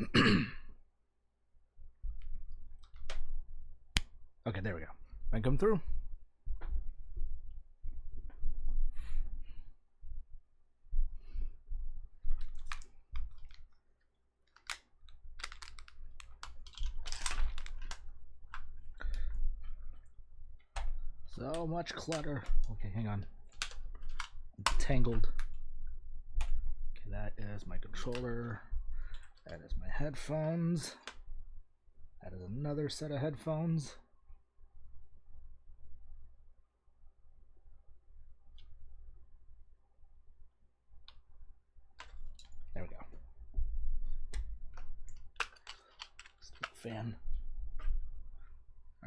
Okay, there we go. I come through. So much clutter. Okay, hang on. I'm tangled. Okay, that is my controller. That is my headphones. That is another set of headphones. There we go. Fan.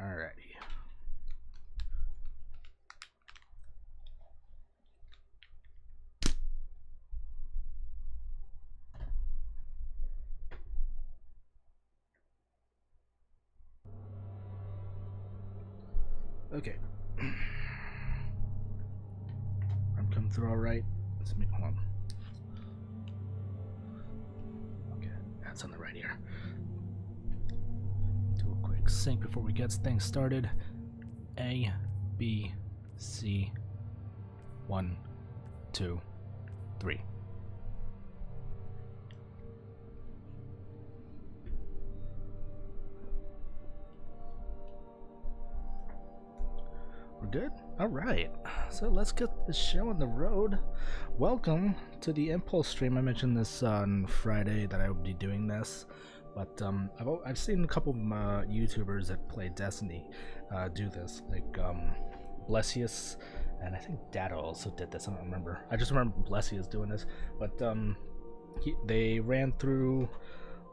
Alrighty. Okay. I'm coming through all right. Let's make hold on. Okay, that's on the right here. Do a quick sync before we get things started. A, B, C, 1, 2, 3. We're good? Alright, so let's get the show on the road. Welcome to the Impulse stream. I mentioned this on Friday that I would be doing this, but I've seen a couple of YouTubers that play Destiny do this, like Blessius, and I think Dado also did this. I don't remember. I just remember Blessius doing this, but they ran through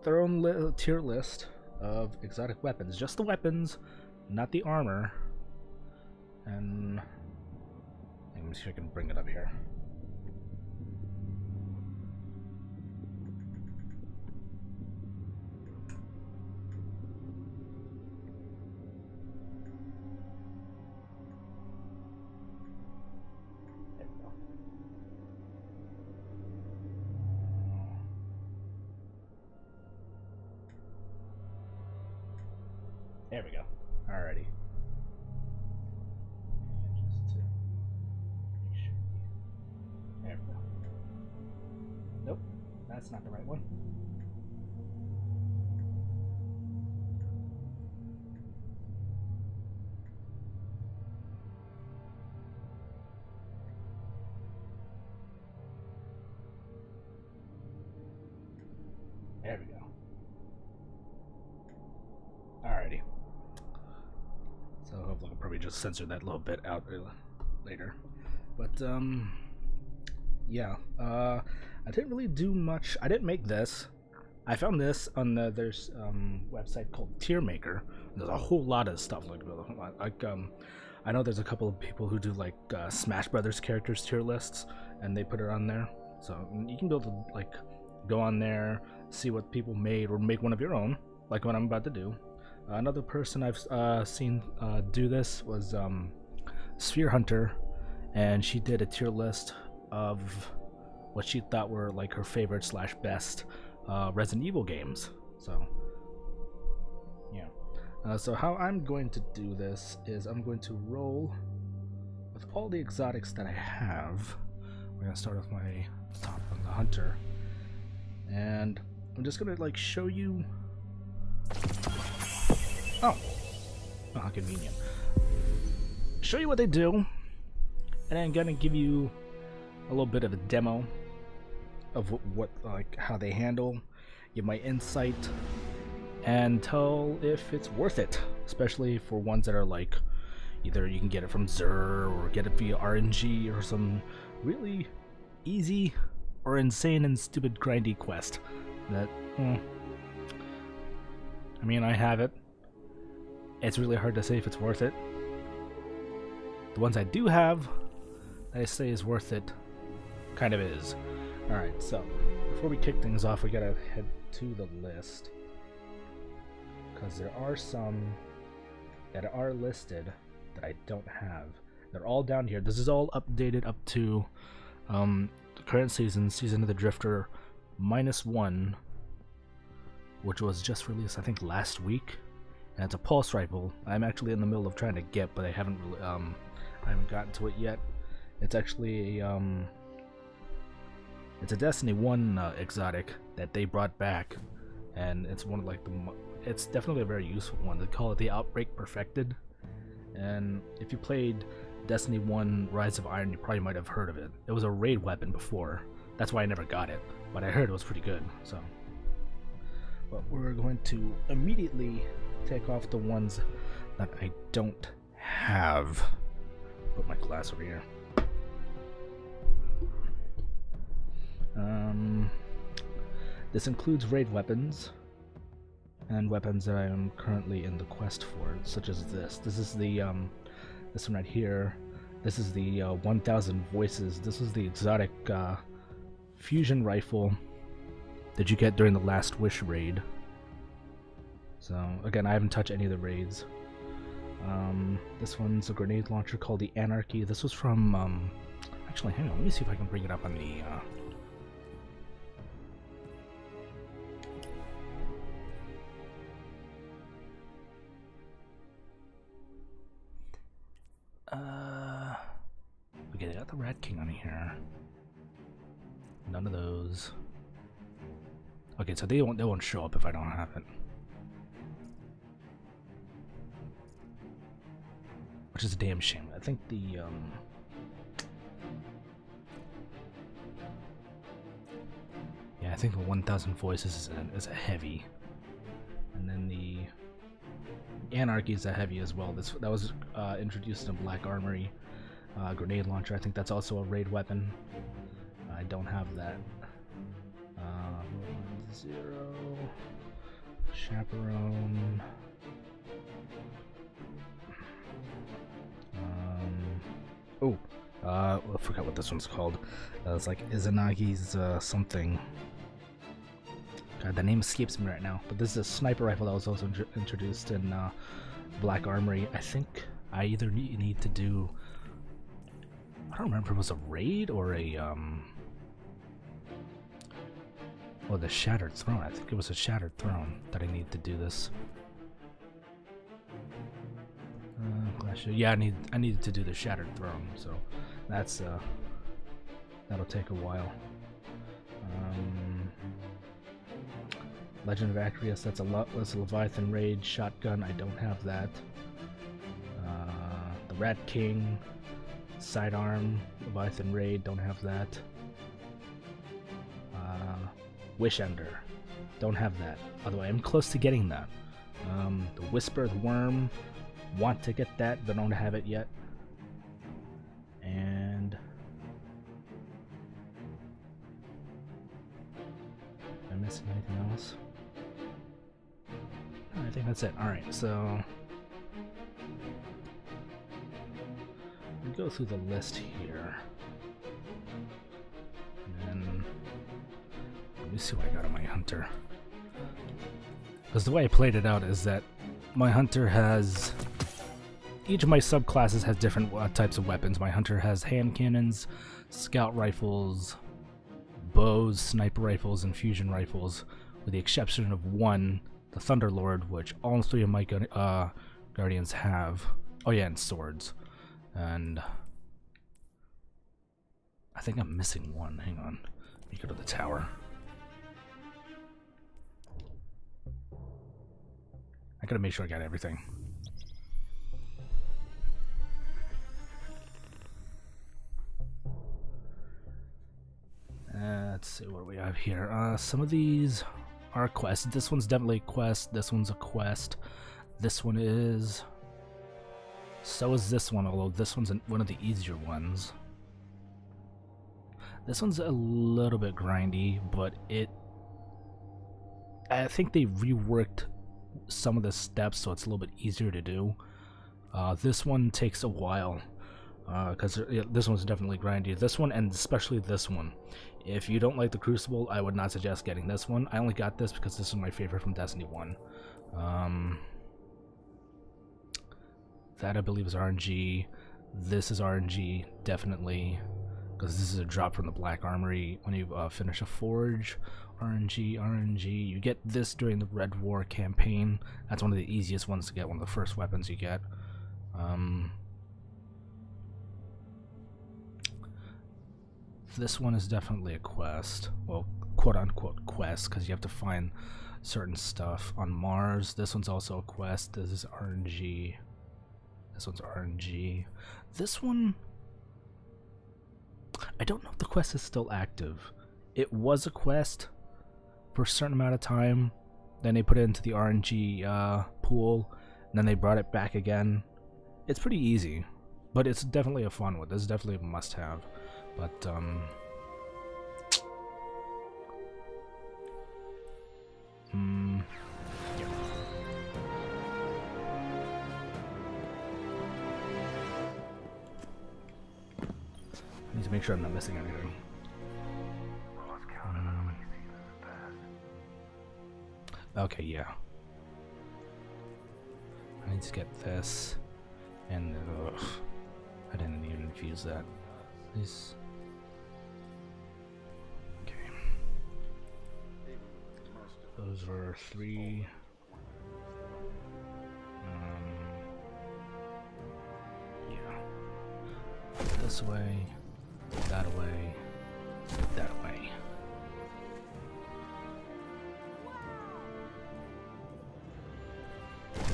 their own tier list of exotic weapons, just the weapons, not the armor. And let me see if I can bring it up here. There we go. There we go. Alrighty. There we go. Nope, that's not the right one. There we go. Alrighty. So hopefully I'll probably just censor that little bit out later. But yeah, I didn't really do much. I didn't make this. I found this on there's website called Tier Maker. There's a whole lot of stuff like I know there's a couple of people who do like Smash Brothers characters tier lists, and they put it on there. So you can be able to like go on there, see what people made, or make one of your own, like what I'm about to do. Another person I've seen do this was Sphere Hunter, and she did a tier list of what she thought were like her favorite slash best Resident Evil games. So yeah. So how I'm going to do this is I'm going to roll with all the exotics that I have. We're gonna start with my top on the Hunter, and I'm just gonna like show you. Oh, how convenient. Show you what they do, and then I'm gonna give you a little bit of a demo of what like how they handle, give my insight, and tell if it's worth it, especially for ones that are like either you can get it from Xur or get it via RNG or some really easy or insane and stupid grindy quest that I mean, I have it. It's really hard to say if it's worth it. The ones I do have, I say is worth it, kind of is. Alright, so before we kick things off, we gotta head to the list, because there are some that are listed that I don't have. They're all down here. This is all updated up to the current season, Season of the Drifter -1. which was just released, I think, last week. And it's a pulse rifle. I'm actually in the middle of trying to get, but I haven't really, I haven't gotten to it yet. It's actually a, it's a Destiny 1 exotic that they brought back, and it's one of like it's definitely a very useful one. They call it the Outbreak Perfected, and if you played Destiny 1 Rise of Iron, you probably might have heard of it. It was a raid weapon before. That's why I never got it, but I heard it was pretty good, so. But we're going to immediately take off the ones that I don't have. Put my glass over here. This includes raid weapons and weapons that I am currently in the quest for, such as this. This is the this one right here. This is the 1000 Voices. This is the exotic fusion rifle that you get during the Last Wish raid. So again, I haven't touched any of the raids. This one's a grenade launcher called the Anarchy. This was from actually, hang on, let me see if I can bring it up on the okay, they got the Rat King on here. None of those. Okay, so they won't show up if I don't have it. Which is a damn shame. I think the yeah, I think the 1000 Voices is a heavy, and then the Anarchy is a heavy as well. That was introduced in Black Armory. Grenade launcher, I think that's also a raid weapon. I don't have that. 0 Chaperone. I forgot what this one's called. It's like Izanagi's something. God, the name escapes me right now. But this is a sniper rifle that was also introduced in Black Armory. I think I either need to do, I don't remember if it was a raid or a oh, the Shattered Throne. I think it was a Shattered Throne that I need to do this. Yeah, I need to do the Shattered Throne, so that's that'll take a while. Legend of Acrius, that's a Leviathan Raid shotgun. I don't have that. The Rat King sidearm Leviathan Raid, don't have that. Wish Ender, don't have that. Although I am close to getting that. The Whisper, the Worm, want to get that, but don't have it yet. And am I missing anything else? No, I think that's it. Alright, so we go through the list here. And then let me see what I got on my hunter. Because the way I played it out is that my hunter has, each of my subclasses has different types of weapons. My hunter has hand cannons, scout rifles, bows, sniper rifles, and fusion rifles, with the exception of one, the Thunderlord, which all three of my guardians have. Oh yeah, and swords. And I think I'm missing one. Hang on. Let me go to the tower. I gotta make sure I got everything. Let's see what we have here. Some of these are quests. This one's definitely a quest. This one's a quest. This one is. So is this one, although this one's one of the easier ones. This one's a little bit grindy, but I think they reworked some of the steps so it's a little bit easier to do. This one takes a while because this one's definitely grindy. This one, and especially this one, if you don't like the Crucible, I would not suggest getting this one. I only got this because this is my favorite from Destiny 1. That I believe is RNG. This is RNG, definitely, because this is a drop from the Black Armory when you finish a forge, RNG. You get this during the Red War campaign. That's one of the easiest ones to get, one of the first weapons you get. This one is definitely a quest. Well, quote-unquote quest, because you have to find certain stuff on Mars. This one's also a quest. This is RNG. This one's RNG. This one, I don't know if the quest is still active. It was a quest for a certain amount of time. Then they put it into the RNG pool. And then they brought it back again. It's pretty easy, but it's definitely a fun one. This is definitely a must-have. But yeah. I need to make sure I'm not missing anything. Okay, yeah. I need to get this, and I didn't even infuse that. This. Okay. Those were 3. Yeah. This way, that way, that way.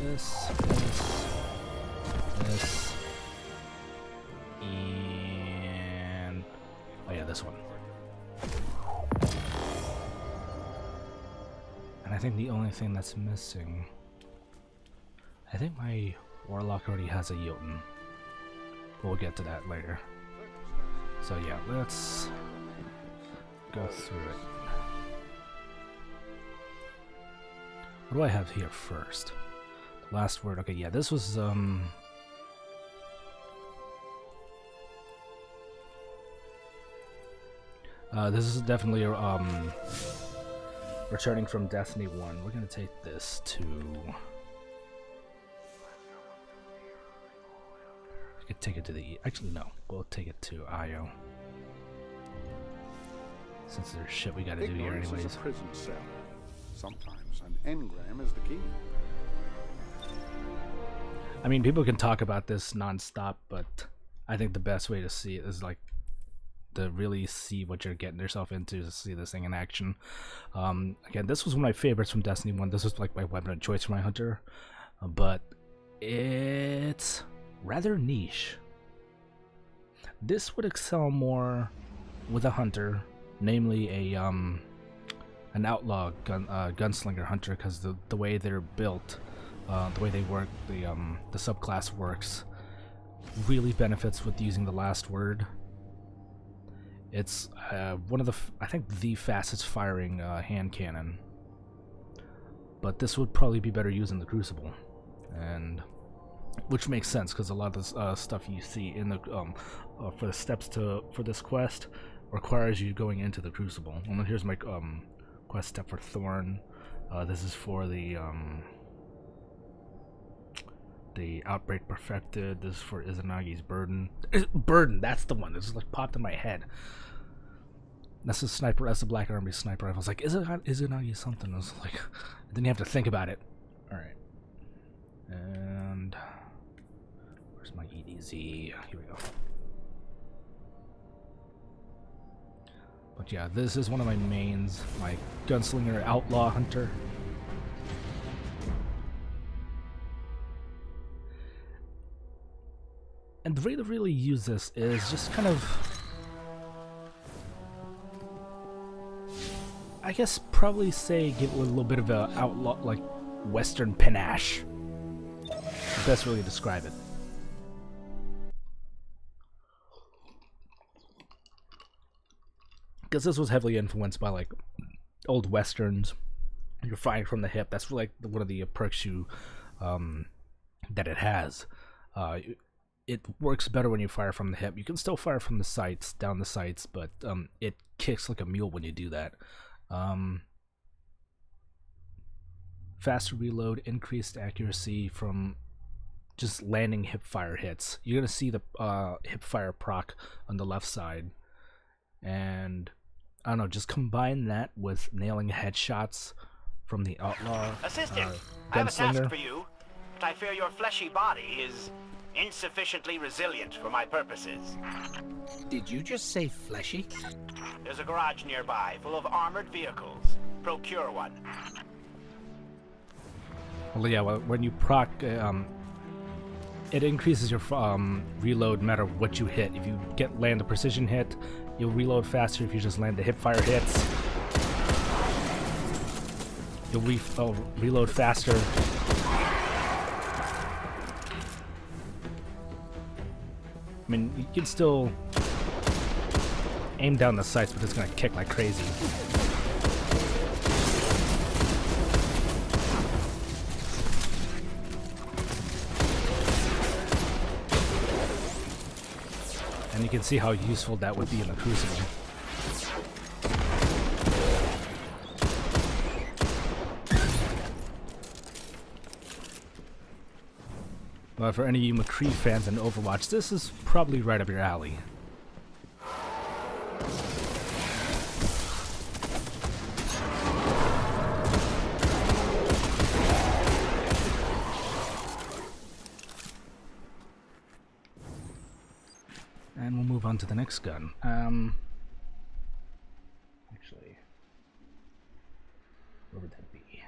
This, and oh yeah, this one. And I think the only thing that's missing, I think my Warlock already has a Jotun. We'll get to that later. So yeah, let's go through it. What do I have here first? Last word. Okay, yeah, this was this is definitely returning from Destiny 1. We're gonna take this to. We could take it to the. Actually, no. We'll take it to Io. Since there's shit we gotta do here, anyways. Is a prison cell. Sometimes an engram is the key. I mean, people can talk about this non-stop, but I think the best way to see it is like to really see what you're getting yourself into, to see this thing in action. Again, this was one of my favorites from Destiny 1. This was like my weapon of choice for my hunter, but it's rather niche. This would excel more with a hunter, namely a an outlaw gunslinger hunter, because the way they're built. The way they work, the subclass works, really benefits with using the last word. It's one of the, I think, the fastest firing hand cannon. But this would probably be better used in the Crucible, and which makes sense because a lot of the stuff you see in the for the steps for this quest requires you going into the Crucible. And here's my quest step for Thorn. This is for the Outbreak Perfected. This is for Izanagi's Burden. Burden, that's the one. This is like popped in my head. That's the sniper. That's the Black Army sniper. I was like, Izanagi something. I was like, I didn't have to think about it. All right. And where's my EDZ? Here we go. But yeah, this is one of my mains. My gunslinger outlaw hunter. And the way to really use this is just kind of, I guess, probably say give it a little bit of a outlaw, like Western panache. The best way to describe it. Because this was heavily influenced by like old westerns. You're firing from the hip. That's like one of the perks you that it has. It works better when you fire from the hip. You can still fire from the sights, down the sights, but it kicks like a mule when you do that. Faster reload, increased accuracy from just landing hip fire hits. You're gonna see the hip fire proc on the left side, and I don't know, just combine that with nailing headshots from the outlaw Assistant, I have a task gunslinger. for you, but I fear your fleshy body is insufficiently resilient for my purposes. Did you just say fleshy? There's a garage nearby full of armored vehicles. Procure one. Well, yeah, well, when you proc, it increases your reload no matter what you hit. If you land a precision hit, you'll reload faster. If you just land the hipfire hits, you'll reload faster. I mean, you can still aim down the sights, but it's gonna kick like crazy. And you can see how useful that would be in the Crucible. But for any of you McCree fans in Overwatch, this is probably right up your alley. And we'll move on to the next gun. Actually, where would that be?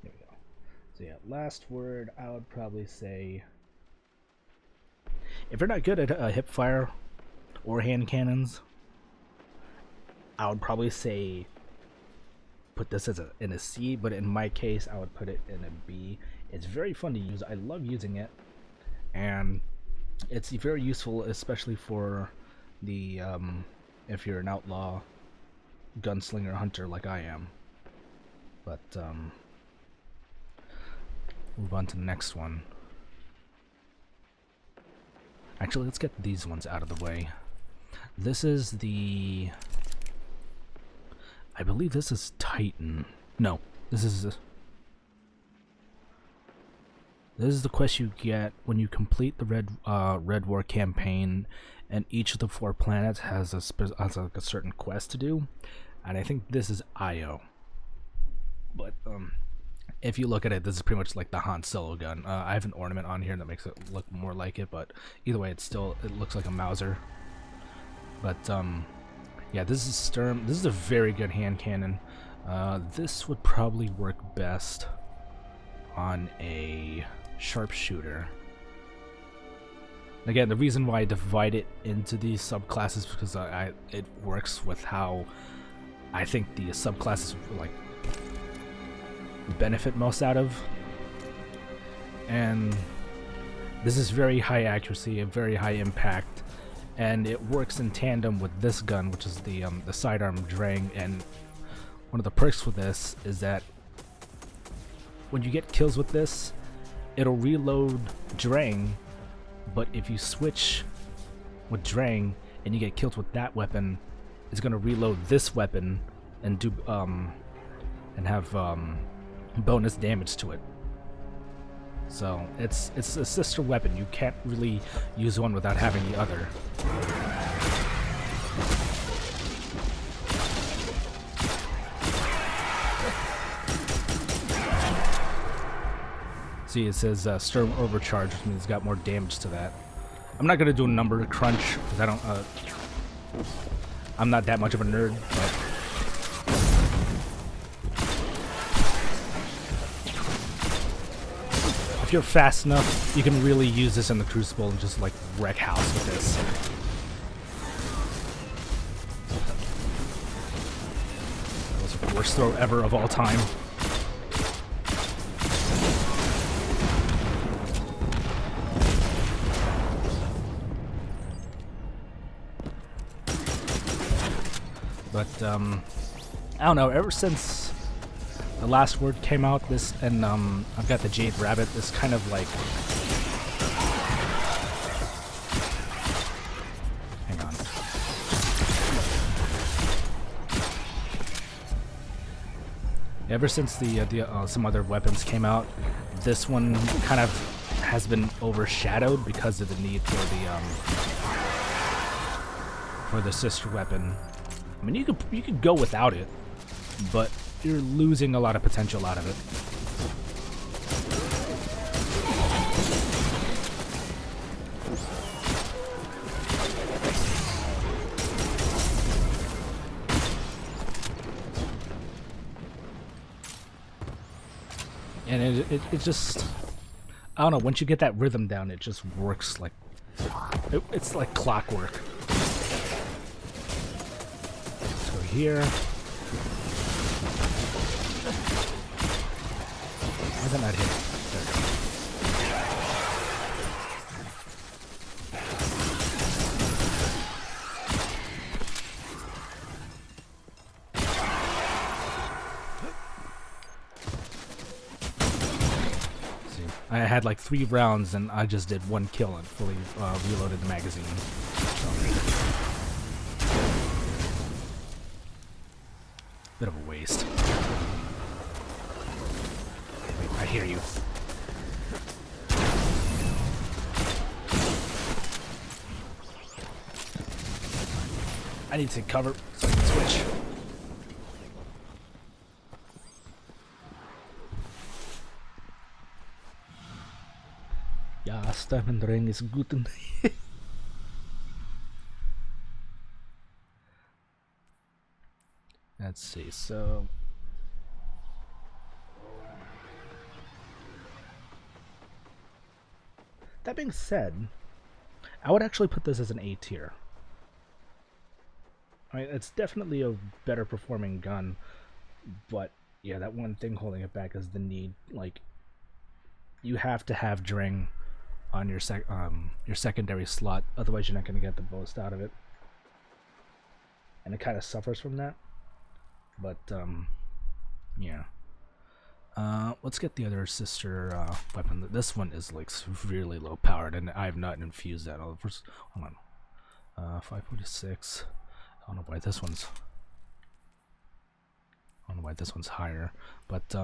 There we go. So yeah, last word, I would probably say, if you're not good at hip fire or hand cannons, I would probably say put this as in a C, but in my case, I would put it in a B. It's very fun to use. I love using it, and it's very useful, especially for the if you're an outlaw gunslinger hunter like I am. But move on to the next one. Actually, let's get these ones out of the way. This is the, I believe this is Titan. No, this is the quest you get when you complete the Red War campaign, and each of the 4 planets has a certain quest to do, and I think this is Io. But if you look at it, this is pretty much like the Han Solo gun. I have an ornament on here that makes it look more like it, but either way, it looks like a Mauser. But yeah, this is Sturm. This is a very good hand cannon. This would probably work best on a sharpshooter. Again, the reason why I divide it into these subclasses is because it works with how I think the subclasses like benefit most out of. And this is very high accuracy and very high impact, and it works in tandem with this gun, which is the sidearm Drang. And one of the perks with this is that when you get kills with this, it'll reload Drang, but if you switch with Drang and you get killed with that weapon, it's gonna reload this weapon and do and have bonus damage to it. So it's a sister weapon. You can't really use one without having the other. See, it says Sturm Overcharge, which means it's got more damage to that. I'm not gonna do a number crunch because I don't. I'm not that much of a nerd, but if you're fast enough, you can really use this in the Crucible and just like wreck house with this. That was the worst throw ever of all time. But I don't know, ever since the last word came out, this, and I've got the Jade Rabbit, this kind of like, hang on. Ever since the some other weapons came out, this one kind of has been overshadowed because of the need for for the sister weapon. I mean, you could go without it, but you're losing a lot of potential out of it. And it just, I don't know, once you get that rhythm down, it just works like, it's like clockwork. Let's go here. Why is that not hitting? There we go. I had like 3 rounds and I just did 1 kill and fully reloaded the magazine. So, bit of a waste. Wait, I hear you. I need to cover so I can switch. Ja, Stammenring is guten. Let's see, so that being said, I would actually put this as an A tier. I mean, it's definitely a better performing gun, but yeah, that one thing holding it back is the need. Like, you have to have Dring on your secondary slot, otherwise you're not going to get the most out of it, and it kind of suffers from that. But yeah, let's get the other sister weapon. This one is like severely low powered, and I have not infused that. First, hold on, 546. I don't know why this one's. I don't know why this one's higher, but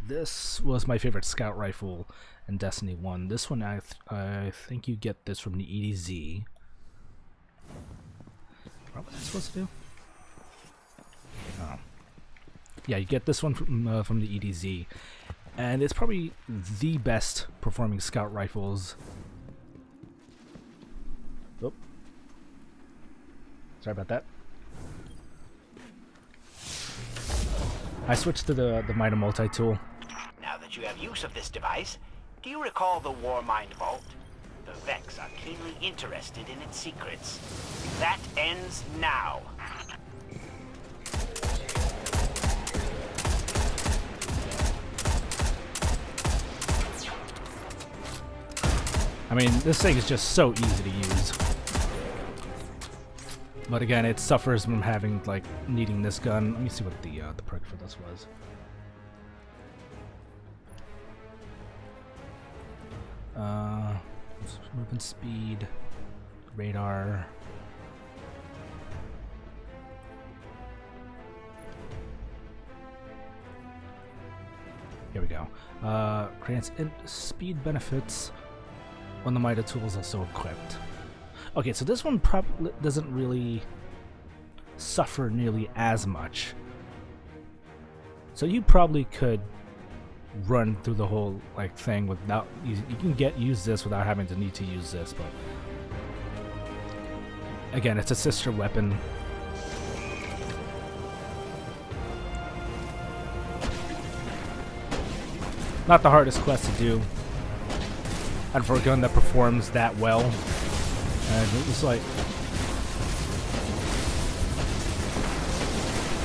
this was my favorite scout rifle in Destiny 1. This one, I think you get this from the EDZ. What was I supposed to do? Oh. Yeah, you get this one from the EDZ. And it's probably the best performing scout rifles. Oh. Sorry about that. I switched to the Mitre multi-tool. Now that you have use of this device, do you recall the Warmind Vault? The Vex are keenly interested in its secrets. That ends now. I mean, this thing is just so easy to use. But again, it suffers from having, like, needing this gun. Let me see what the perk for this was. Movement speed, radar. Here we go. Grants speed benefits when the Mitre tool is also equipped. Okay, so this one probably doesn't really suffer nearly as much. So you probably could run through the whole like thing without you can use this without having to need to use this, but again, it's a sister weapon. Not the hardest quest to do, and for a gun that performs that well, and it was like,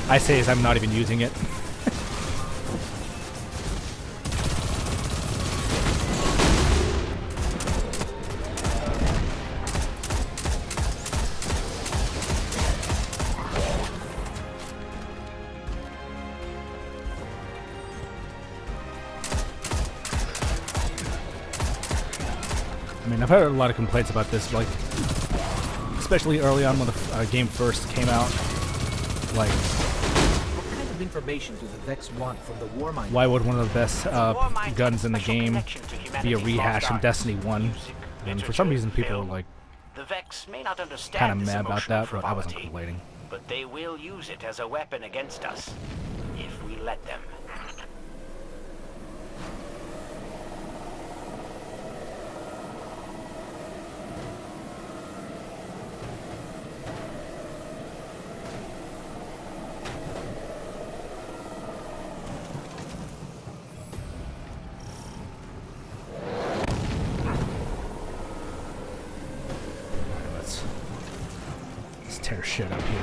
I say as I'm not even using it. I mean, I've heard a lot of complaints about this, like, especially early on when the game first came out. Like, what kind of information do the Vex want from the Warmind? Why would one of the best guns in the game be a rehash from Destiny 1? And for some reason, people like The Vex may not Kind understand of this mad about emotional that, but I wasn't frivolity, complaining. but they will use it as a weapon against us, if we let them. Let's tear shit up here.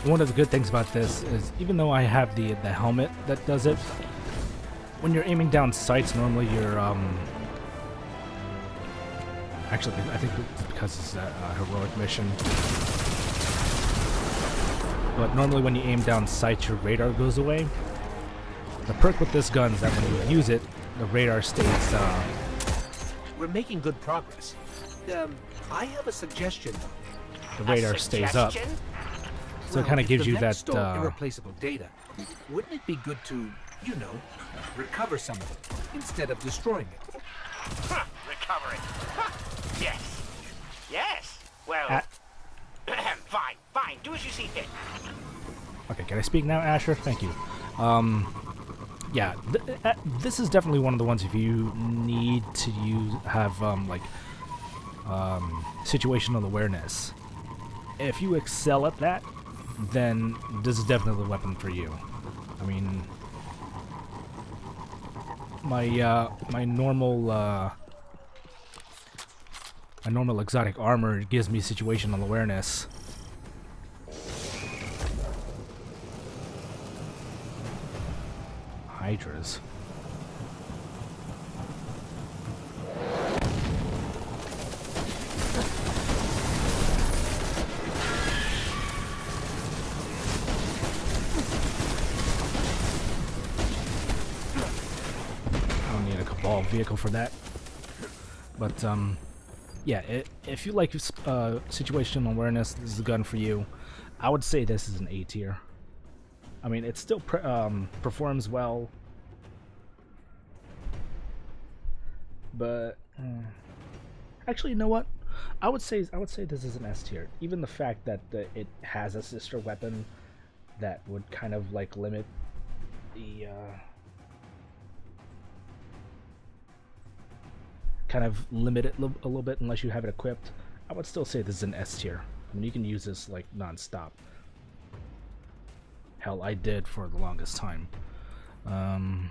One of the good things about this is, even though I have the helmet that does it, when you're aiming down sights, normally you're actually, I think it's because it's a heroic mission. But normally when you aim down sights, your radar goes away. The perk with this gun is that when you use it, the radar stays. We're making good progress. I have a suggestion. The radar stays up. Suggestion? So it kind of gives you that. Store irreplaceable data. Wouldn't it be good to, you know, recover some of it instead of destroying it? Huh, recover it. Huh. Yes. Yes. Well, fine. Do as you see fit. Okay, can I speak now, Asher? Thank you. Yeah, this is definitely one of the ones if you need to have situational awareness. If you excel at that, then this is definitely the weapon for you. I mean, my normal exotic armor gives me situational awareness. Hydras. Vehicle for that, but yeah, if you like situational awareness, this is a gun for you. I would say this is an A tier. I mean, it still performs well, but actually, you know what? I would say this is an S tier. Even the fact that it has a sister weapon that would kind of like limit the kind of limit it a little bit unless you have it equipped. I would still say this is an S tier. I mean, you can use this like non-stop. Hell, I did for the longest time. Here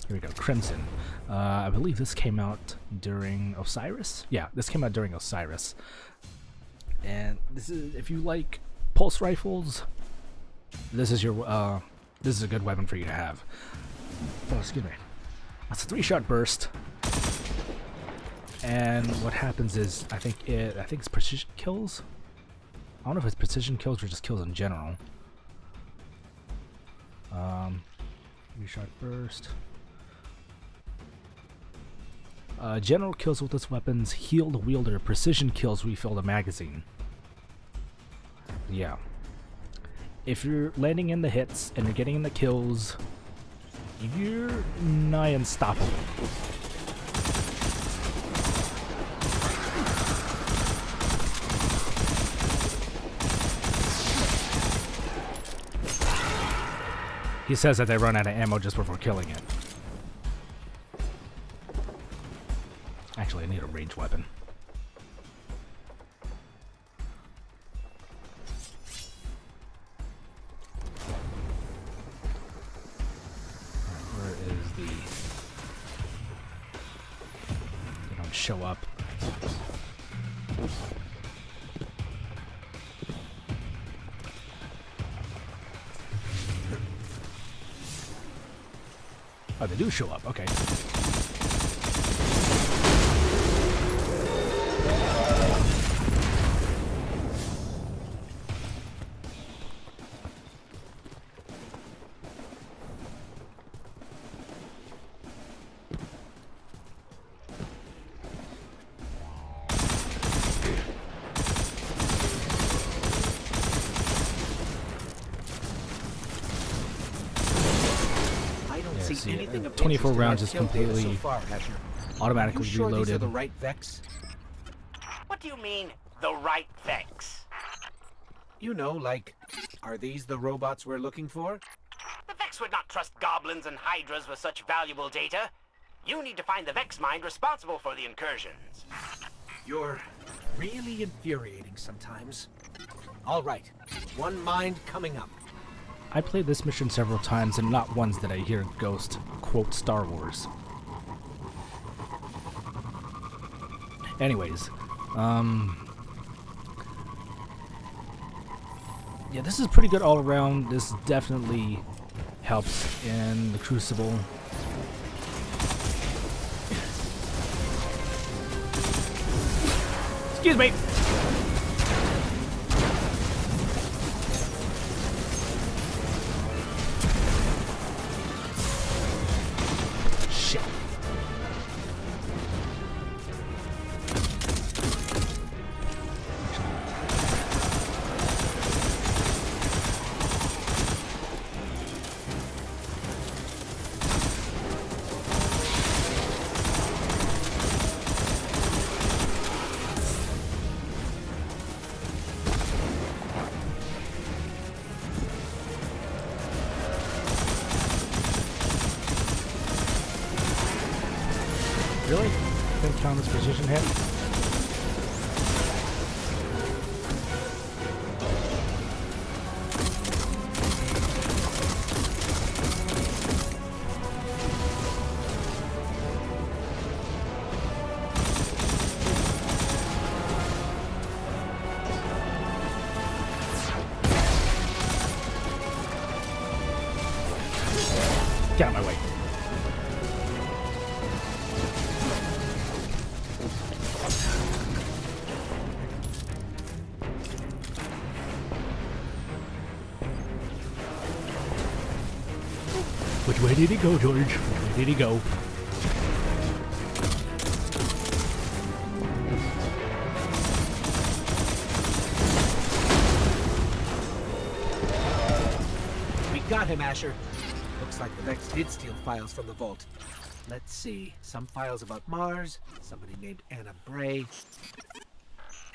we go, Crimson. I believe this came out during Osiris. Yeah, this came out during Osiris. And this is, if you like pulse rifles, this is your this is a good weapon for you to have. Oh, excuse me. It's a 3-shot burst, and what happens is I think it's precision kills. I don't know if it's precision kills or just kills in general. 3-shot burst. General kills with this weapons heal the wielder. Precision kills refill the magazine. Yeah. If you're landing in the hits and you're getting in the kills, you're nigh unstoppable. He says that they run out of ammo just before killing it. Actually, I need a ranged weapon. Show up. Oh, they do show up. Okay. Anything of 24 interest in rounds our is kill data completely so far, Asher? automatically You sure these are reloaded. the right Vex? What do you mean, the right Vex? You know, like, are these the robots we're looking for? The Vex would not trust goblins and hydras with such valuable data. You need to find the Vex mind responsible for the incursions. You're really infuriating sometimes. All right, one mind coming up. I played this mission several times, and not once did I hear Ghost quote Star Wars. Anyways, yeah, this is pretty good all around. This definitely helps in the Crucible. Excuse me. Shit. Really? Think Thomas precision hit? Get out of my way. Which way did he go, George? Which way did he go? We got him, Asher. Looks like the Vex did steal files from the vault. Let's see. Some files about Mars, somebody named Anna Bray,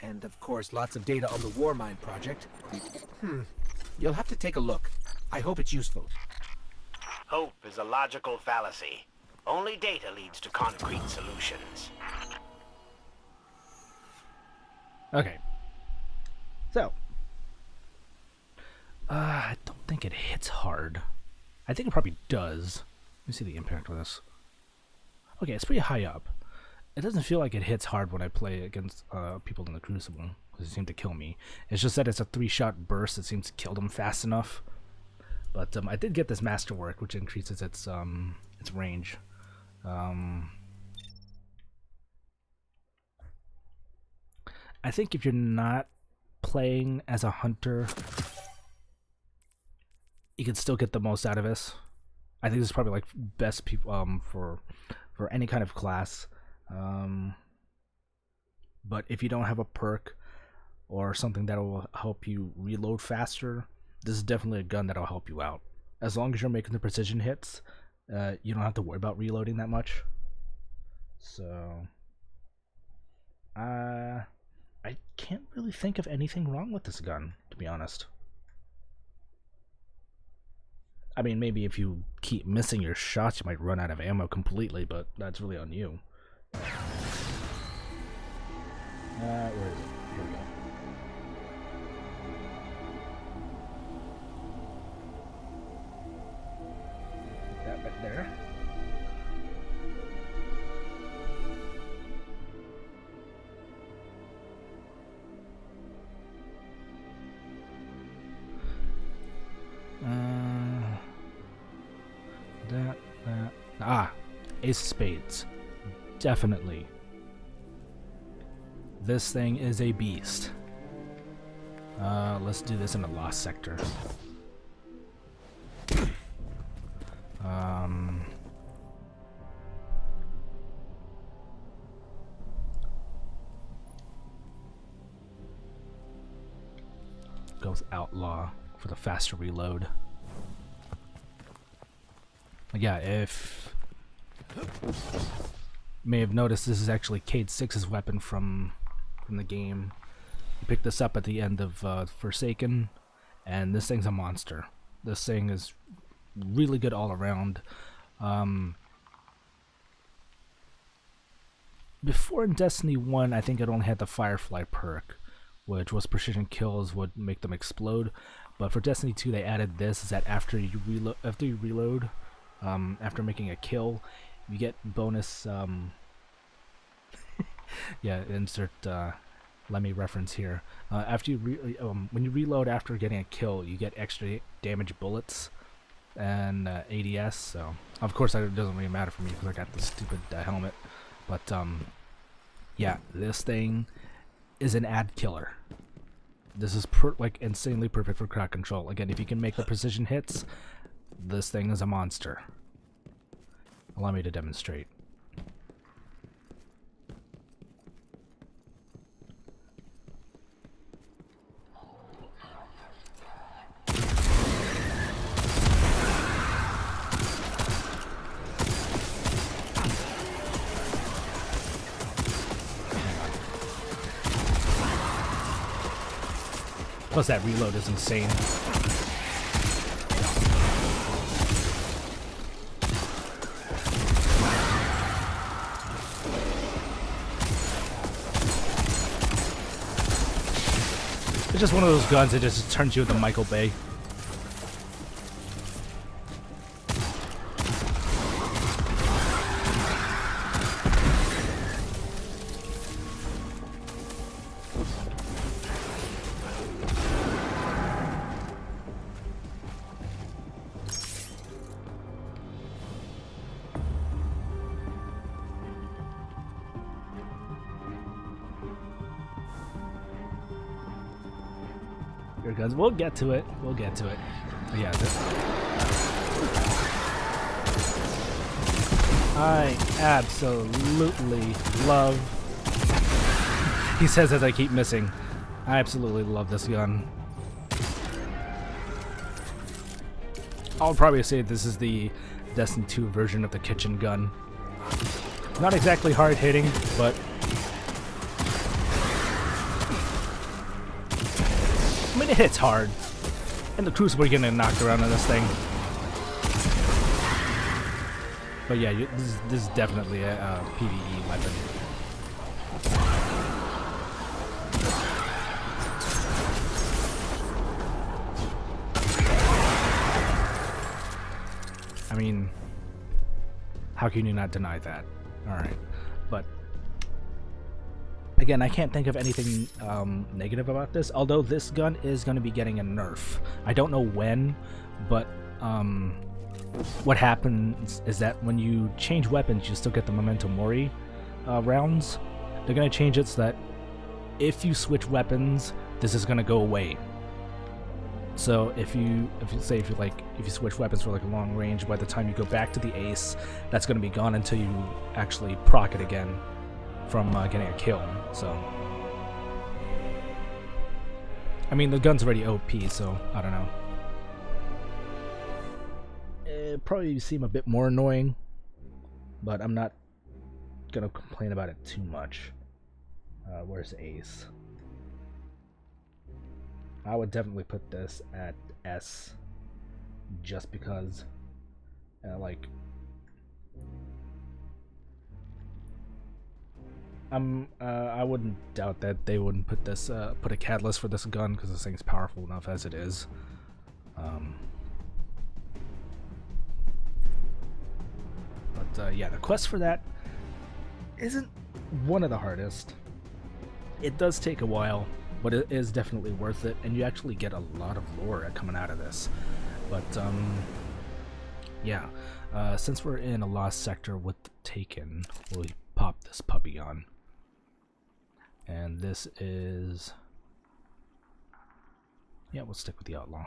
and of course lots of data on the Warmind project. You'll have to take a look. I hope it's useful. Hope is a logical fallacy. Only data leads to concrete solutions. Okay. So. I don't think it hits hard. I think it probably does. Let me see the impact of this. Okay, it's pretty high up. It doesn't feel like it hits hard when I play against people in the Crucible, because they seem to kill me. It's just that it's a 3-shot burst that seems to kill them fast enough. But I did get this Masterwork, which increases its range. I think if you're not playing as a hunter, you can still get the most out of this. I think this is probably like best people for any kind of class. But if you don't have a perk or something that will help you reload faster, this is definitely a gun that'll help you out. As long as you're making the precision hits, you don't have to worry about reloading that much. So, I can't really think of anything wrong with this gun, to be honest. I mean, maybe if you keep missing your shots, you might run out of ammo completely, but that's really on you. Where is it? Here we go. That right there. Ace of Spades. Definitely. This thing is a beast. Let's do this in the Lost Sector. Go with Outlaw for the faster reload. Yeah, if you may have noticed, this is actually Cade 6's weapon from the game. You pick this up at the end of Forsaken, and this thing's a monster. This thing is really good all around. Before in Destiny 1, I think it only had the Firefly perk, which was precision kills would make them explode. But for Destiny 2, they added this, is that after you reload, after making a kill, you get bonus, yeah, insert, let me reference here. After you when you reload after getting a kill, you get extra damage bullets and ADS, so of course it doesn't really matter for me because I got this stupid helmet. But yeah, this thing is an ad killer. This is like insanely perfect for crowd control. Again, if you can make the precision hits, this thing is a monster. Allow me to demonstrate. Plus that reload is insane. It's just one of those guns that just turns you into Michael Bay. Your guns. We'll get to it. We'll get to it. But yeah, I absolutely love. He says as I keep missing. I absolutely love this gun. I'll probably say this is the Destiny 2 version of the kitchen gun. Not exactly hard hitting, but I mean, it hits hard. And the Crucible, you're getting knocked around on this thing. But yeah, this is definitely a PvE weapon. I mean, how can you not deny that? Alright, but again, I can't think of anything negative about this, although this gun is going to be getting a nerf. I don't know when, but what happens is that when you change weapons, you still get the Memento Mori rounds. They're going to change it so that if you switch weapons, this is going to go away. So if you switch weapons for like a long range, by the time you go back to the ace, that's going to be gone until you actually proc it again from getting a kill. So I mean, the gun's already OP, so I don't know. It probably seem a bit more annoying, but I'm not gonna complain about it too much. Where's Ace? I would definitely put this at S, just because, like, I wouldn't doubt that they wouldn't put this, put a catalyst for this gun, because this thing's powerful enough as it is. But yeah, the quest for that isn't one of the hardest. It does take a while, but it is definitely worth it, and you actually get a lot of lore coming out of this. But yeah, since we're in a lost sector with Taken, we'll pop this puppy on. And this is, yeah, we'll stick with the outlaw.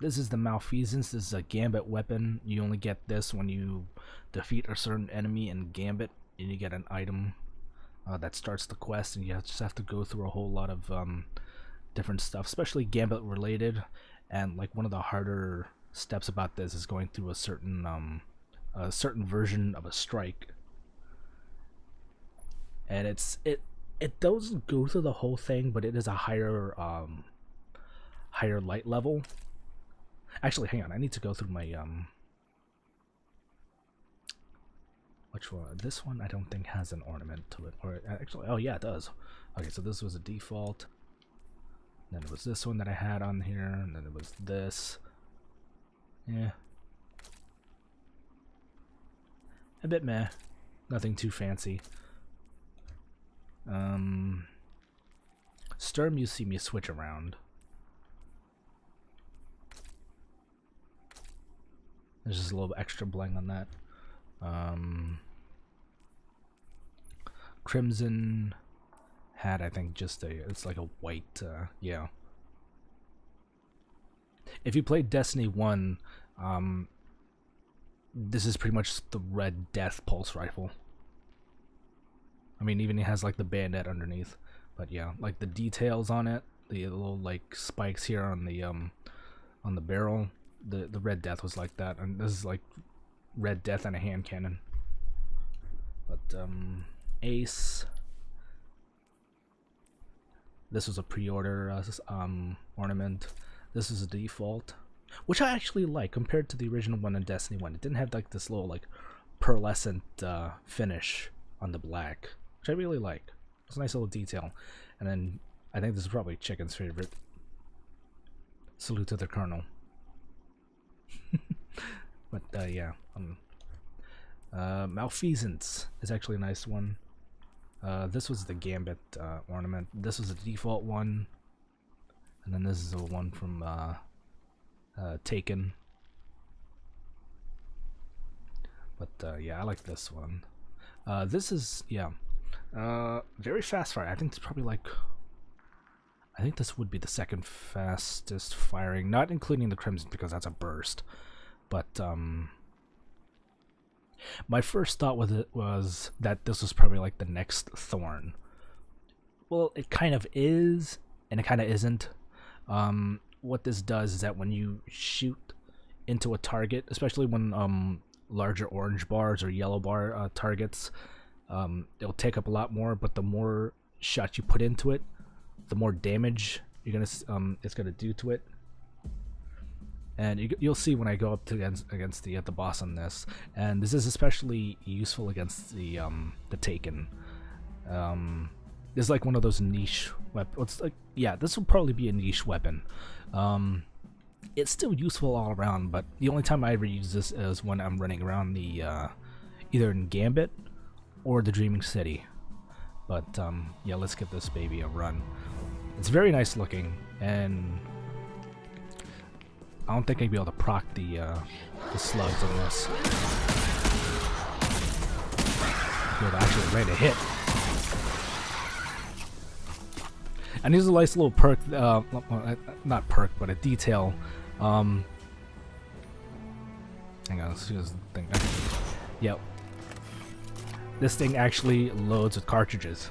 This is the Malfeasance. This is a Gambit weapon. You only get this when you defeat a certain enemy in Gambit, and you get an item that starts the quest, and you just have to go through a whole lot of different stuff, especially Gambit related, and like one of the harder steps about this is going through a certain version of a strike, and it doesn't go through the whole thing, but it is a higher light level. Actually, hang on, I need to go through my which one? This one I don't think has an ornament to it, or actually, oh yeah, it does. Okay, so this was a default. Then it was this one that I had on here, and then it was this. Yeah. A bit meh. Nothing too fancy. Sturm, you see me switch around. There's just a little extra bling on that. Crimson had, I think, just it's like a white, yeah. If you played Destiny 1, this is pretty much the Red Death pulse rifle. I mean, even it has like the bayonet underneath, but yeah, like the details on it, the little like spikes here on the barrel, the Red Death was like that, and this is like Red Death and a hand cannon. But Ace, this was a pre-order ornament. This is a default, which I actually like compared to the original one in Destiny 1. It didn't have like this little like pearlescent finish on the black, which I really like. It's a nice little detail. And then I think this is probably Chicken's favorite. Salute to the Colonel. But yeah, Malfeasance is actually a nice one. This was the Gambit ornament. This was a default one, and then this is a one from Taken. But yeah, I like this one. This is, yeah, very fast fire. I think it's probably like, I think this would be the second fastest firing, not including the Crimson because that's a burst. But my first thought with it was that this was probably like the next Thorn. Well, it kind of is, and it kind of isn't. What this does is that when you shoot into a target, especially when larger orange bars or yellow bar targets, it'll take up a lot more. But the more shots you put into it, the more damage you're gonna it's gonna do to it. And you'll see when I go up to against the boss on this, and this is especially useful against the Taken. This is like one of those niche weapons. It's like, yeah, this will probably be a niche weapon. It's still useful all around, but the only time I ever use this is when I'm running around the either in Gambit or the Dreaming City. But yeah, let's give this baby a run. It's very nice looking, and I don't think I'd be able to proc the slugs on this. Good, actually ready to hit. And here's a nice little perk, not perk, but a detail. Hang on, let's see this thing. Yep. This thing actually loads with cartridges.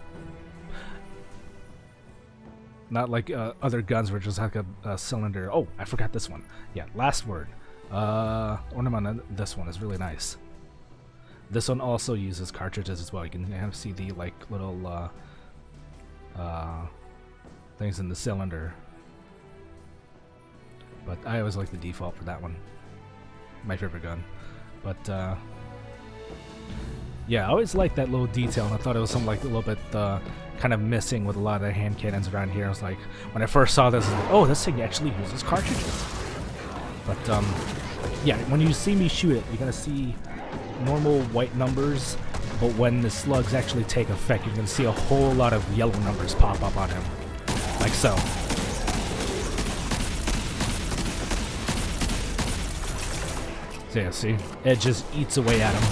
Not like other guns where just like a cylinder. Oh, I forgot this one. Yeah, last word. Ornament on this one is really nice. This one also uses cartridges as well. You can kind of see the like little things in the cylinder. But I always like the default for that one. My favorite gun. But yeah, I always liked that little detail, and I thought it was something like a little bit kind of missing with a lot of the hand cannons around here. I was like, when I first saw this, I was like, oh, this thing actually uses cartridges. But yeah, when you see me shoot it, you're gonna see normal white numbers, but when the slugs actually take effect, you're gonna see a whole lot of yellow numbers pop up on him, like so. So yeah, see, it just eats away at him.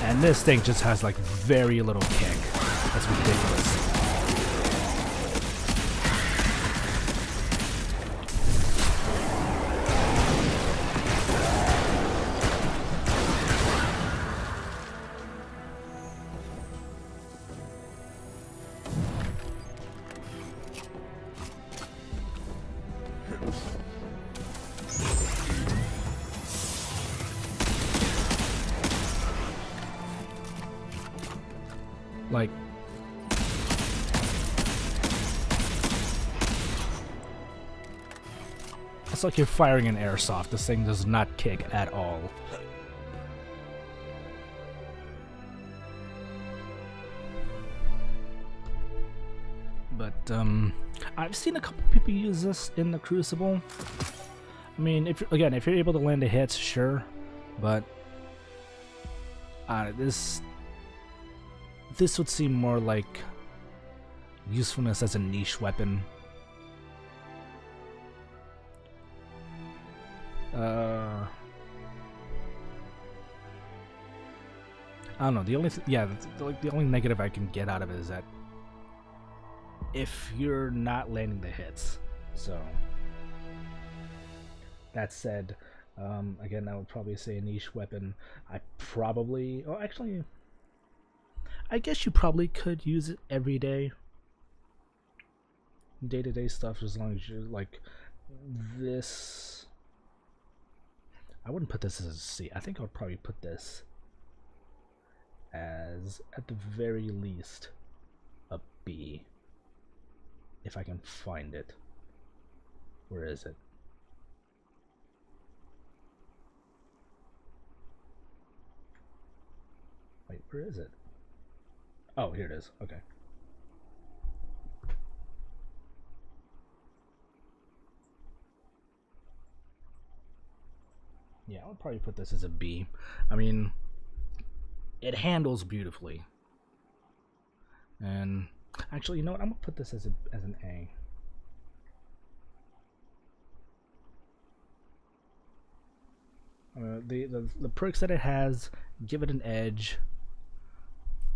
And this thing just has like very little kick. That's ridiculous. Like, it's like you're firing an airsoft. This thing does not kick at all. But I've seen a couple people use this in the Crucible. I mean, if you're able to land the hits, sure, but this would seem more like usefulness as a niche weapon. I don't know. The only the only negative I can get out of it is that if you're not landing the hits. So that said, again, I would probably say a niche weapon. I guess you probably could use it every day, day-to-day stuff, as long as you're like this. I wouldn't put this as a C. I think I would probably put this as, at the very least, a B. If I can find it. Where is it? Wait, where is it? Oh, here it is. Okay. Yeah, I'll probably put this as a B. I mean, it handles beautifully. And actually, you know what? I'm gonna put this as an A. The perks that it has give it an edge,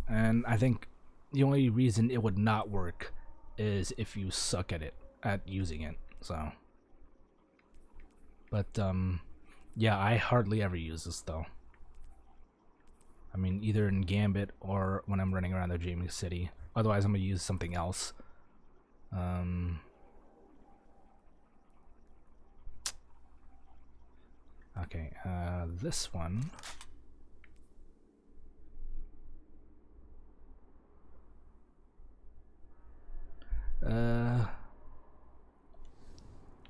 and I think the only reason it would not work is if you suck at using it. So, but yeah, I hardly ever use this though. I mean, either in Gambit or when I'm running around the Dreaming City. Otherwise, I'm gonna use something else. Okay, this one. I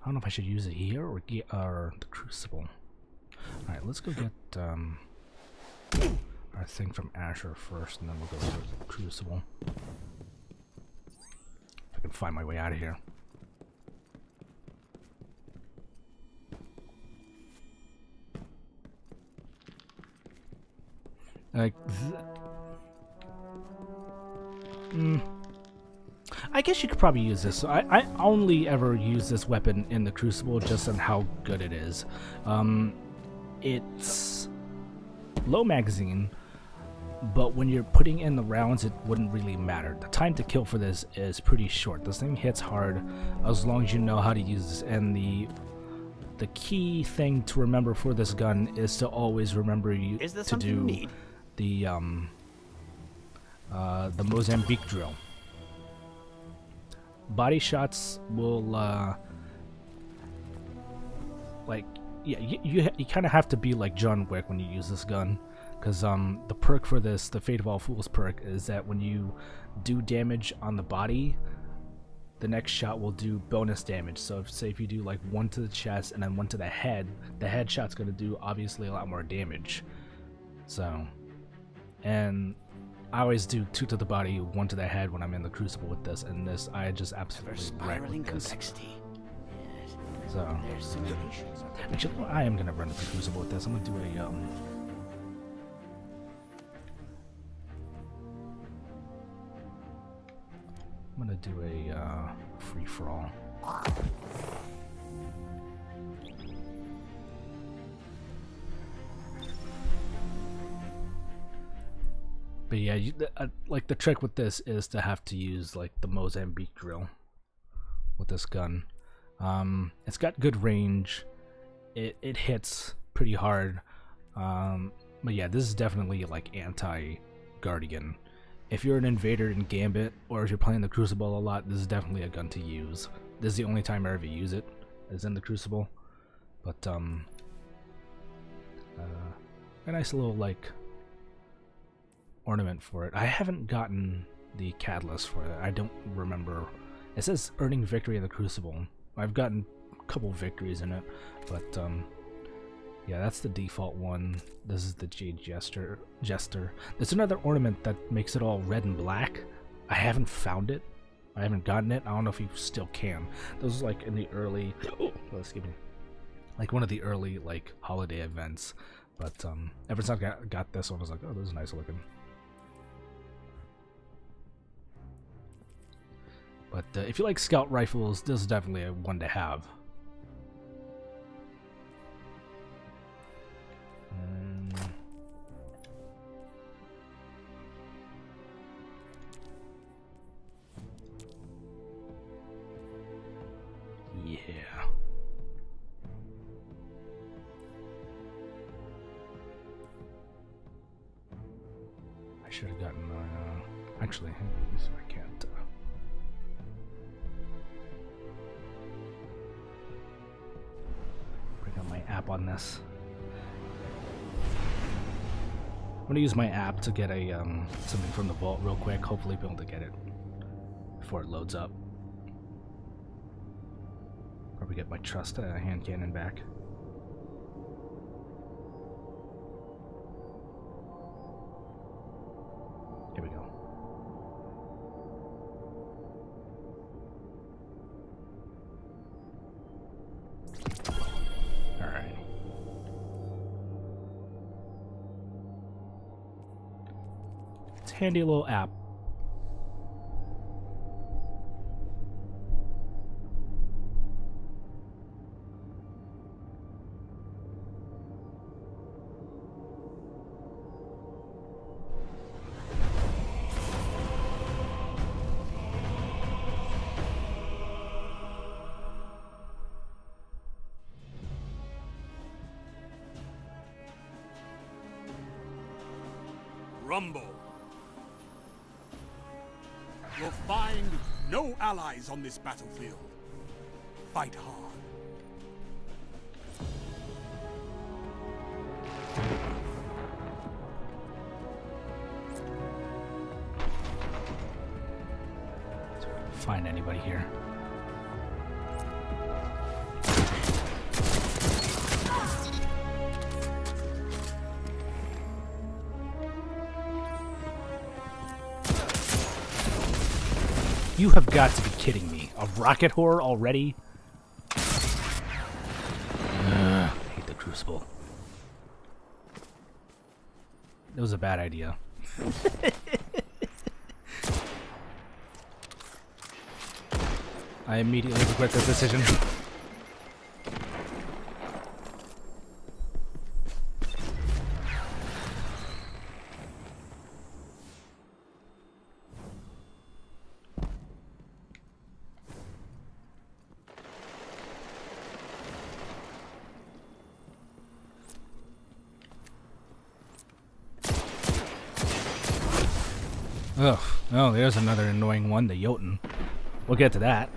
don't know if I should use it here or the Crucible. Alright, let's go get our thing from Asher first, and then we'll go to the Crucible. If I can find my way out of here. Like, I guess you could probably use this. I only ever use this weapon in the Crucible just on how good it is. It's low magazine, but when you're putting in the rounds, it wouldn't really matter. The time to kill for this is pretty short. This thing hits hard as long as you know how to use this. And the key thing to remember for this gun is to always remember to do the Mozambique drill. Body shots will you kind of have to be like John Wick when you use this gun, because the perk for this, the Fate of All Fools perk, is that when you do damage on the body, the next shot will do bonus damage. So if you do like one to the chest and then one to the head shot's going to do obviously a lot more damage. So, and I always do 2 to the body, 1 to the head when I'm in the Crucible with this, and this I just absolutely wreck with this. Complexity. Yes. So, There's simulations. actually, I am gonna run the Crucible with this. I'm gonna do a free for all. But yeah, like the trick with this is to have to use like the Mozambique drill with this gun. It's got good range. It hits pretty hard. But yeah, this is definitely like anti-Guardian. If you're an invader in Gambit, or if you're playing the Crucible a lot, this is definitely a gun to use. This is the only time I ever use it, is in the Crucible. But a nice little like ornament for it. I haven't gotten the catalyst for it. I don't remember. It says earning victory in the Crucible. I've gotten a couple victories in it, but yeah, that's the default one. This is the Jade Jester. There's another ornament that makes it all red and black. I haven't found it. I haven't gotten it. I don't know if you still can. Those are like in the early, excuse me, like one of the early like holiday events. But ever since I got this one, I was like, oh, this is nice looking. But if you like scout rifles, this is definitely a one to have. Yeah. I should have gotten actually, hang on, so I can't. Bring up my app on this. I'm gonna use my app to get a something from the vault real quick. Hopefully, be able to get it before it loads up. Probably get my trust hand cannon back. Here we go. All right. It's a handy little app. Rumble. You'll find no allies on this battlefield. Fight hard. Find anybody here. You have got to be kidding me. A rocket horror already? I hate the Crucible. That was a bad idea. I immediately regret this decision. Ugh. Oh, there's another annoying one, the Jotun. We'll get to that.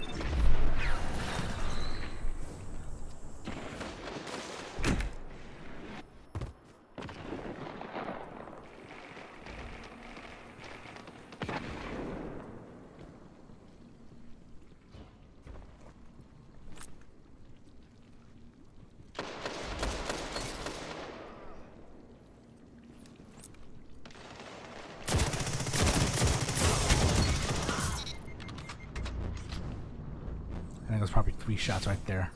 I think there's probably 3 shots right there.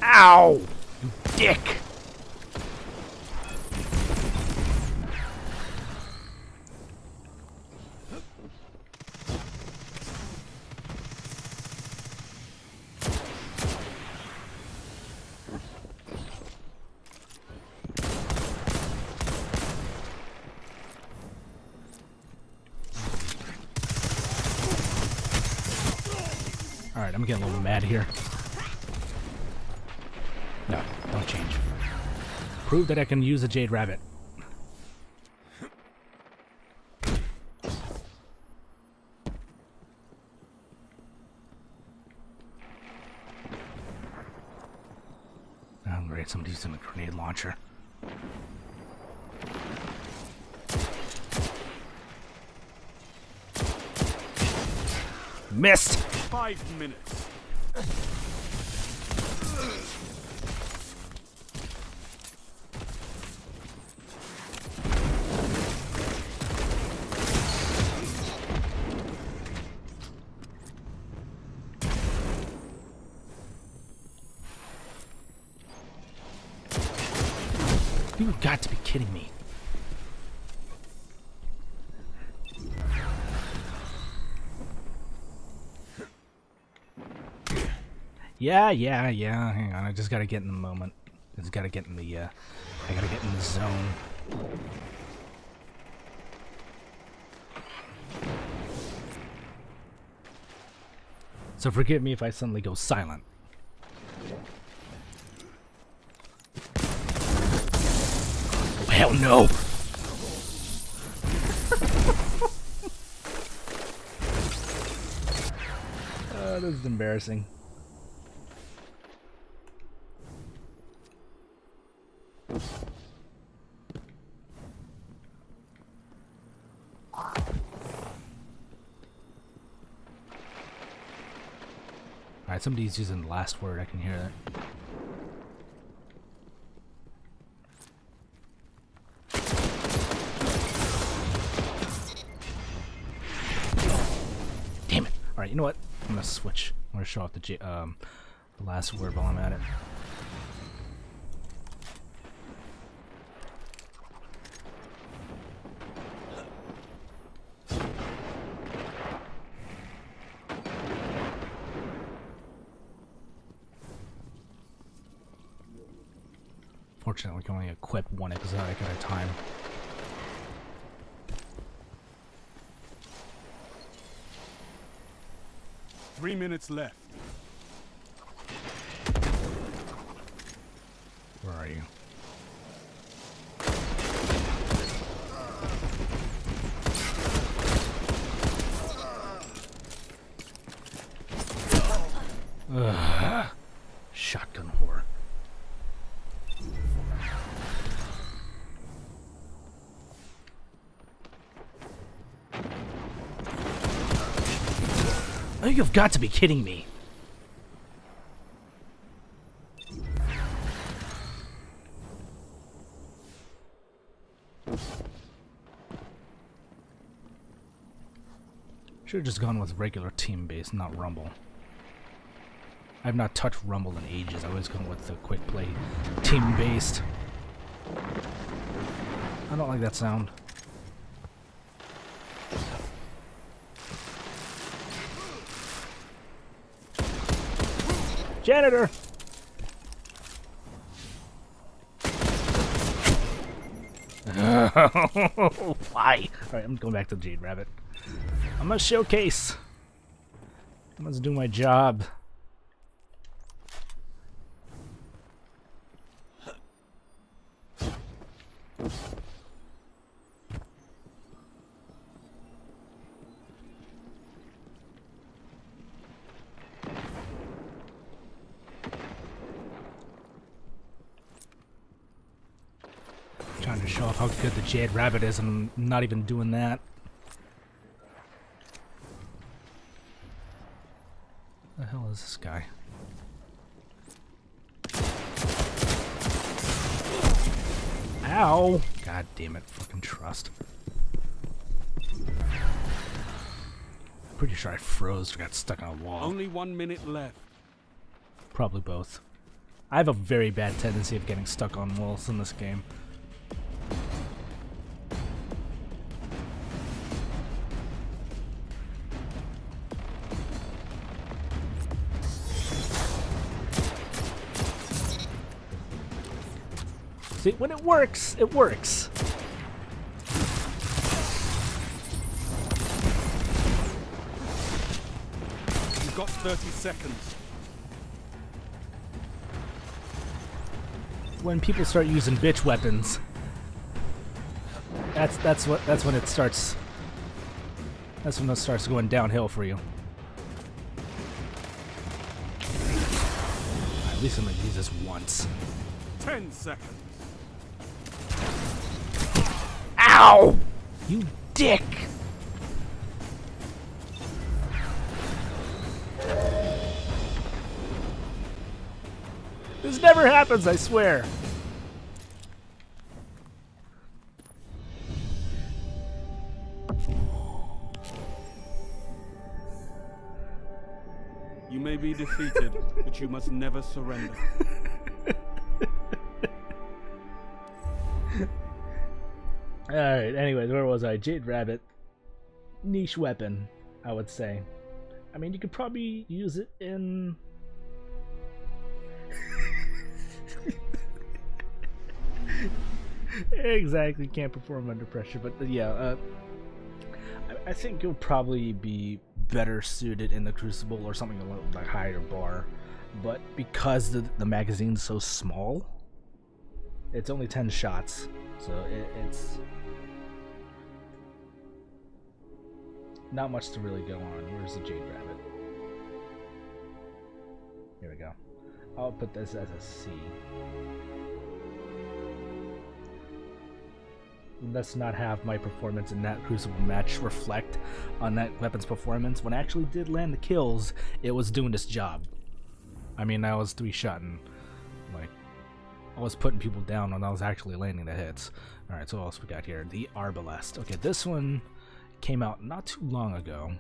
Ow! You dick! Alright, I'm getting a little mad here. No, don't change. Prove that I can use a Jade Rabbit. Alright, somebody's using a grenade launcher. Missed! 5 minutes. You've got to be kidding me. Yeah. Hang on, I just gotta get in the moment. I just gotta get in the, I gotta get in the zone. So forgive me if I suddenly go silent. Oh, hell no! This is embarrassing. Alright, somebody's using the last word, I can hear that. Damn it! Alright, you know what? I'm gonna switch. I'm gonna show off the last word while I'm at it. Fortunately, we can only equip one exotic at a time. Three minutes left. Where are you? Ugh. Shotgun whore. Oh, you've got to be kidding me. Should have just gone with regular team-based, not Rumble. I've not touched Rumble in ages. I always gone with the quick play team-based. I don't like that sound. Janitor! Why? Alright, I'm going back to the Jade Rabbit. I'm gonna showcase. I'm gonna do my job. Trying to show off how good the Jade Rabbit is, and I'm not even doing that. The hell is this guy? Ow! God damn it, fucking trust. Pretty sure I froze or got stuck on a wall. Only 1 minute left. Probably both. I have a very bad tendency of getting stuck on walls in this game. See, when it works, it works. You've got 30 seconds. When people start using bitch weapons, that's when it starts. That's when it starts going downhill for you. At least I'm gonna use this once. 10 seconds. Ow! You dick! This never happens, I swear. You may be defeated, but you must never surrender. Alright, anyways, where was I? Jade Rabbit. Niche weapon, I would say. I mean, you could probably use it in... Exactly, can't perform under pressure, but yeah, I think it'll probably be better suited in the Crucible or something a little like higher bar, but because the magazine's so small, it's only 10 shots, so it's not much to really go on. Where's the Jade Rabbit? Here we go. I'll put this as a C. Let's not have my performance in that Crucible match reflect on that weapon's performance. When I actually did land the kills, it was doing its job. I mean, I was 3-shotting. Like, I was putting people down when I was actually landing the hits. Alright, so what else we got here? The Arbalest. Okay, this one came out not too long ago.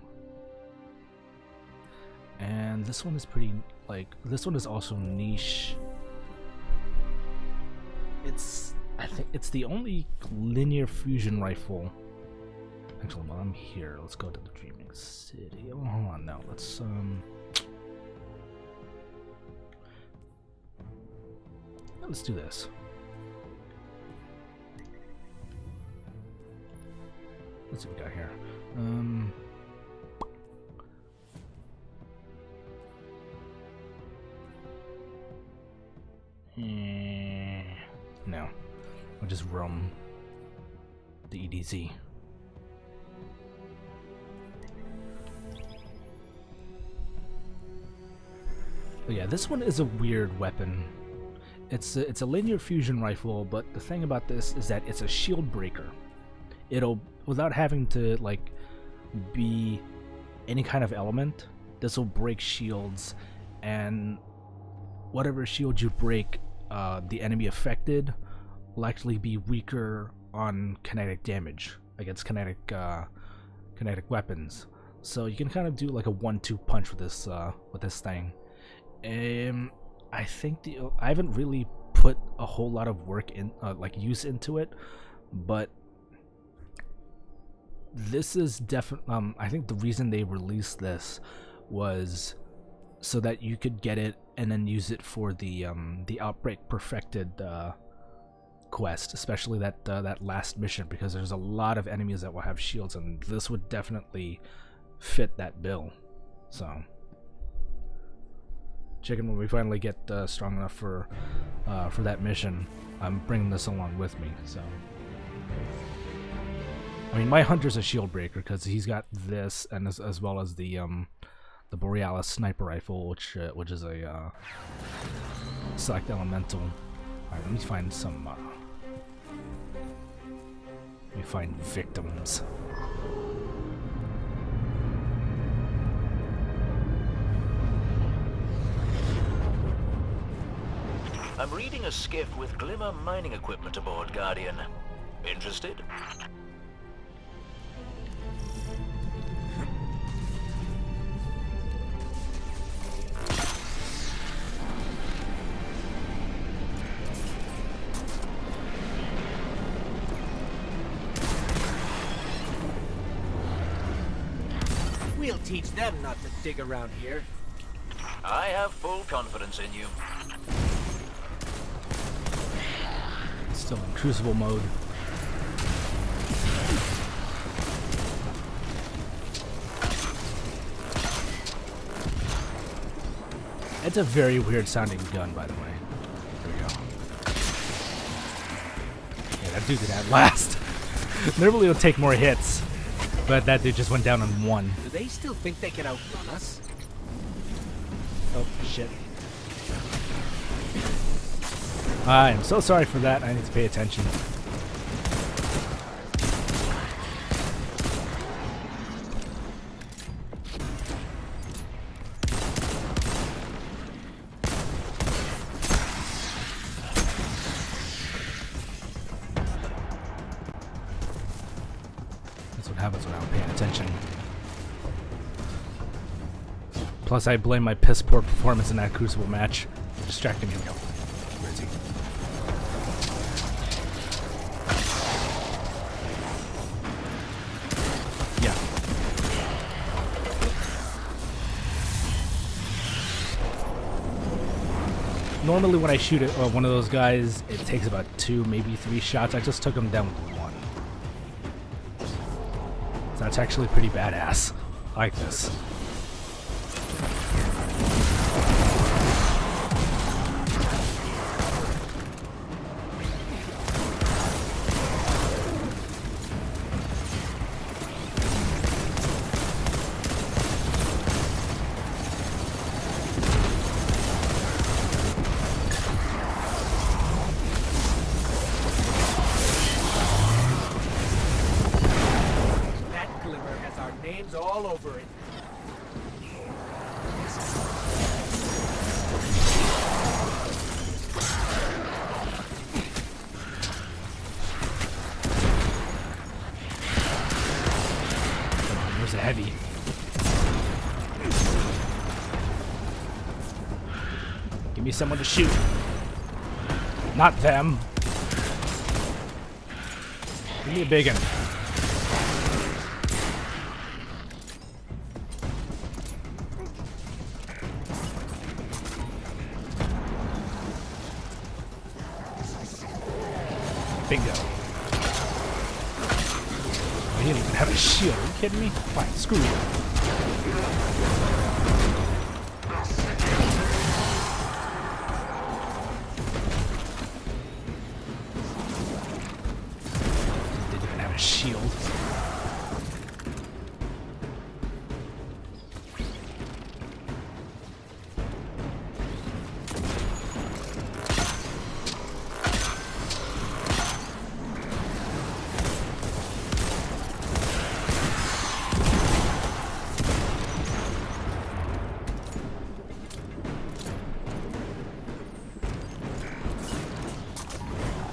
And this one is pretty, like, this one is also niche. I think it's the only linear fusion rifle. Actually, while I'm here, let's go to the Dreaming City. Oh, hold on now. Let's do this. Let's see what we got here. No. I'll just roam the EDZ. But yeah, this one is a weird weapon. It's a linear fusion rifle, but the thing about this is that it's a shield breaker. It'll, without having to like be any kind of element, this will break shields, and whatever shield you break, the enemy affected will actually be weaker on kinetic damage against kinetic weapons. So you can kind of do like a 1-2 punch with this thing. I think I haven't really put a whole lot of work in, like use into it, but this is definitely. I think the reason they released this was so that you could get it and then use it for the Outbreak Perfected quest, especially that last mission, because there's a lot of enemies that will have shields, and this would definitely fit that bill. So chicken, when we finally get strong enough for that mission, I'm bringing this along with me. So I mean, my hunter's a shield breaker because he's got this, and as well as the Borealis sniper rifle, which is a select elemental. All right, let me find some. Let me find victims. I'm reading a skiff with Glimmer mining equipment aboard, Guardian. Interested? We'll teach them not to dig around here. I have full confidence in you. Still in Crucible mode. It's a very weird sounding gun, by the way. There we go. Yeah, that dude did that last. Normally it'll take more hits, but that dude just went down on one. Do they still think they can outrun us? Oh, shit. I am so sorry for that. I need to pay attention. That's what happens when I'm paying attention. Plus, I blame my piss poor performance in that Crucible match. Distracting him. Where is he? Yeah. Normally when I shoot at one of those guys, it takes about 2, maybe 3 shots. I just took him down with 1. So that's actually pretty badass. I like this. Names all over it. Come on, where's the heavy? Give me someone to shoot. Not them. Give me a big one. Bingo. Oh, he didn't even have a shield. Are you kidding me? Fine, screw you. Didn't even have a shield.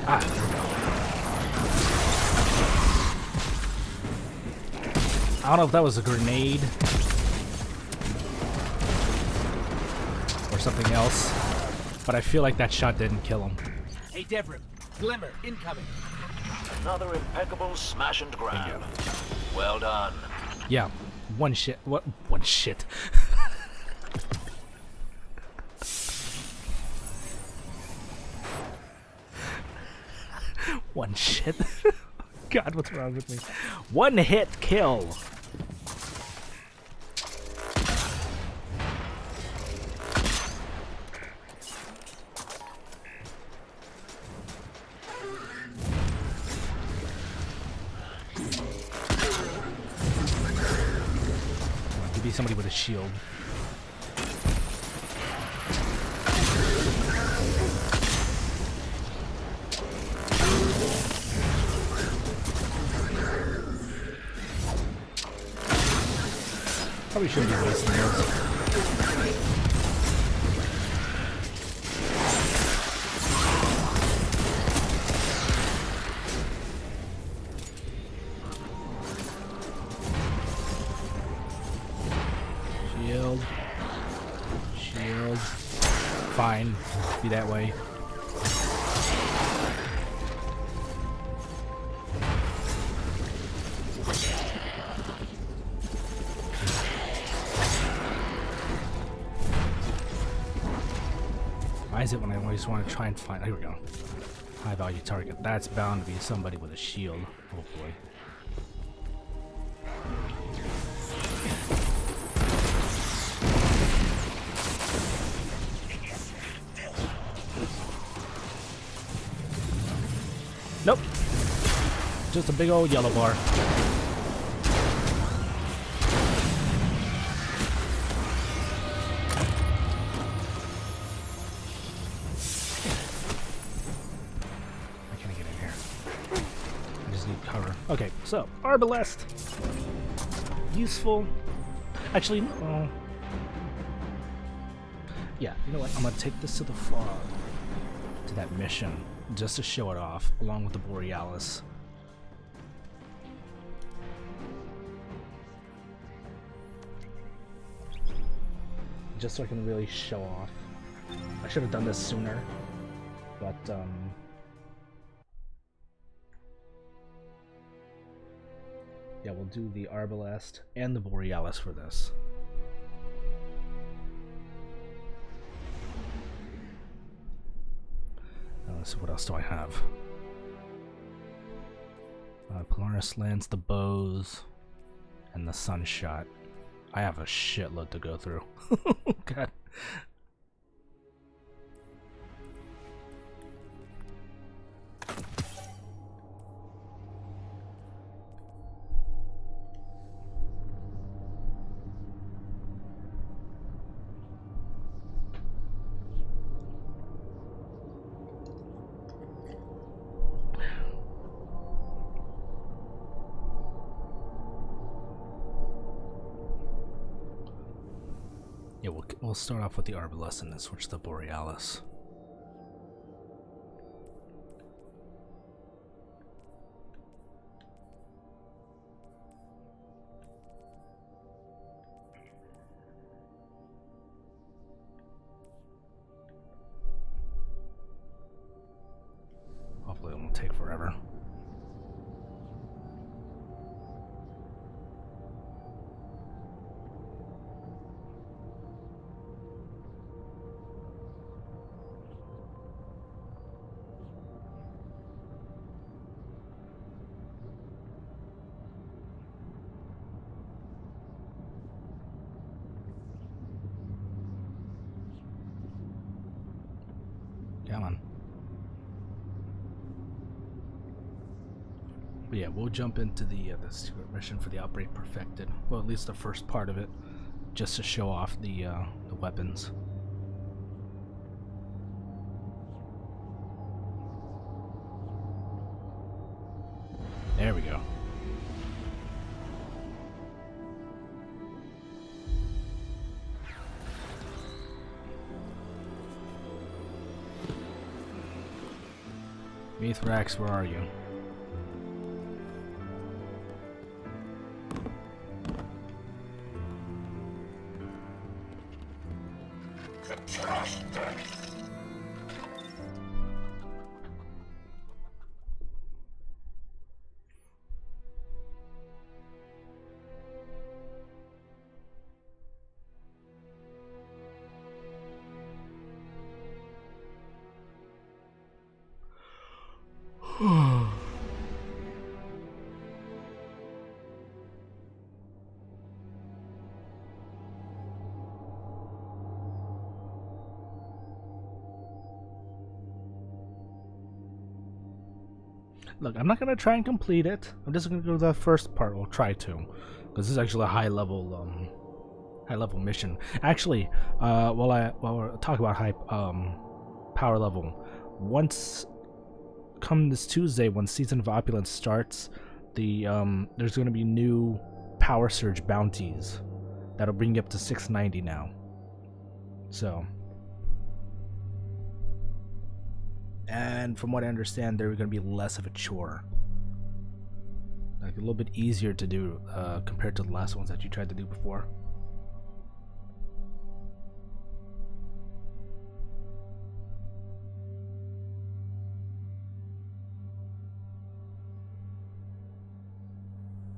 Ah, there we go. I don't know if that was a grenade or something else, but I feel like that shot didn't kill him. Hey, Devrim. Glimmer, incoming. Another impeccable smash and grab. Well done. Yeah, one shit. What? One shit. One shit. God, what's wrong with me? One hit kill. Give me somebody with a shield. Probably shouldn't be wasting those. Shield. Shield. Fine. Be that way. Why is it when I always want to try and find... Here we go. High value target. That's bound to be somebody with a shield. Oh boy. Nope. Just a big old yellow bar. Okay, so Arbalest. Useful. Actually, no. Yeah, you know what? I'm gonna take this to the to that mission just to show it off, along with the Borealis. Just so I can really show off. I should have done this sooner, but yeah, we'll do the Arbalest and the Borealis for this. Let's see, what else do I have? Polaris Lance, the bows, and the Sunshot. I have a shitload to go through. God. Yeah, we'll start off with the Arbalest and then switch to the Borealis. Hopefully it won't take forever. Come on. But yeah, we'll jump into the secret mission for the Outbreak Perfected. Well, at least the first part of it, just to show off the weapons. There we go. Mithrax, where are you? Look, I'm not gonna try and complete it. I'm just gonna go to the first part. We'll try to, because this is actually a high level mission. Actually, while we're talking about high power level, once come this Tuesday when Season of Opulence starts, there's gonna be new power surge bounties that'll bring you up to 690 now. So. And from what I understand, they're going to be less of a chore. Like a little bit easier to do compared to the last ones that you tried to do before.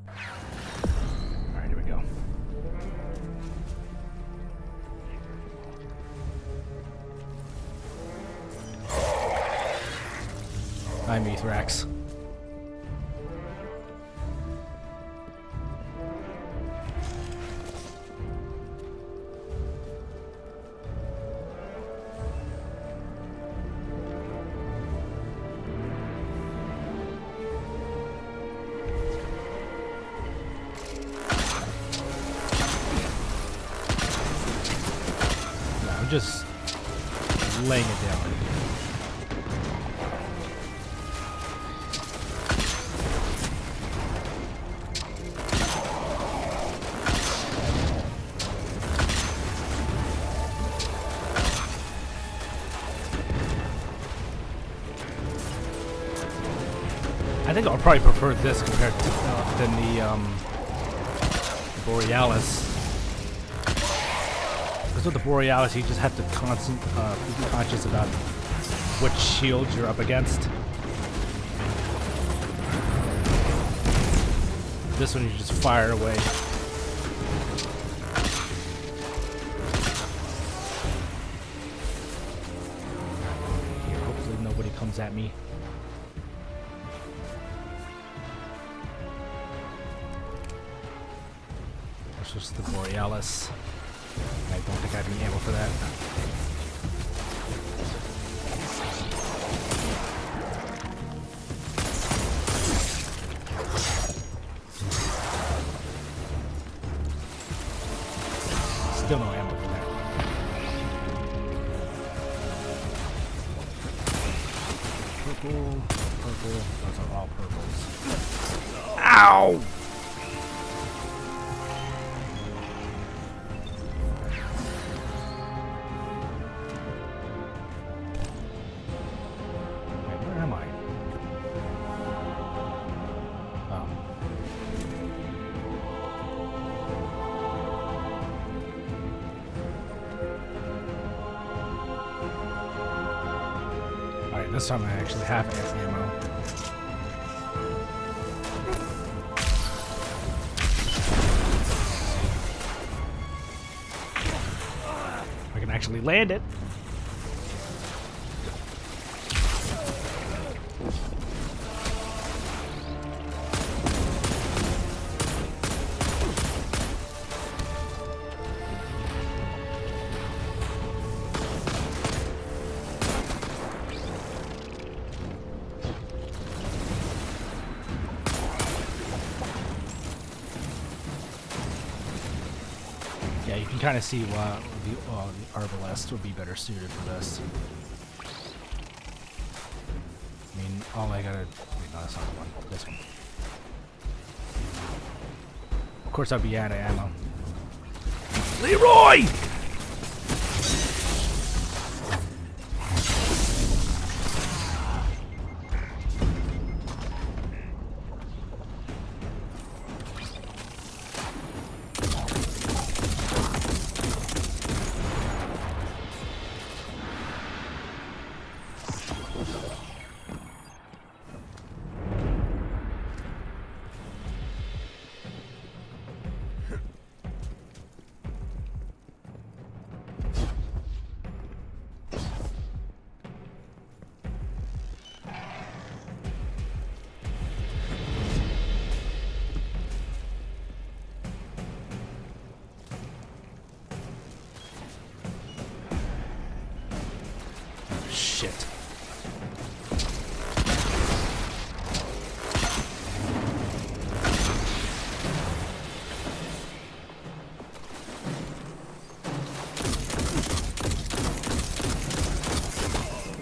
Alright, here we go. Hi, Mithrax. I'm just laying it down. I think I'll probably prefer this compared to than the Borealis. Because with the Borealis, you just have to be conscious about what shield you're up against. This one, you just fire away. Here, hopefully nobody comes at me. That's just the Borealis. I don't think I have any ammo for that. Still no ammo for that. Purple, purple. Those are all purples. Ow! Wait, where am I? Oh. Alright, this time I actually have ammo. I can actually land it. Yeah, you can kind of see why the Arbalest would be better suited for this. I mean, all I gotta... Wait, no, that's not the one. This one. Of course, I'd be out of ammo. Leroy! Shit.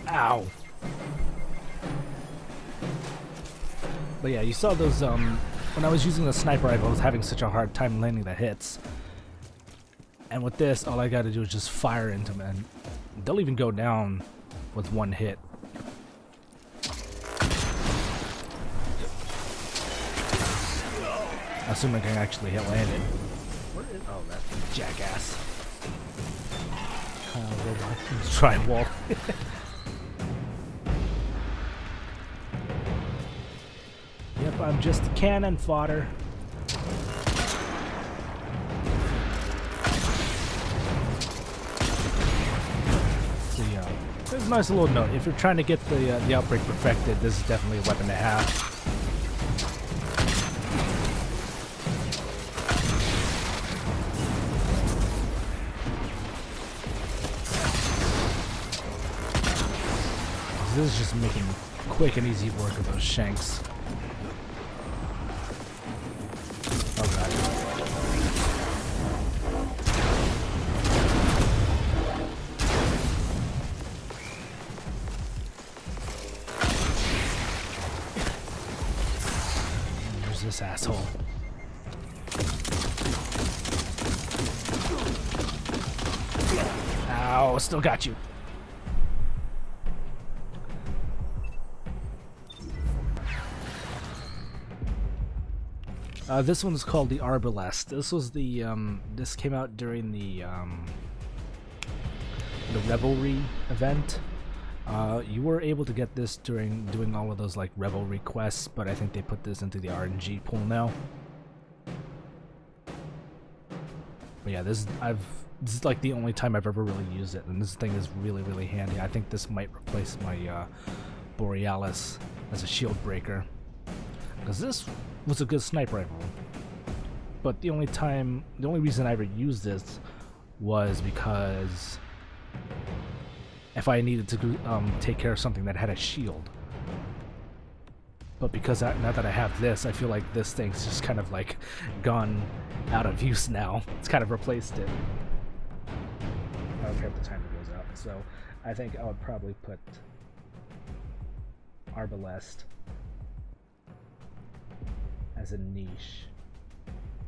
Ow. But yeah, you saw those, when I was using the sniper rifle, I was having such a hard time landing the hits. And with this, all I gotta do is just fire into them, and they'll even go down with one hit. Assuming I can actually hit land it. Where is, oh, that jackass. Robot. Let's try and walk. Yep, I'm just cannon fodder. So yeah, there's a nice little note. If you're trying to get the outbreak perfected, this is definitely a weapon to have. This is just making quick and easy work of those shanks. Oh god. There's this asshole. Ow, still got you. This one's called the Arbalest. This was the this came out during the Revelry event. You were able to get this during doing all of those like Revelry quests, but I think they put this into the RNG pool now. But yeah, this is like the only time I've ever really used it, and this thing is really handy. I think this might replace my Borealis as a shield breaker, because this was a good sniper rifle. But the only reason I ever used this was because if I needed to take care of something that had a shield. But because now that I have this, I feel like this thing's just kind of like gone out of use now. It's kind of replaced it. I don't care if the timer goes out. So I think I would probably put Arbalest as a niche,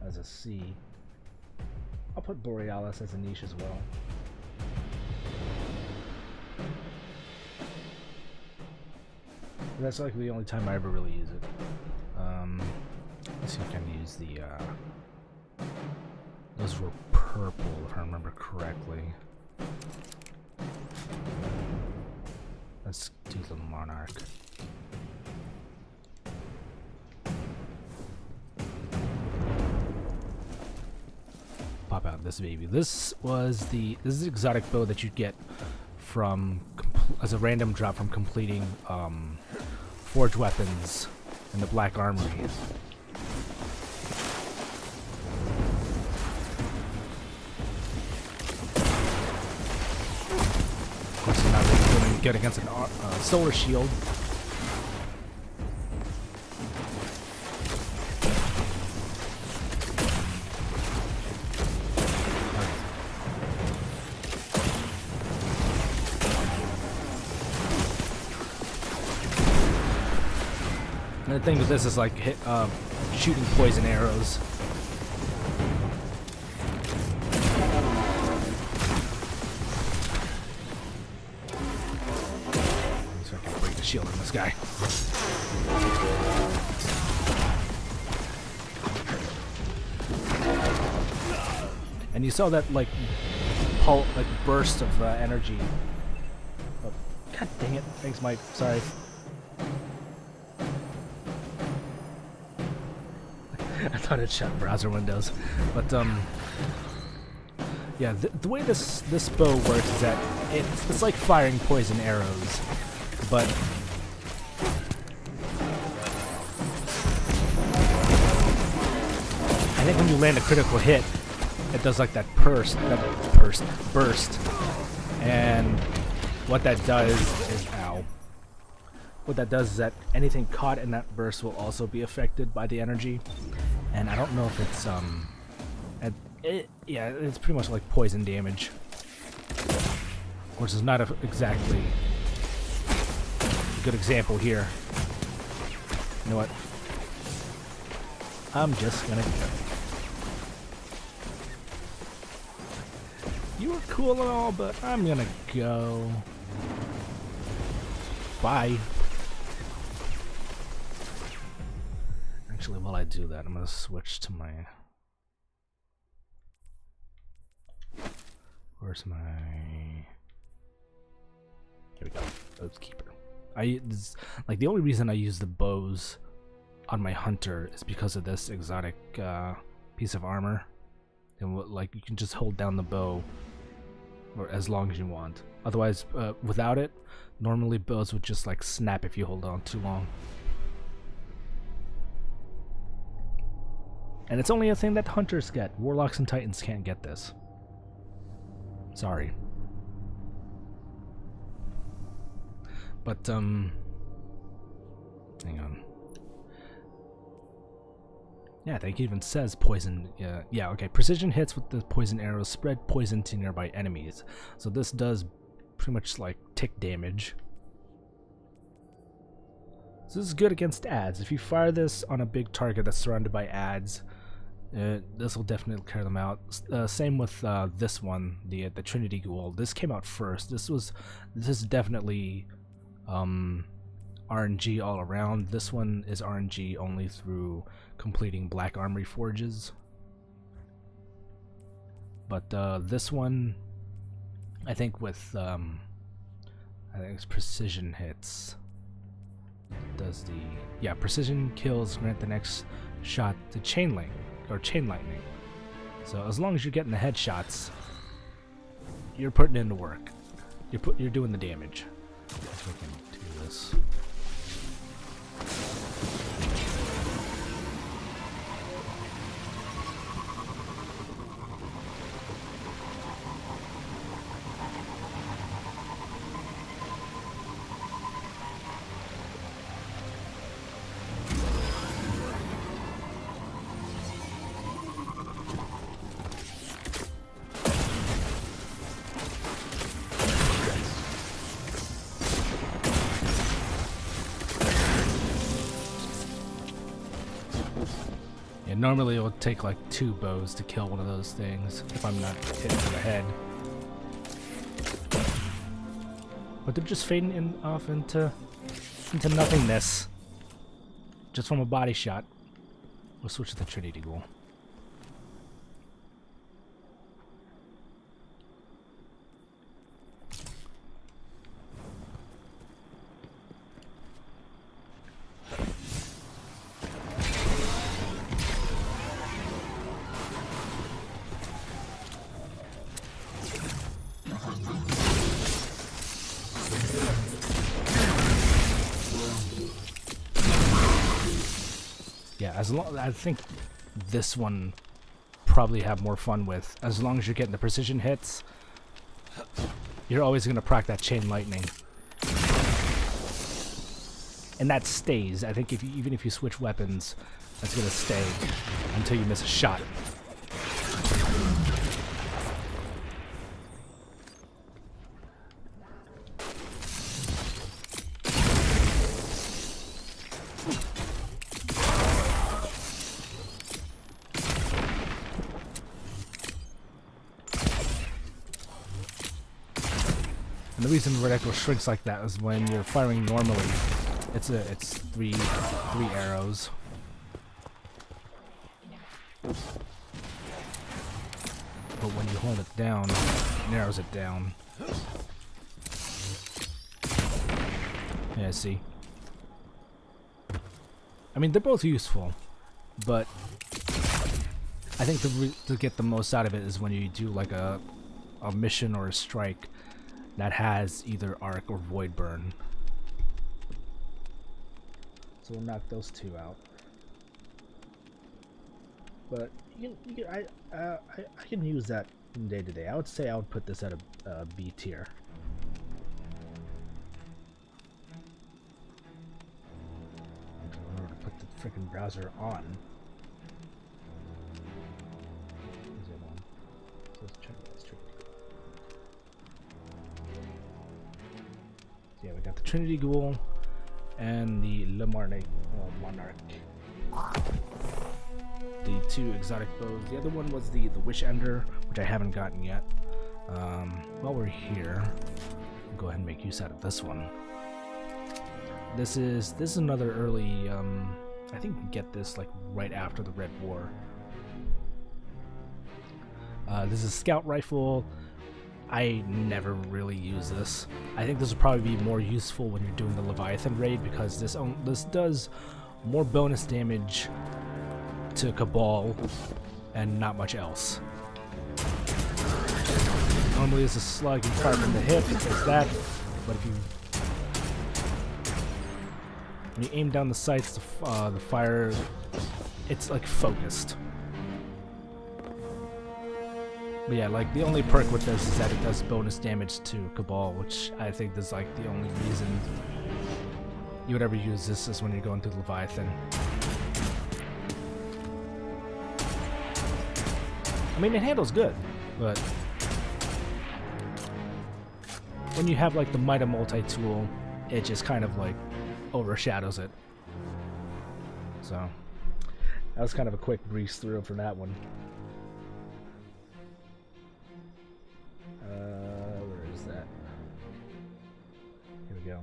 as a C. I'll put Borealis as a niche as well. That's like the only time I ever really use it. Let's see if I can use the, those were purple, if I remember correctly. Let's do the Monarch. Pop out this baby. This is the exotic bow that you get from as a random drop from completing forged weapons in the Black Armory. Of course, you're not really doing good against a solar shield. The thing with this is like shooting poison arrows. So I can break the shield on this guy. And you saw that like burst of energy. Oh, God dang it! Thanks, Mike. Sorry. I thought it shut browser windows, but yeah, the way this bow works is that it's like firing poison arrows, but I think when you land a critical hit, it does like that burst, and what that does is What that does is that anything caught in that burst will also be affected by the energy. And I don't know if it's yeah, it's pretty much like poison damage. Of course, it's not exactly a good example here. You know what? I'm just gonna go. You were cool and all, but I'm gonna go. Bye. Actually, while I do that, I'm gonna switch to my. Where's my? Here we go. Oathkeeper. Like the only reason I use the bows on my hunter is because of this exotic piece of armor, and like you can just hold down the bow or as long as you want. Otherwise, without it, normally bows would just like snap if you hold on too long. And it's only a thing that hunters get. Warlocks and Titans can't get this. Sorry. But, hang on. Yeah, I think it even says poison. Yeah, okay. Precision hits with the poison arrows spread poison to nearby enemies. So this does pretty much like tick damage. So this is good against ads. If you fire this on a big target that's surrounded by ads, this will definitely clear them out. Same with this one, the Trinity Ghoul. This came out first. This is definitely RNG all around. This one is RNG only through completing Black Armory forges. But this one, I think with I think it's precision hits. Does the precision kills grant the next shot to chain lightning. So as long as you're getting the headshots, you're putting in the work. You're doing the damage. If we can do this. Normally it would take like 2 bows to kill one of those things if I'm not hit to the head. But they're just fading off into nothingness. Just from a body shot. We'll switch to the Trinity Ghoul. I think this one probably have more fun with. As long as you're getting the precision hits, you're always going to proc that chain lightning. And that stays. I think even if you switch weapons, that's going to stay until you miss a shot. The reason vertical shrinks like that is when you're firing normally, it's three arrows. But when you hold it down, it narrows it down. Yeah, see. I mean, they're both useful, but I think to get the most out of it is when you do like a mission or a strike that has either arc or void burn. So we'll knock those 2 out. But I can use that from day to day. I would say I would put this at a B tier. In order to put the freaking browser on. Where's the other one? So let's check this. Yeah, we got the Trinity Ghoul and the Monarch. The 2 exotic bows. The other one was the Wish Ender, which I haven't gotten yet. While we're here, we'll go ahead and make use out of this one. This is another early. I think you can get this like right after the Red War. This is a scout rifle. I never really use this. I think this will probably be more useful when you're doing the Leviathan raid because this does more bonus damage to Cabal and not much else. Normally it's a slug you fire from the hip, there's that, but when you aim down the sights, the fire, it's like focused. But yeah, like the only perk with this is that it does bonus damage to Cabal, which I think is like the only reason you would ever use this is when you're going through Leviathan. I mean, it handles good, but when you have like the Mida multi-tool, it just kind of like overshadows it. So that was kind of a quick breeze through for that one. Where is that? Here we go.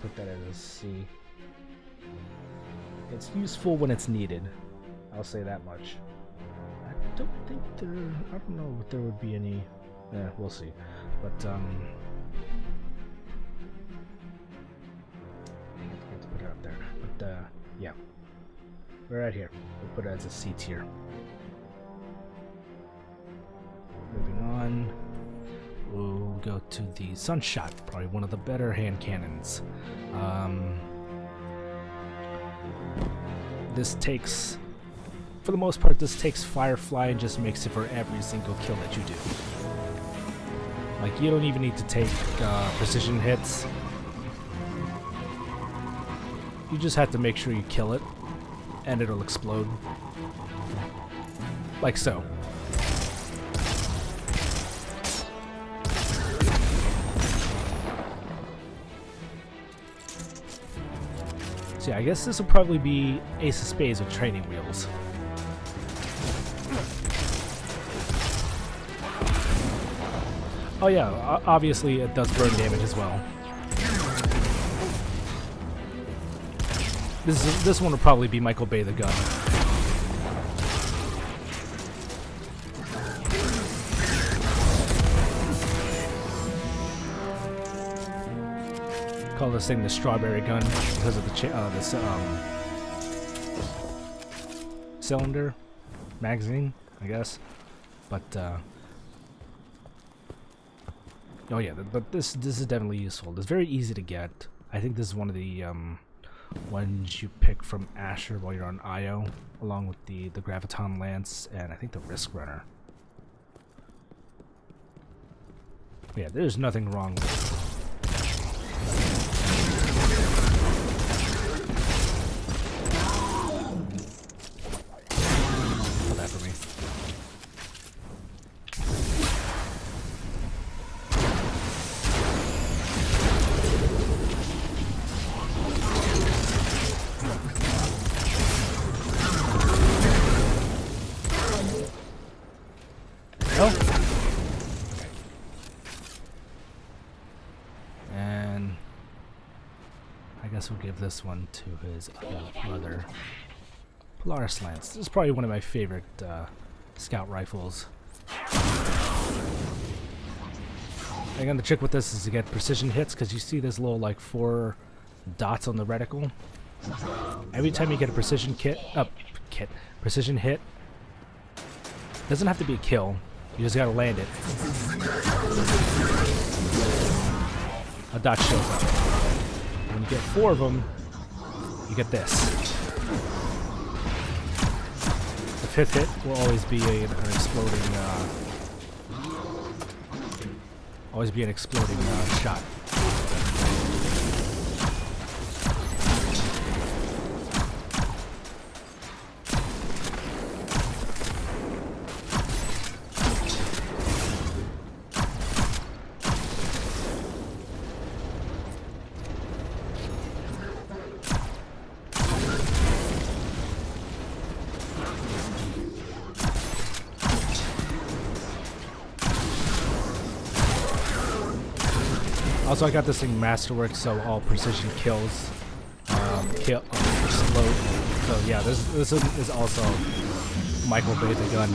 put that as a C. It's useful when it's needed. I'll say that much. I don't think there... I don't know if there would be any... we'll see. But, I have to put it out there. But, yeah. We're right here. We'll put it as a C tier. Moving on. We'll go to the Sunshot, probably one of the better hand cannons. This takes, for the most part, this takes Firefly and just makes it for every single kill that you do. Like, you don't even need to take precision hits. You just have to make sure you kill it, and it'll explode. Like so. So yeah, I guess this will probably be Ace of Spades with training wheels. Oh yeah, obviously it does burn damage as well. This one will probably be Michael Bay the gun. Call this thing the strawberry gun because of the cylinder magazine, I guess. But oh yeah, but this is definitely useful. It's very easy to get. I think this is one of the ones you pick from Asher while you're on IO, along with the Graviton Lance and I think the Risk Runner. Yeah, there's nothing wrong with it. And I guess we'll give this one to his brother, Polaris Lance. This is probably one of my favorite scout rifles. Again, the trick with this is to get precision hits, because you see this little like 4 dots on the reticle. Every time you get a precision precision hit, doesn't have to be a kill. You just gotta land it. A dot shows up. When you get 4 of them, you get this. The 5th hit will always be an exploding, shot. Also, I got this thing Masterwork, so all precision kills explode. So yeah, this is also Michael Bay the gun.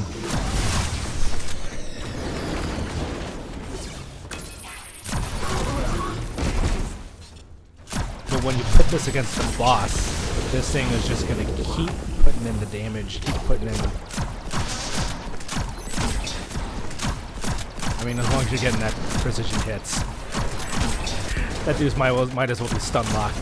But when you put this against the boss, this thing is just gonna keep putting in the damage, keep putting in. I mean, as long as you're getting that precision hits. That dude might as well be stun locked.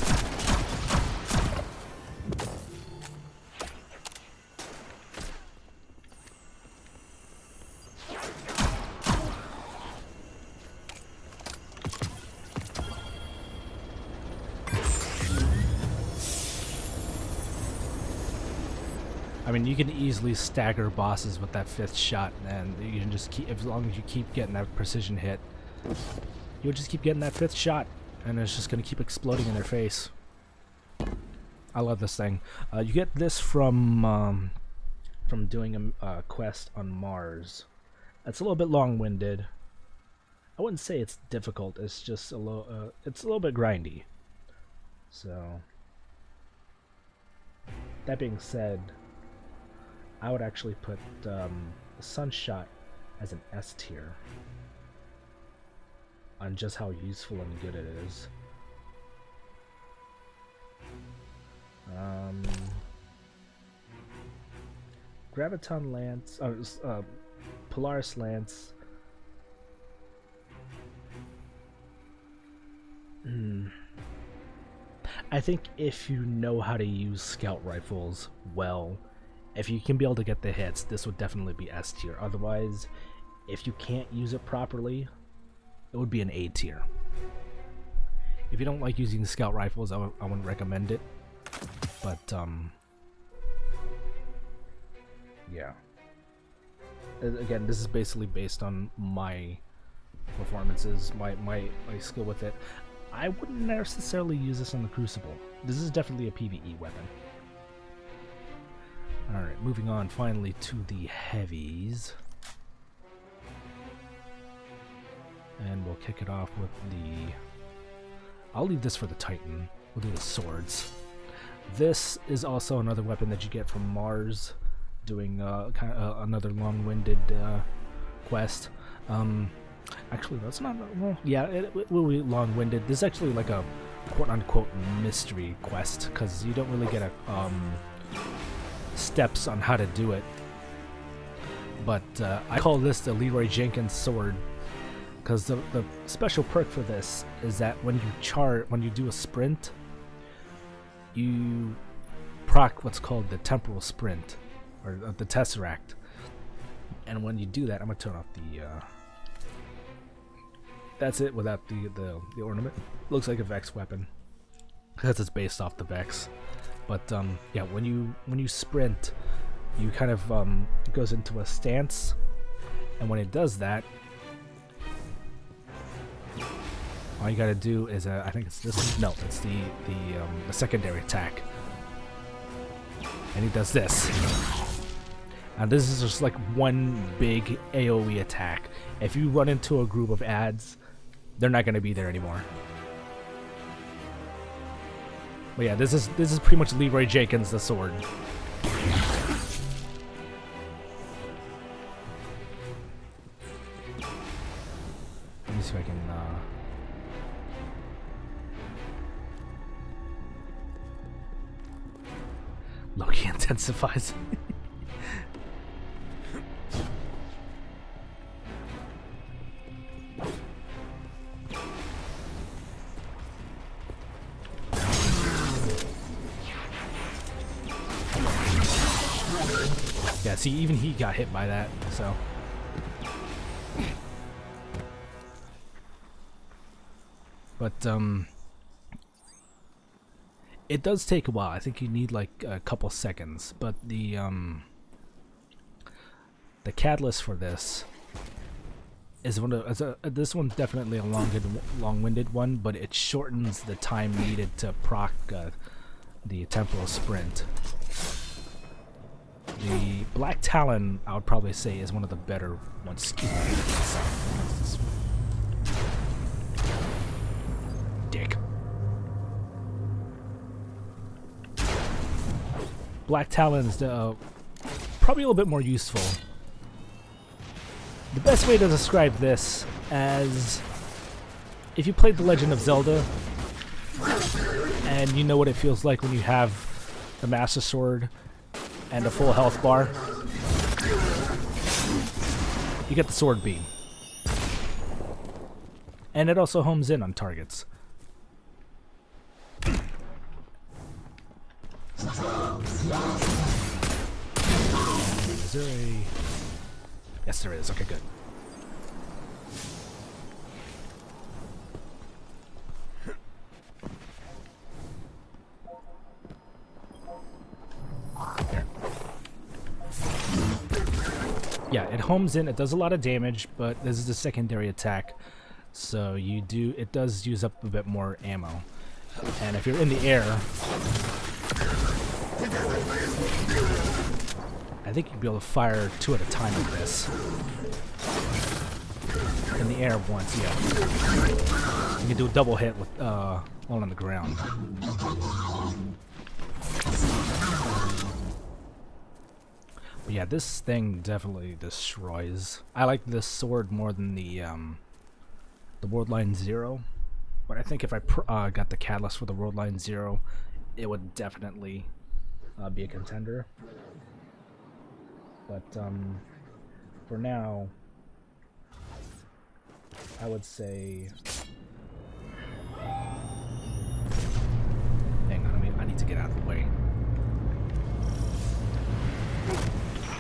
I mean, you can easily stagger bosses with that 5th shot, and you can just keep, as long as you keep getting that precision hit, you'll just keep getting that 5th shot. And it's just gonna keep exploding in their face. I love this thing. You get this from doing a quest on Mars. It's a little bit long-winded. I wouldn't say it's difficult. It's just it's a little bit grindy. So, that being said, I would actually put the Sunshot as an S tier on just how useful and good it is. Graviton Lance, Polaris Lance. I think if you know how to use scout rifles well, if you can be able to get the hits, this would definitely be S tier. Otherwise, if you can't use it properly, it would be an A tier. If you don't like using scout rifles, I wouldn't recommend it. But yeah. Again, this is basically based on my performances, my skill with it. I wouldn't necessarily use this on the Crucible. This is definitely a PvE weapon. Alright, moving on finally to the heavies. And we'll kick it off with the... I'll leave this for the Titan. We'll do the swords. This is also another weapon that you get from Mars, doing kind of another long-winded quest. Actually, that's not... Well, yeah, it will be long-winded. This is actually like a quote-unquote mystery quest, because you don't really get a steps on how to do it. But I call this the Leroy Jenkins sword, because the special perk for this is that when you do a sprint, you proc what's called the temporal sprint, or the Tesseract. And when you do that, I'm gonna turn off the that's it without the ornament. Looks like a Vex weapon because it's based off the Vex. But yeah, when you sprint, you kind of it goes into a stance, and when it does that, all you gotta do is I think it's this. No, it's the secondary attack, and he does this. And this is just like one big AOE attack. If you run into a group of ads, they're not gonna be there anymore. But yeah, this is pretty much Leroy Jenkins the sword. Let me see if I can Loki intensifies. Yeah, see, even he got hit by that, so. But, it does take a while. I think you need like a couple seconds, but the catalyst for this is this one's definitely a long-winded one, but it shortens the time needed to proc the temporal sprint. The Black Talon, I would probably say, is one of the better ones. Dick. Black Talon is probably a little bit more useful. The best way to describe this as if you played The Legend of Zelda and you know what it feels like when you have the Master Sword and a full health bar, you get the Sword Beam. And it also homes in on targets. Is there a... Yes, there is. Okay, good. There. Yeah, it homes in. It does a lot of damage, but this is a secondary attack, so it does use up a bit more ammo. And if you're in the air, I think you'd be able to fire 2 at a time with this. In the air once, yeah. You can do a double hit with on the ground. But yeah, this thing definitely destroys. I like this sword more than the World Line Zero, but I think if I got the catalyst for the World Line Zero, it would definitely be a contender. But for now, I would say. Hang on, I need to get out of the way.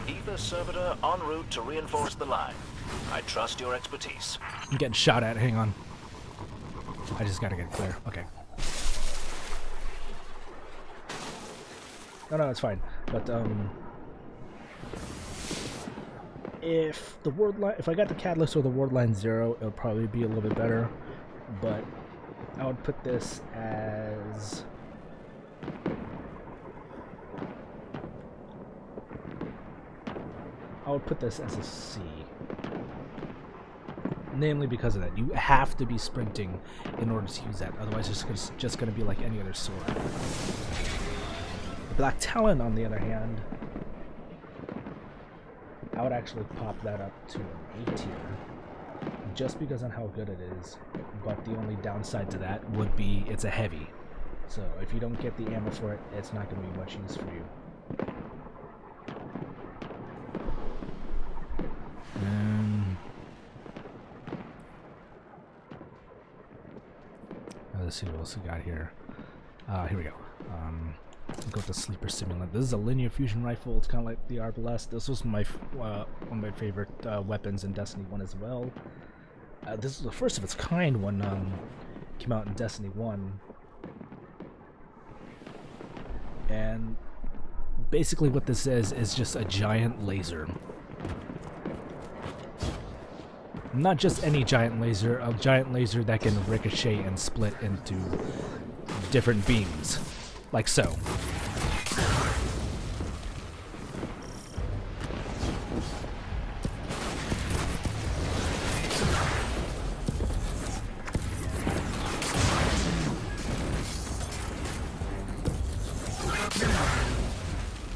Ether servitor en route to reinforce the line. I trust your expertise. I'm getting shot at. Hang on. I just gotta get clear. Okay. No, it's fine. But if I got the catalyst or the World Line Zero, it would probably be a little bit better. But I would put this as. I would put this as a C. Namely because of that. You have to be sprinting in order to use that. Otherwise it's just going to be like any other sword. The Black Talon, on the other hand, I would actually pop that up to an A tier. Just because of how good it is. But the only downside to that would be it's a heavy. So if you don't get the ammo for it, it's not going to be much use for you. Let's see what else we got here. Here we go. Go with the Sleeper Simulant. This is a linear fusion rifle. It's kind of like the Arbalest. This was my one of my favorite weapons in Destiny 1 as well. This is the first of its kind when came out in Destiny 1. And basically what this is just a giant laser. Not just any giant laser, a giant laser that can ricochet and split into different beams, like so.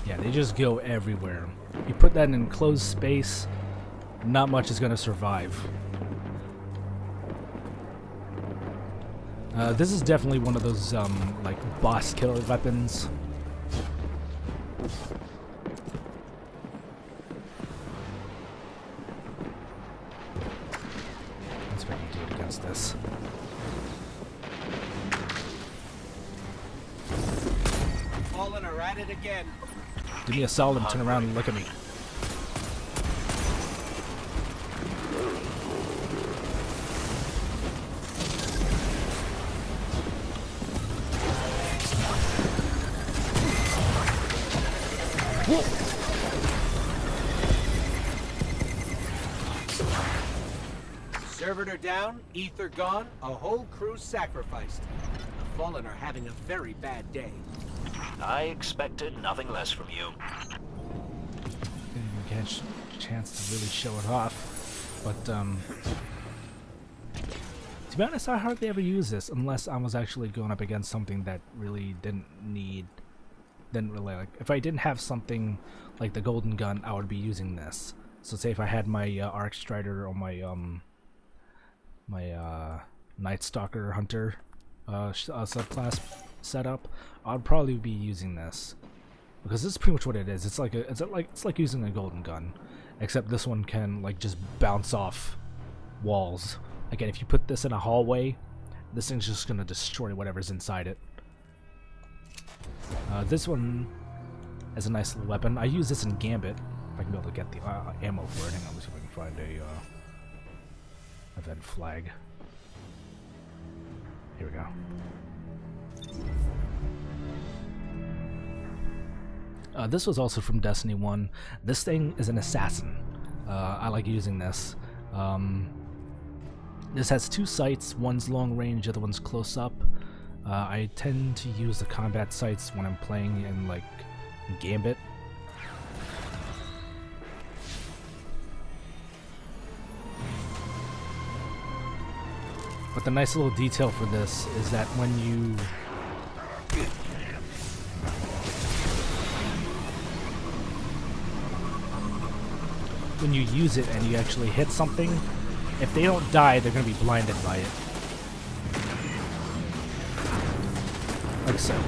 Yeah, they just go everywhere. You put that in enclosed space, not much is going to survive. This is definitely one of those like boss killer weapons. Let's see what I can do against this. Fallen are at it again. Do me a solid and turn around and look at me. Servitor down, ether gone, a whole crew sacrificed. The Fallen are having a very bad day. I expected nothing less from you. Didn't even get a chance to really show it off, but to be honest, I hardly ever use this unless I was actually going up against something that really didn't really like. If I didn't have something like the Golden Gun, I would be using this. So say if I had my Arc Strider or my Night Stalker Hunter subclass setup, I'd probably be using this because this is pretty much what it is. It's like using a Golden Gun, except this one can like just bounce off walls. Again, if you put this in a hallway, this thing's just gonna destroy whatever's inside it. This one is a nice little weapon. I use this in Gambit. If I can be able to get the ammo for it. Hang on, let's see if I can find a event flag. Here we go. This was also from Destiny 1. This thing is an assassin. I like using this. This has two sights. One's long range, the other one's close up. I tend to use the combat sights when I'm playing in like Gambit. But the nice little detail for this is that when you use it and you actually hit something, if they don't die, they're going to be blinded by it. Like so.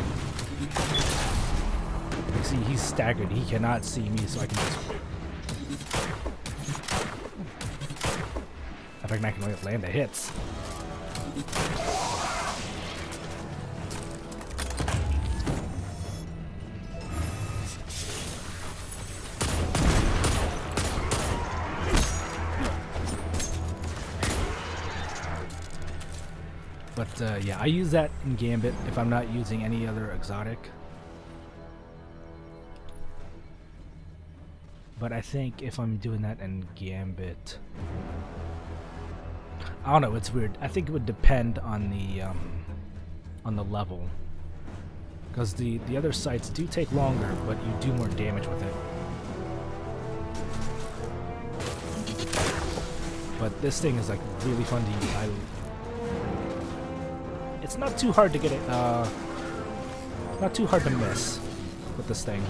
You see, he's staggered. He cannot see me, so I can just... In fact, I can land the hits. But yeah, I use that in Gambit if I'm not using any other exotic. But I think if I'm doing that in Gambit, I don't know, it's weird. I think it would depend on the level, because the other sights do take longer, but you do more damage with it. But this thing is like really fun to use. It's not too hard to get it, not too hard to miss with this thing.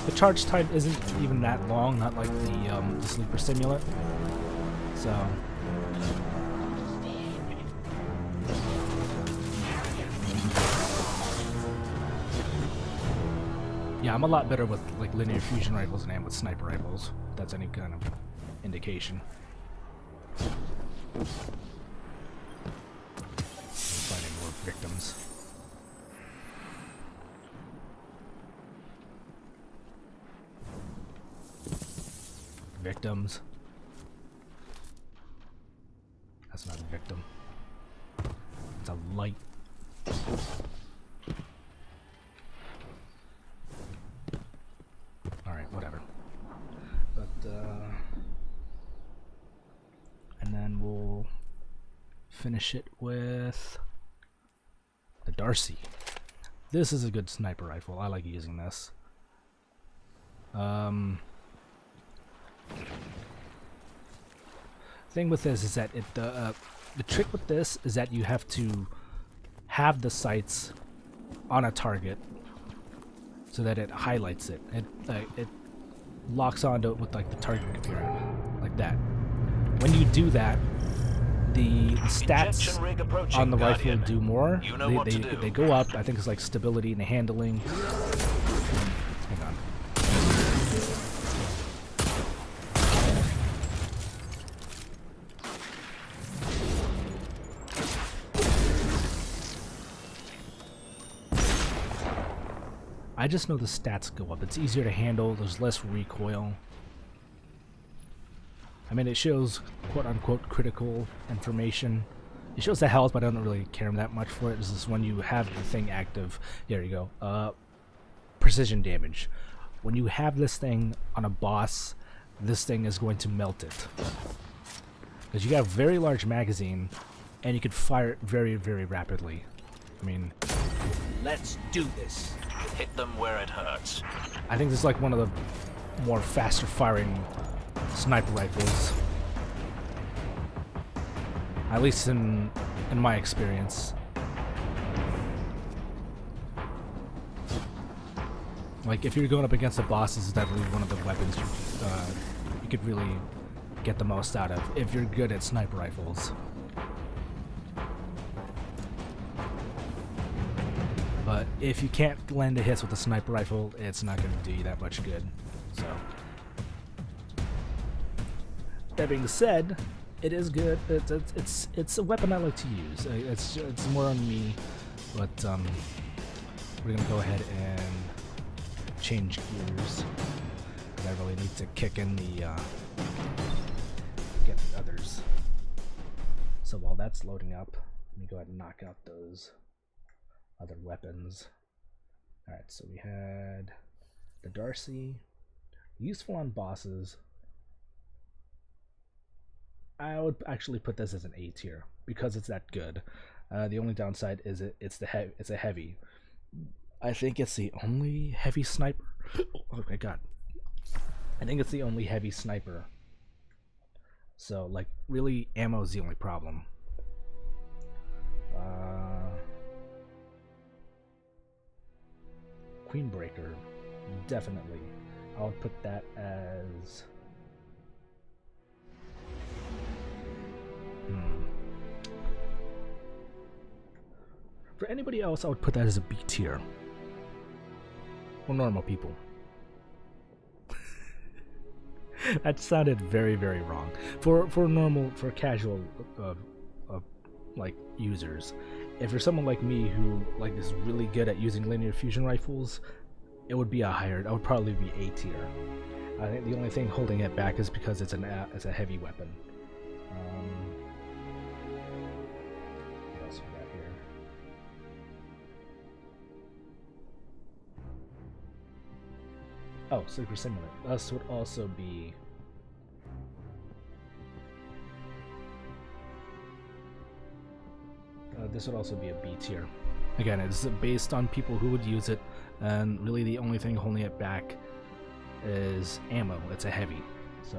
The charge time isn't even that long, not like the sleeper simulant. So yeah, I'm a lot better with like linear fusion rifles than I am with sniper rifles, if that's any kind of indication. Finding more victims. Victims. That's not a victim. It's a light. Alright, whatever. But, and then we'll finish it with the Darcy. This is a good sniper rifle. I like using this. Thing with this is that the trick with this is that you have to have the sights on a target so that it highlights it. It locks onto it with like the target computer, like that. When you do that, the stats on the rifle do more. They go up. I think it's like stability and handling. Hang on. I just know the stats go up. It's easier to handle. There's less recoil. I mean, it shows quote-unquote critical information. It shows the health, but I don't really care that much for it. This is when you have the thing active. There you go. Precision damage. When you have this thing on a boss, this thing is going to melt it. Because you got a very large magazine, and you can fire it very, very rapidly. I mean... Let's do this. Hit them where it hurts. I think this is like one of the more faster firing sniper rifles. At least in my experience. Like if you're going up against the bosses, it's definitely one of the weapons you could really get the most out of if you're good at sniper rifles. But if you can't land the hits with a sniper rifle, it's not going to do you that much good. So, that being said, it is good. It's a weapon I like to use. It's more on me, but we're gonna go ahead and change gears. Because I really need to kick in the get the others. So while that's loading up, let me go ahead and knock out those other weapons. Alright, so we had the Darcy, useful on bosses. I would actually put this as an A tier because it's that good. The only downside is it's a heavy. I think it's the only heavy sniper. Oh my god, I think it's the only heavy sniper. So, like, really, ammo's the only problem. Queenbreaker, definitely. I would put that as... For anybody else, I would put that as a B tier. For normal people. That sounded very, very wrong. For casual, like, users. If you're someone like me who, like, is really good at using linear fusion rifles, it would be I would probably be A tier. I think the only thing holding it back is because it's a heavy weapon. What else we got here? Oh, Super Simulator. This would also be... this would also be a B tier. Again, it's based on people who would use it, and really the only thing holding it back is ammo. It's a heavy, so...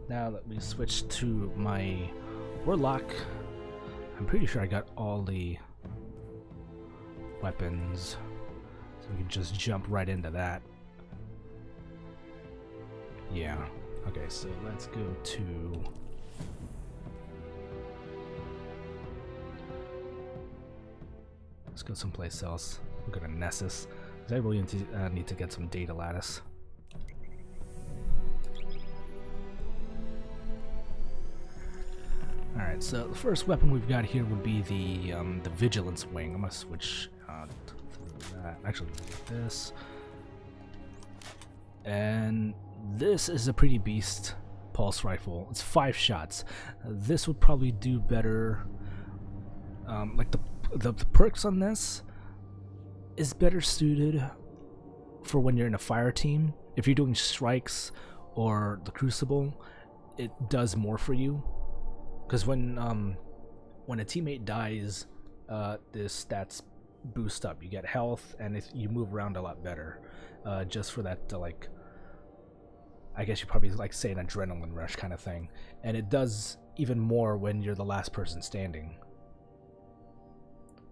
Now that we switch to my Warlock, I'm pretty sure I got all the weapons, so we can just jump right into that. Yeah. Okay, so let's go to... Let's go someplace else. We'll go to Nessus, because I really need to get some data lattice. Alright, so the first weapon we've got here would be the Vigilance Wing. I'm going to switch to that. Actually, this. And this is a pretty beast pulse rifle. It's 5 shots. This would probably do better. Like the perks on this is better suited for when you're in a fire team. If you're doing strikes or the Crucible, it does more for you. Because when a teammate dies, the stats boost up. You get health, and you move around a lot better. Just for that, like, I guess you probably like say an adrenaline rush kind of thing. And it does even more when you're the last person standing.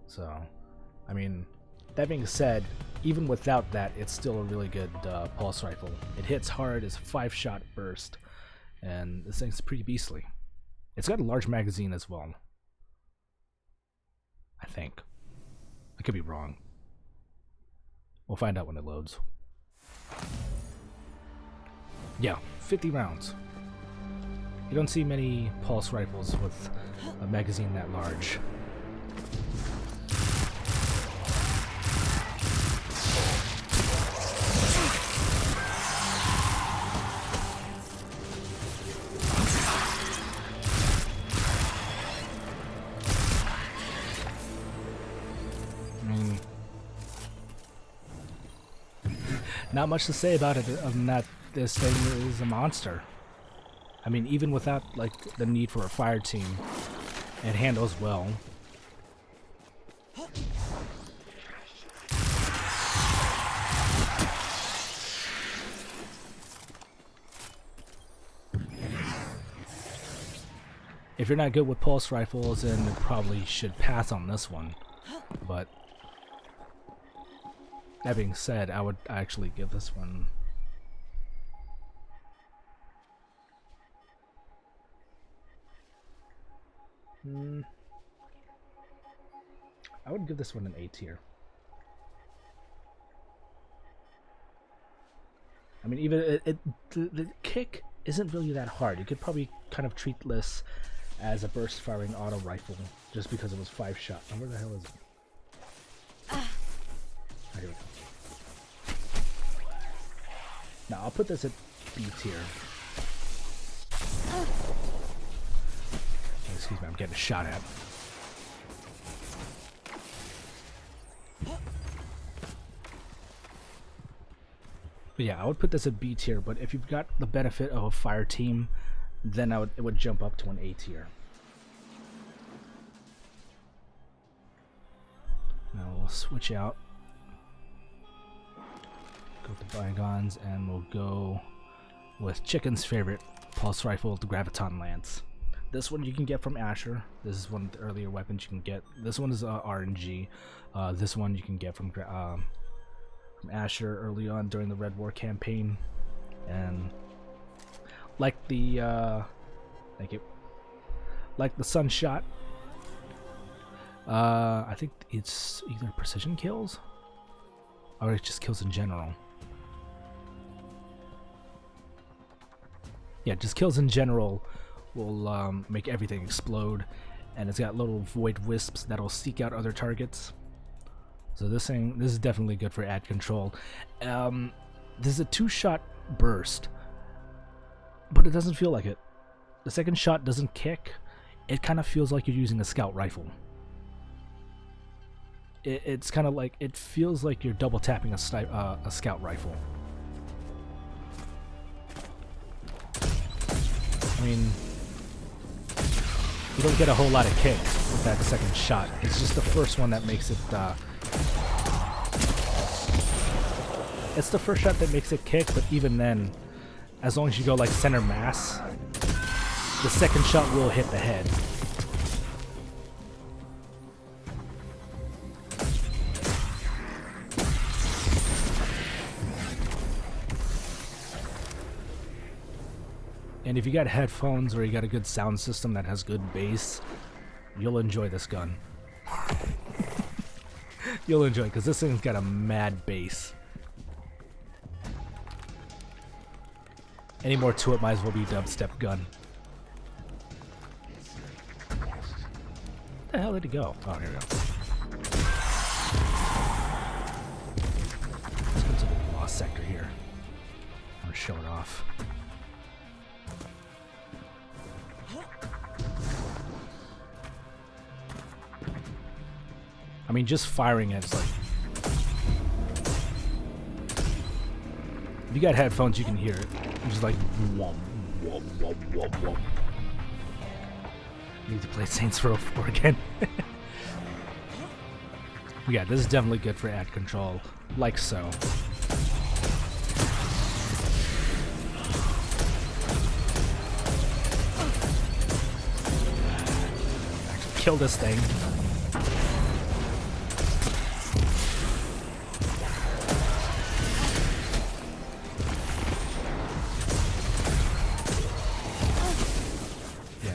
So, I mean, that being said, even without that, it's still a really good pulse rifle. It hits hard, it's a 5-shot burst, and this thing's pretty beastly. It's got a large magazine as well. I think. I could be wrong. We'll find out when it loads. Yeah, 50 rounds. You don't see many pulse rifles with a magazine that large. Not much to say about it other than that this thing is a monster. I mean, even without like the need for a fire team, it handles well. If you're not good with pulse rifles, then you probably should pass on this one. But that being said, I would actually give this one... I would give this one an A tier. I mean, even the kick isn't really that hard. You could probably kind of treat this as a burst firing auto rifle just because it was 5 shot. Now, where the hell is it? Oh, here we go. Now I'll put this at B tier. Excuse me, I'm getting shot at. But yeah, I would put this at B tier, but if you've got the benefit of a fire team, then it would jump up to an A tier. Now we'll switch out. Go with the bygones, and we'll go with Chicken's favorite pulse rifle, the Graviton Lance. This one you can get from Asher. This is one of the earlier weapons you can get. This one is RNG. This one you can get from Asher early on during the Red War campaign. And like the thank you. Like the Sunshot. I think it's either precision kills or it just kills in general. Yeah, just kills in general will make everything explode, and it's got little void wisps that'll seek out other targets. So this is definitely good for ad control. This is a 2-shot burst, but it doesn't feel like it. The second shot doesn't kick. It kind of feels like you're using a scout rifle. It's kind of like, it feels like you're double tapping a scout rifle. I mean, you don't get a whole lot of kick with that second shot. It's just the first one that makes it, it's the first shot that makes it kick, but even then, as long as you go like center mass, the second shot will hit the head. And if you got headphones or you got a good sound system that has good bass, you'll enjoy this gun. You'll enjoy it because this thing's got a mad bass. Any more to it might as well be dubstep gun. Where the hell did he go? Oh, here we go. Let's go to the lost sector here. I'm gonna show it off. I mean, just firing it is like... If you got headphones, you can hear it. It's just like... Womp, womp, womp, womp, womp. Need to play Saints Row 4 again. Yeah, this is definitely good for ad control. Like so. Actually, kill this thing.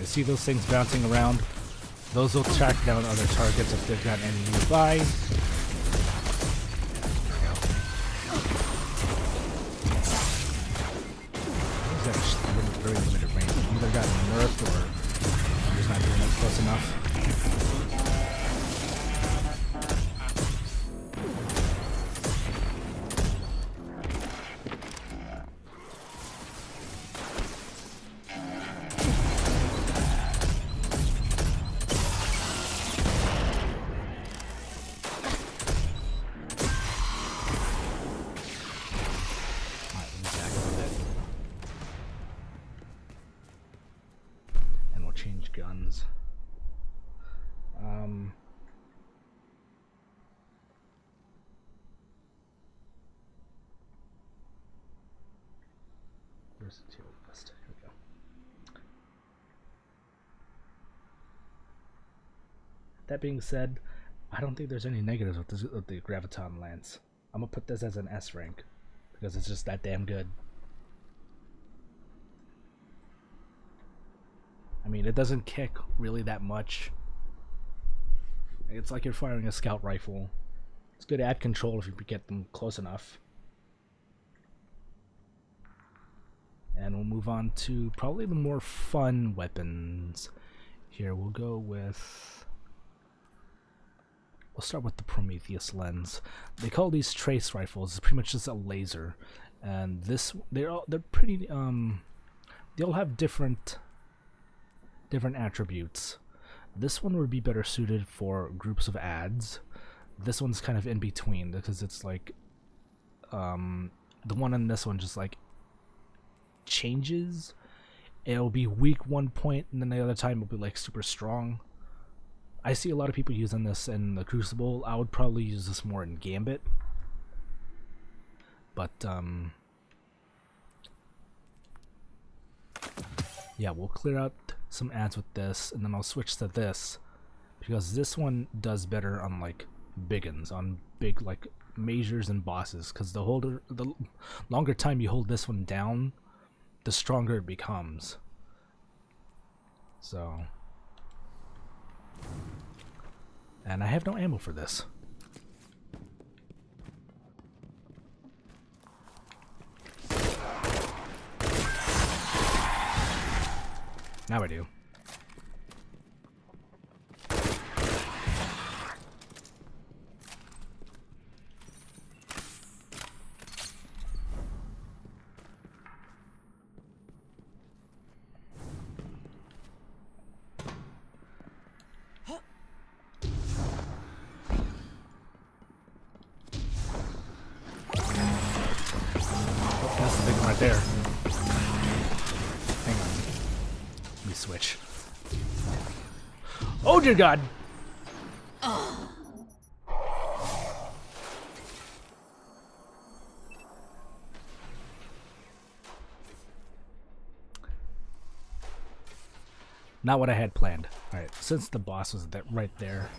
See those things bouncing around? Those will track down other targets if they've got any nearby. These are very limited range. Either got nerfed or I'm just not doing it close enough. Change guns. Where's the teal list? Here we go. That being said, I don't think there's any negatives with the Graviton Lance. I'm gonna put this as an S rank because it's just that damn good. I mean, it doesn't kick really that much. It's like you're firing a scout rifle. It's good ad control if you get them close enough. And we'll move on to probably the more fun weapons. Here, we'll go with... We'll start with the Prometheus lens. They call these trace rifles. It's pretty much just a laser. And they're pretty... They all have different attributes. This one would be better suited for groups of ads. This one's kind of in between because it's like the one on this one just like changes. It'll be weak one point and then the other time it'll be like super strong. I see a lot of people using this in the Crucible. I would probably use this more in Gambit. But, yeah, we'll clear out some ads with this, and then I'll switch to this. Because this one does better on, like, biggins, on big, like, majors and bosses. Because the longer time you hold this one down, the stronger it becomes. So... And I have no ammo for this. Now I do. That's the big one right there. Hang on. Let me switch. Oh dear God! Not what I had planned. Alright, since the boss was right there.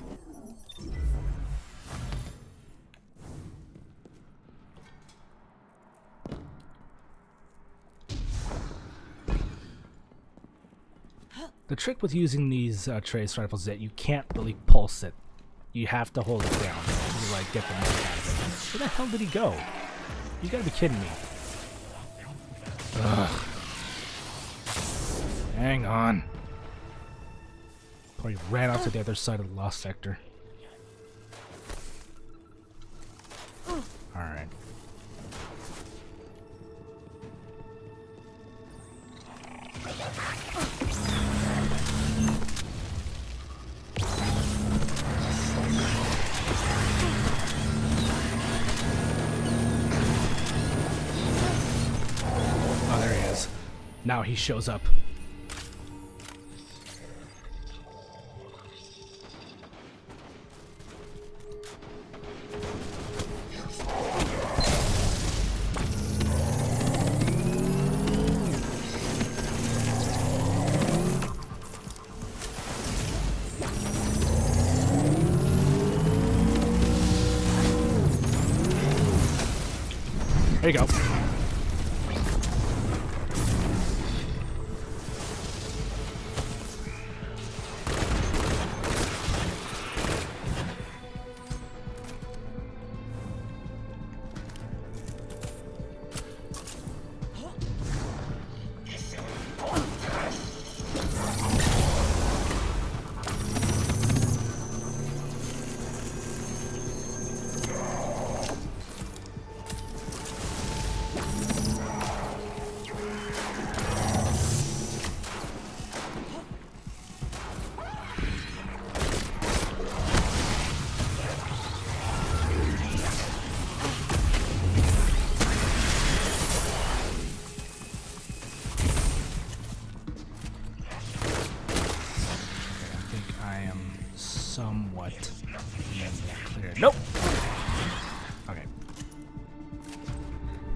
The trick with using these trace rifles is that you can't really pulse it. You have to hold it down to like get the most out of it. Where the hell did he go? You gotta be kidding me. Ugh. Hang on. Probably ran out to the other side of the lost sector. Alright. Oh, there he is. Now he shows up. There you go. Somewhat clear. Nope. Okay.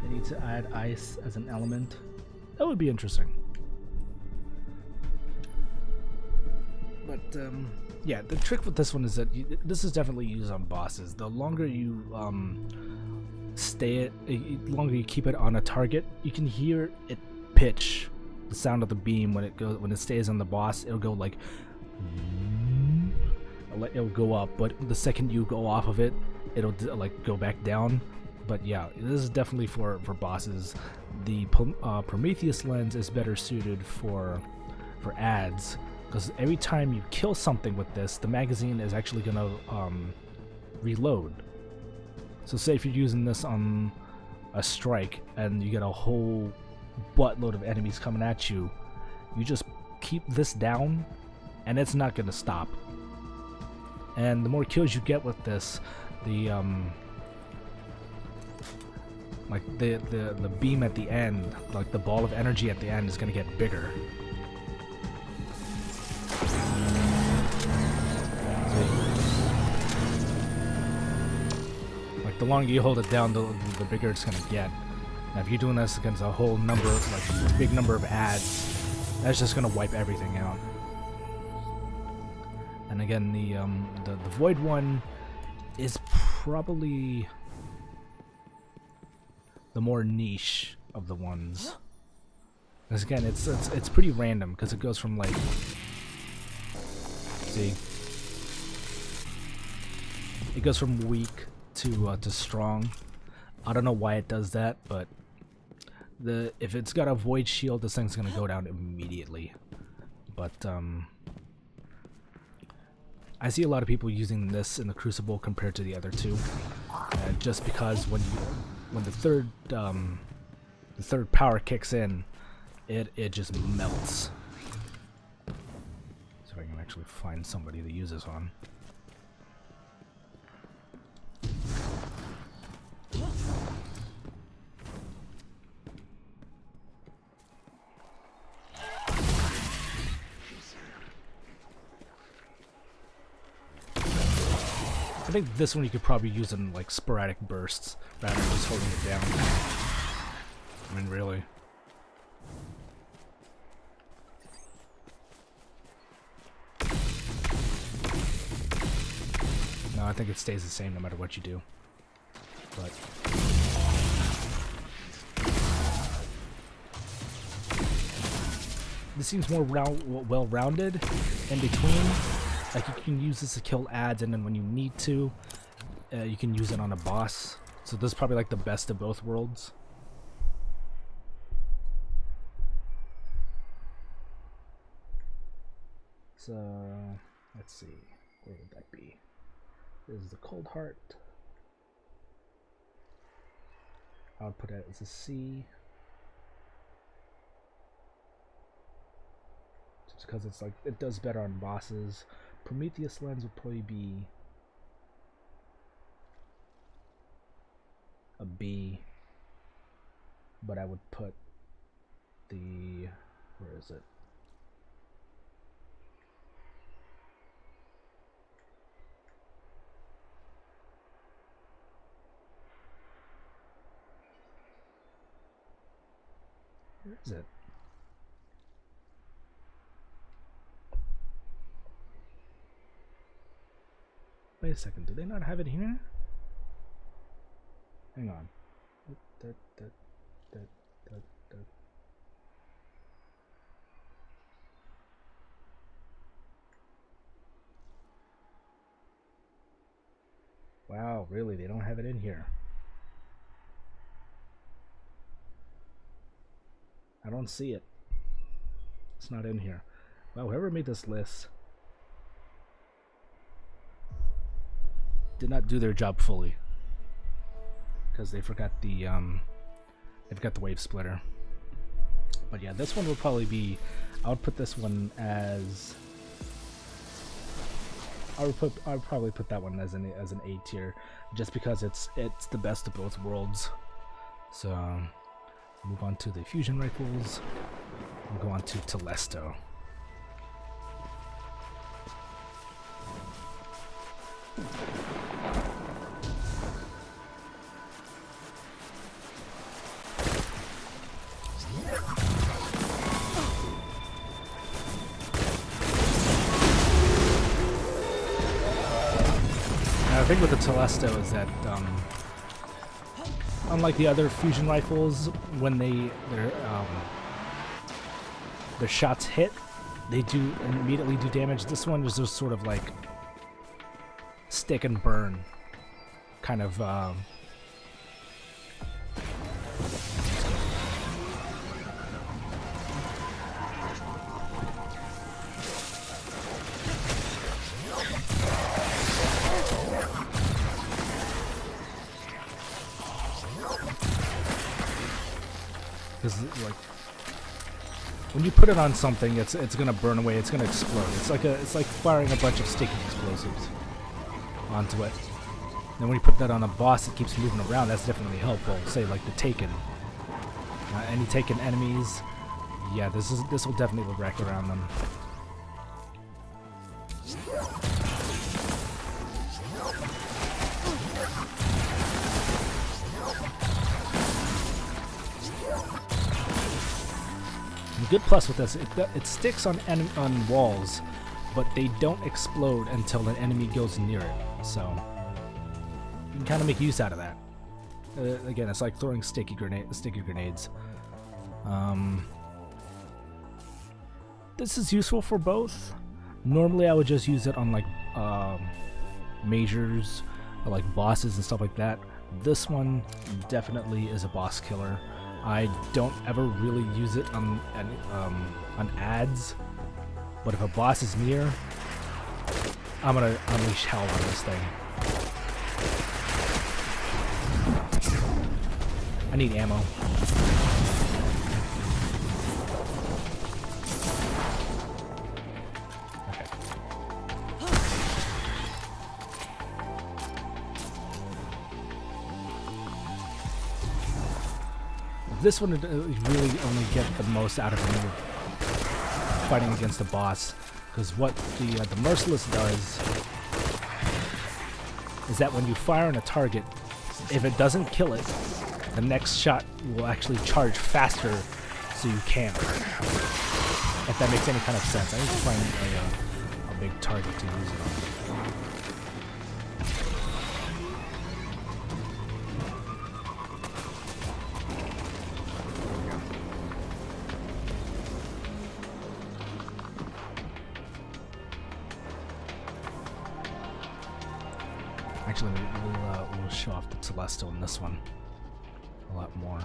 I need to add ice as an element. That would be interesting. But yeah, the trick with this one is that this is definitely used on bosses. The longer you longer you keep it on a target, you can hear it pitch the sound of the beam when it stays on the boss. It'll go like. It'll go up, but the second you go off of it, it'll like go back down. But yeah, this is definitely for bosses. The Prometheus lens is better suited for ads, because every time you kill something with this, the magazine is actually gonna reload. So say if you're using this on a strike and you get a whole buttload of enemies coming at you, you just keep this down and it's not gonna stop. And the more kills you get with this, the like the beam at the end, like the ball of energy at the end, is gonna get bigger. the longer you hold it down, the bigger it's gonna get. Now, if you're doing this against a whole number, like big number of ads, that's just gonna wipe everything out. And again, the void one is probably the more niche of the ones. Because again, it's pretty random because it goes from like, see, it goes from weak to strong. I don't know why it does that, but if it's got a void shield, this thing's gonna go down immediately. But I see a lot of people using this in the Crucible compared to the other two, just because when the third power kicks in, it just melts. So I can actually find somebody to use this on. I think this one you could probably use in like sporadic bursts rather than just holding it down. I mean, really. No, I think it stays the same no matter what you do. But this seems more well-rounded in between. Like, you can use this to kill ads, and then when you need to, you can use it on a boss. So this is probably like the best of both worlds. So, let's see. Where would that be? This is the Cold Heart. I would put it as a C. Just because it's like, it does better on bosses. Prometheus Lens would probably be a B, but I would put the, where is it? Where is it? Wait a second, do they not have it here? Hang on. Wow, really? They don't have it in here. I don't see it. It's not in here. Wow, whoever made this list did not do their job fully, because they forgot the wave splitter. But yeah, this one will probably be, I would put this one as, I would probably put that one as an A tier, just because it's the best of both worlds. So move on to the fusion rifles. We'll go on to Telesto. The thing with the Telesto is that, unlike the other fusion rifles, when their shots hit, they do immediately do damage. This one is just sort of like stick and burn, kind of. Because like when you put it on something, it's gonna burn away. It's gonna explode. It's like firing a bunch of sticky explosives onto it. Then when you put that on a boss, it keeps moving around. That's definitely helpful. Say like the Taken, any Taken enemies. Yeah, this will definitely wreck around them. good plus with this, it sticks on walls, but they don't explode until an enemy goes near it. So you can kind of make use out of that. Again, it's like throwing sticky grenades. This is useful for both. Normally, I would just use it on like majors, or like bosses and stuff like that. This one definitely is a boss killer. I don't ever really use it on ads, but if a boss is near, I'm gonna unleash hell on this thing. I need ammo. Okay. This one would really only get the most out of me fighting against the boss, because what the Merciless does is that when you fire on a target, if it doesn't kill it, the next shot will actually charge faster, so you can. If that makes any kind of sense. I need to find a big target to use it on. Actually, we'll show off the Celestial in this one a lot more.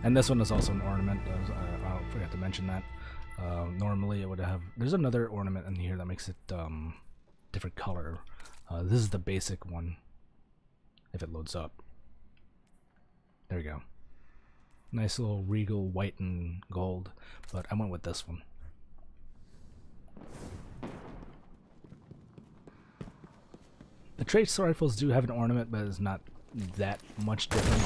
And this one is also an ornament. I forgot to mention that. Normally it would have... There's another ornament in here that makes it different color. This is the basic one, if it loads up. There we go. Nice little regal white and gold, but I went with this one. The trace rifles do have an ornament, but it's not that much different.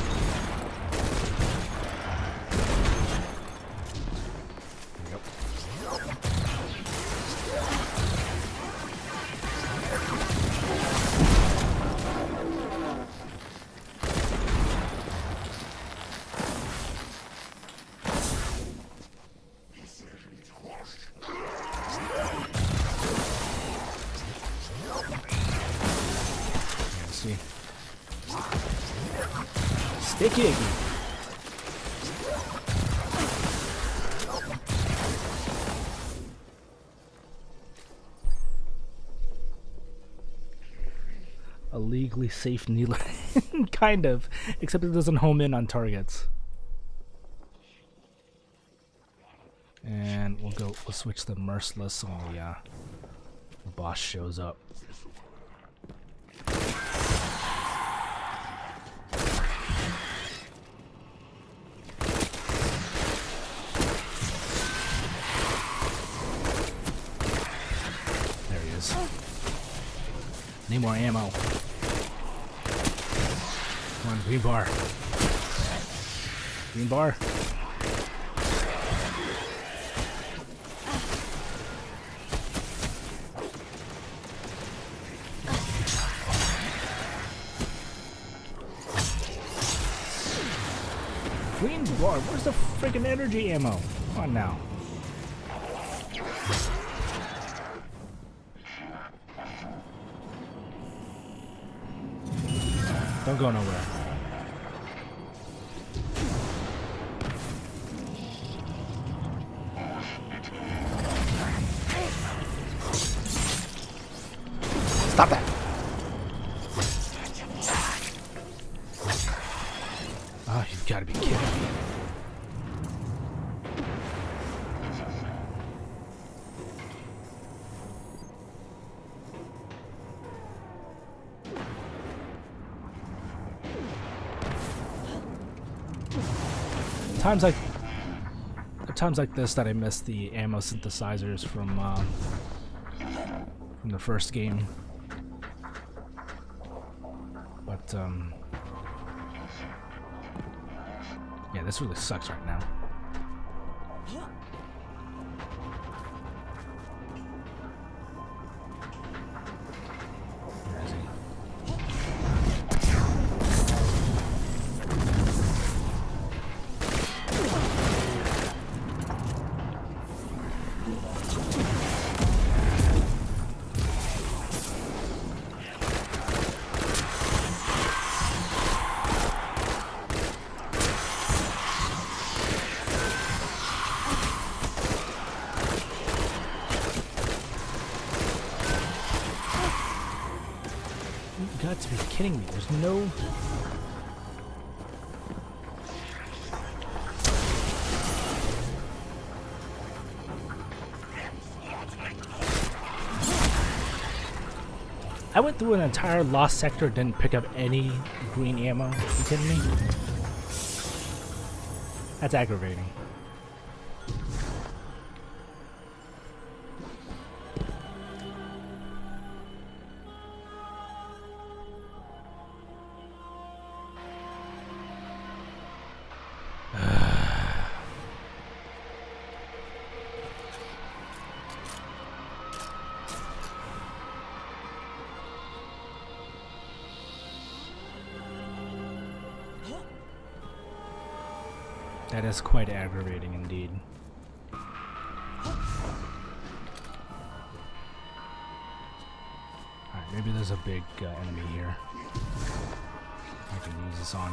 Sticky. A legally safe needler. Kind of, except it doesn't home in on targets. And we'll switch the Merciless when the boss shows up. Need more ammo. Come on, green bar. Green bar. Green bar? Where's the freaking energy ammo? Come on now. Don't go nowhere. Stop that. Oh, you've got to be kidding me. Times like this that I miss the ammo synthesizers from the first game. But yeah, this really sucks right now. Where is he? got to be kidding me. There's no... I went through an entire lost sector, didn't pick up any green ammo. Are you kidding me? That's aggravating. That is quite aggravating indeed. Alright, maybe there's a big enemy here I can use this on.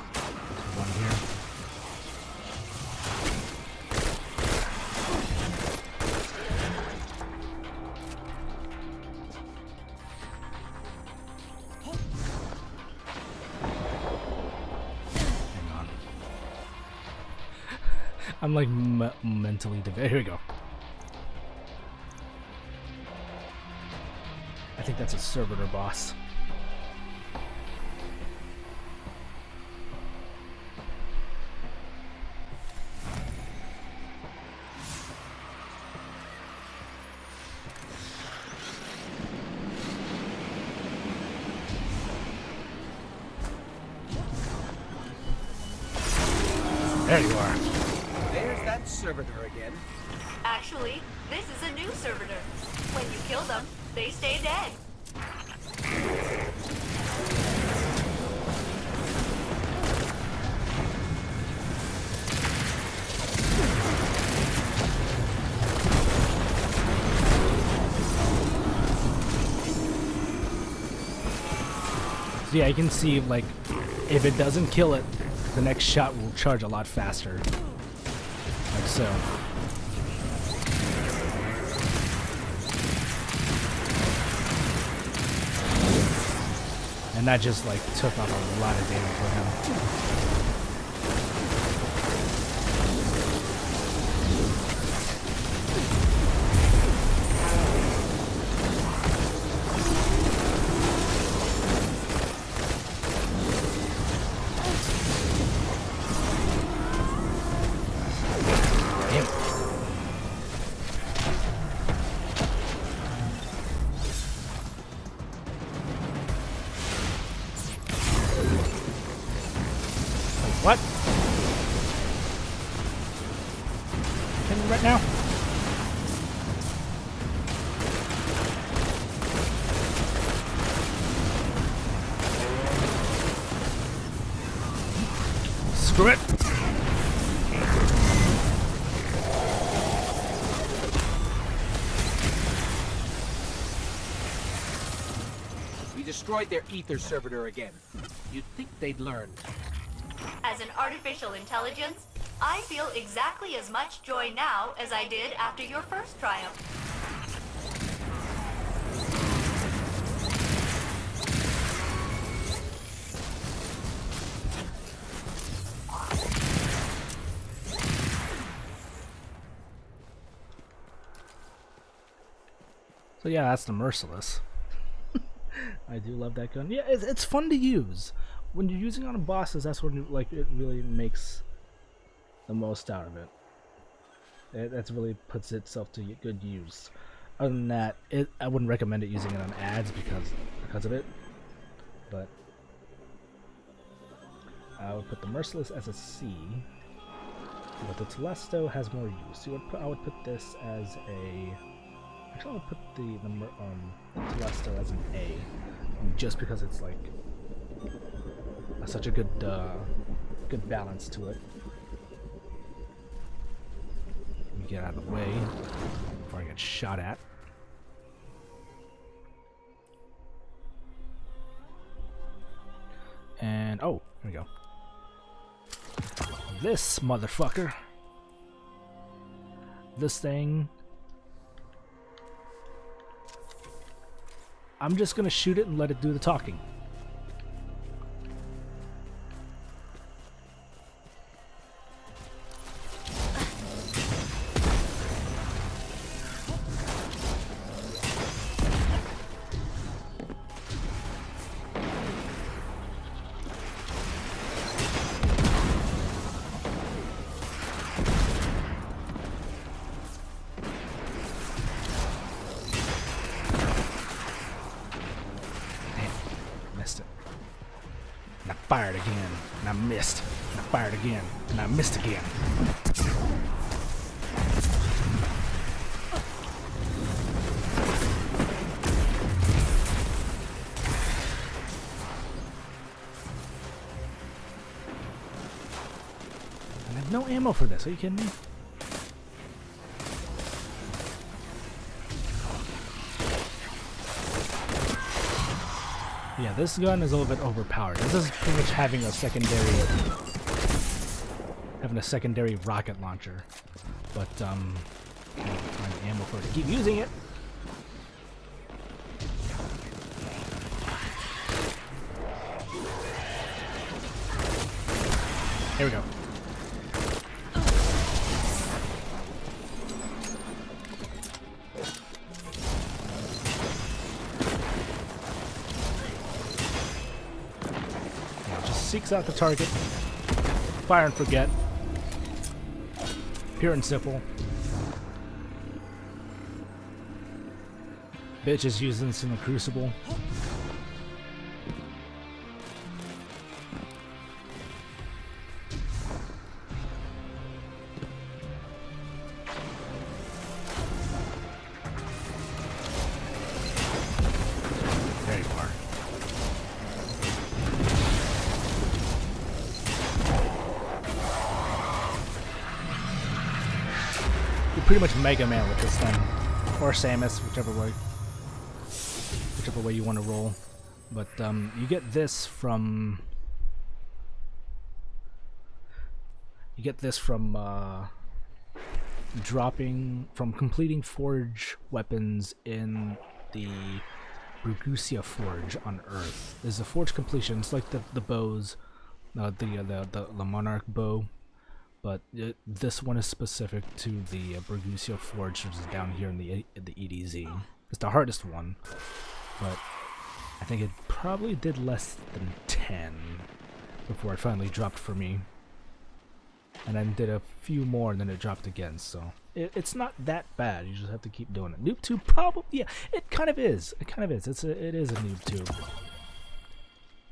There's one here. I'm like mentally divided. Here we go. I think that's a servitor boss. There you are. There's that servitor again. Actually, this is a new servitor. When you kill them, they stay dead. So yeah, you can see, like, if it doesn't kill it, the next shot will charge a lot faster. Like so. And that just, like, took off a lot of damage for him. What? Can you right now? Screw it. We destroyed their ether servitor again. You'd think they'd learn. As an artificial intelligence, I feel exactly as much joy now as I did after your first triumph. So yeah, that's the Merciless. I do love that gun. Yeah, it's fun to use. When you're using on a bosses, that's when it really makes the most out of it. That's really puts itself to good use. Other than that, I wouldn't recommend it using it on ads because of it. But I would put the Merciless as a C. But the Telesto has more use. I would put this as a. Actually, I would put the Telesto as an A, just because it's like such a good balance to it. Let me get out of the way before I get shot at. And oh, here we go. This motherfucker. This thing I'm just gonna shoot it and let it do the talking. Fired again, and I missed. And I fired again, and I missed again. And I have no ammo for this. Are you kidding me? Yeah, this gun is a little bit overpowered. This is pretty much having a secondary rocket launcher. But can't find the ammo for it to keep using it. Here we go. Seeks out the target, fire and forget, pure and simple. Bitch is using this in the Crucible. There you are. Pretty much Mega Man with this thing, or Samus, whichever way you want to roll. But you get this from completing forge weapons in the Brugusia Forge on Earth. There's a forge completion. It's like the bows, the Monarch bow. But this one is specific to the Brugusia Forge, which is down here in the EDZ. It's the hardest one, but I think it probably did less than 10 before it finally dropped for me. And then did a few more, and then it dropped again. So it's not that bad. You just have to keep doing it. Noob tube, probably, yeah. It kind of is. It kind of is. It is a noob tube.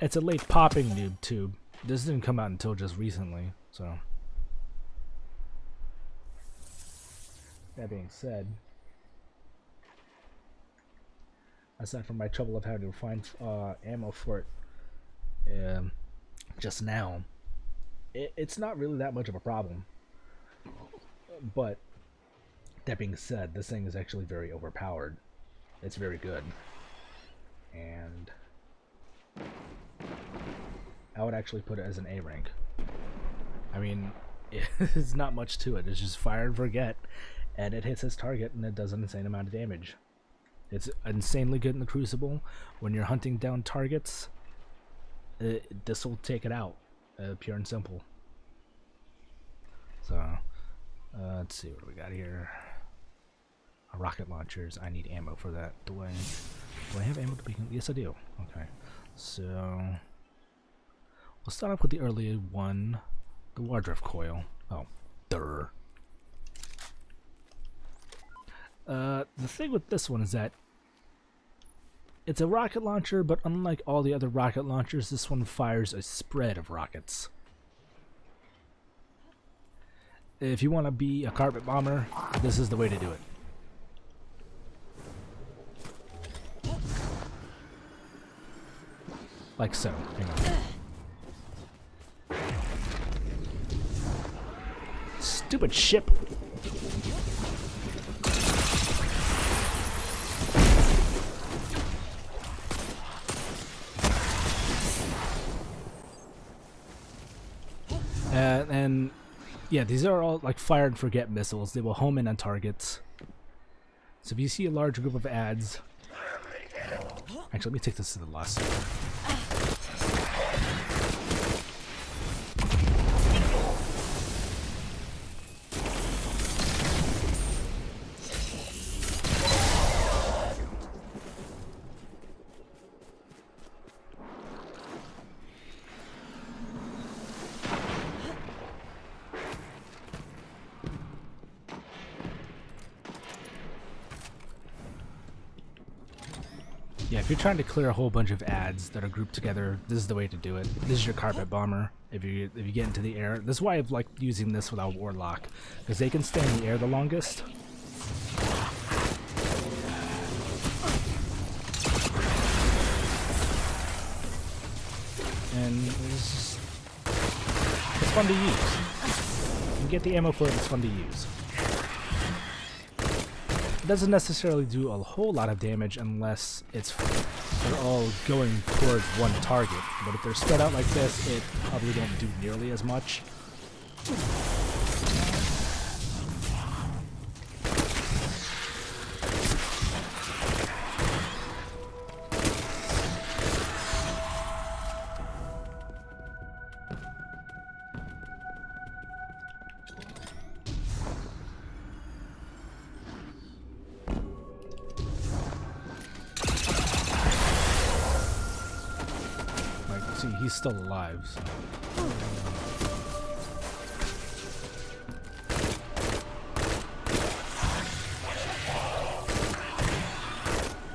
It's a late popping noob tube. This didn't come out until just recently, so. That being said, aside from my trouble of having to find ammo for it just now, it's not really that much of a problem. But that being said, this thing is actually very overpowered. It's very good. And I would actually put it as an A rank. I mean, it's not much to it. It's just fire and forget. And it hits its target, and it does an insane amount of damage. It's insanely good in the Crucible. When you're hunting down targets, this will take it out. Pure and simple. So, let's see what we got here. Rocket launchers. I need ammo for that. Do I have ammo to begin? Yes, I do. Okay. So, we'll start off with the earlier one. The Wardrift Coil. Oh, durr. The thing with this one is that it's a rocket launcher, but unlike all the other rocket launchers, this one fires a spread of rockets. If you want to be a carpet bomber, this is the way to do it. Like so. Hang on. Stupid ship. And yeah, these are all like fire and forget missiles. They will home in on targets. So if you see a large group of ads, Actually, let me take this to the last server. Yeah, if you're trying to clear a whole bunch of ads that are grouped together, this is the way to do it. This is your carpet bomber. If you get into the air, this is why I've liked using this without Warlock, because they can stay in the air the longest. And it's fun to use. You get the ammo for it, it's fun to use. It doesn't necessarily do a whole lot of damage unless they're all going towards one target, but if they're spread out like this, it probably don't do nearly as much. See, he's still alive, so.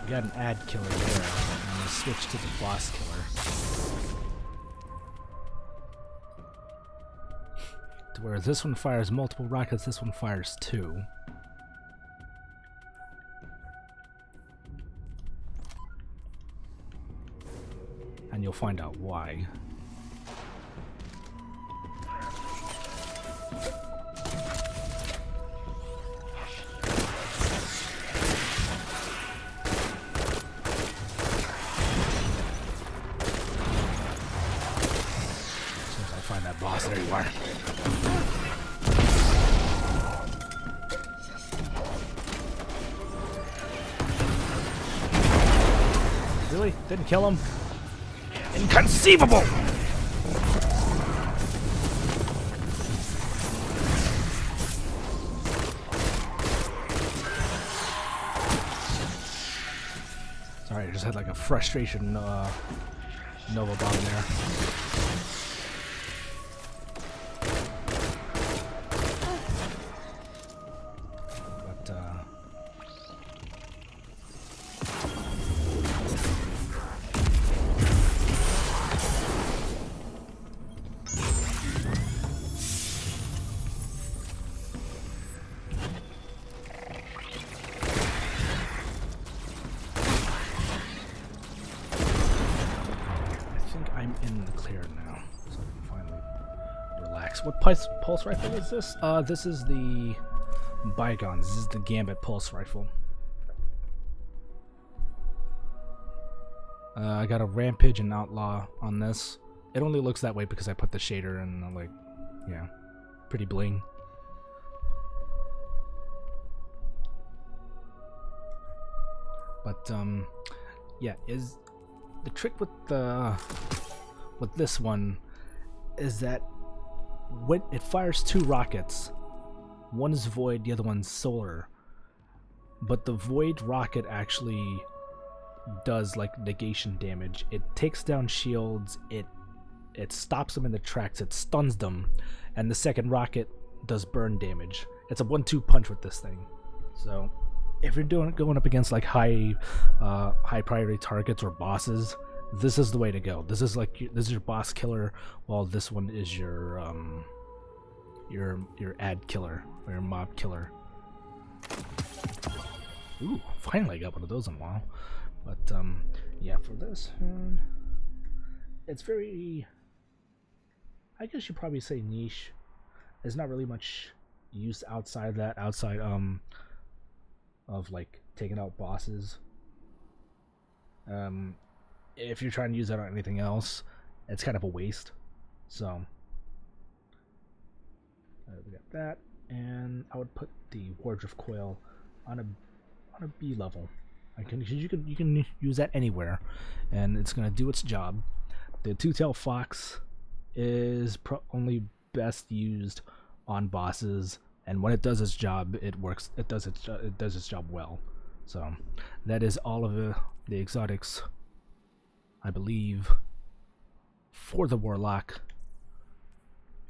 We got an ad killer there, and I'm gonna switch to the boss killer. To where this one fires multiple rockets, this one fires 2. And you'll find out why. As soon as I find that boss, there you are. Really? Didn't kill him? Inconceivable! Sorry, I just had like a frustration Nova bomb there. What pulse rifle is this? This is the Bygones. This is the Gambit pulse rifle. I got a Rampage and Outlaw on this. It only looks that way because I put the shader and like, yeah, pretty bling. But yeah, is the trick with this one is that when it fires 2 rockets, one is void, the other one's solar, but the void rocket actually does like negation damage. It takes down shields, it stops them in the tracks, it stuns them, and the second rocket does burn damage. It's a 1-2 punch with this thing. So if you're going up against like high priority targets or bosses, this is the way to go. This is your boss killer, while this one is your ad killer or your mob killer. Ooh, finally got one of those in a while. But yeah, for this one, it's very, I guess you'd probably say niche. There's not really much use outside that, of like taking out bosses. If you're trying to use that on anything else, it's kind of a waste. So we got that, and I would put the Wardrift Coil on a B level. You can use that anywhere, and it's gonna do its job. The two-tailed fox is only best used on bosses, and when it does its job, it works. It does its job well. So that is all of the exotics, I believe, for the warlock.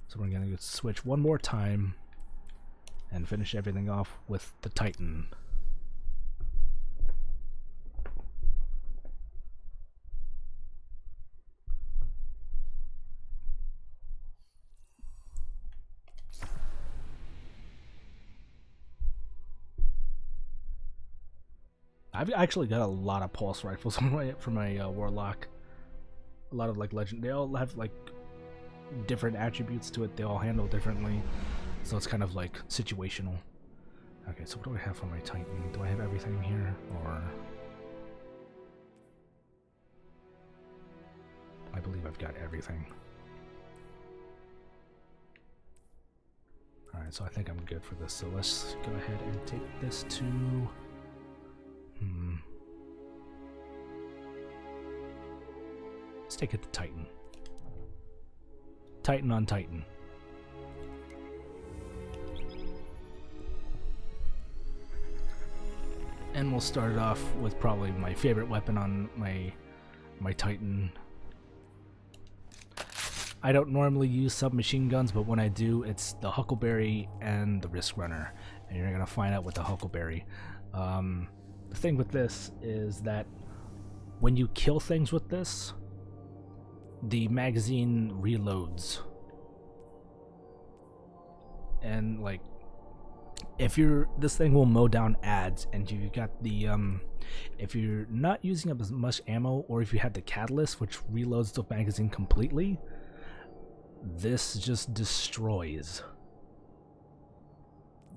So we're gonna switch one more time and finish everything off with the Titan. I've actually got a lot of pulse rifles for my warlock. A lot of like legend. They all have like different attributes to it. They all handle differently, so it's kind of like situational. Okay, so what do I have for my Titan? Do I have everything here, or I believe I've got everything. All right, so I think I'm good for this. So let's go ahead and take this to. Let's take it to Titan. Titan on Titan. And we'll start it off with probably my favorite weapon on my Titan. I don't normally use submachine guns, but when I do, it's the Huckleberry and the Risk Runner. And you're gonna find out with the Huckleberry. The thing with this is that when you kill things with this, the magazine reloads. And like, if this thing will mow down ads, and you've got the if you're not using up as much ammo, or if you have the catalyst which reloads the magazine completely, this just destroys.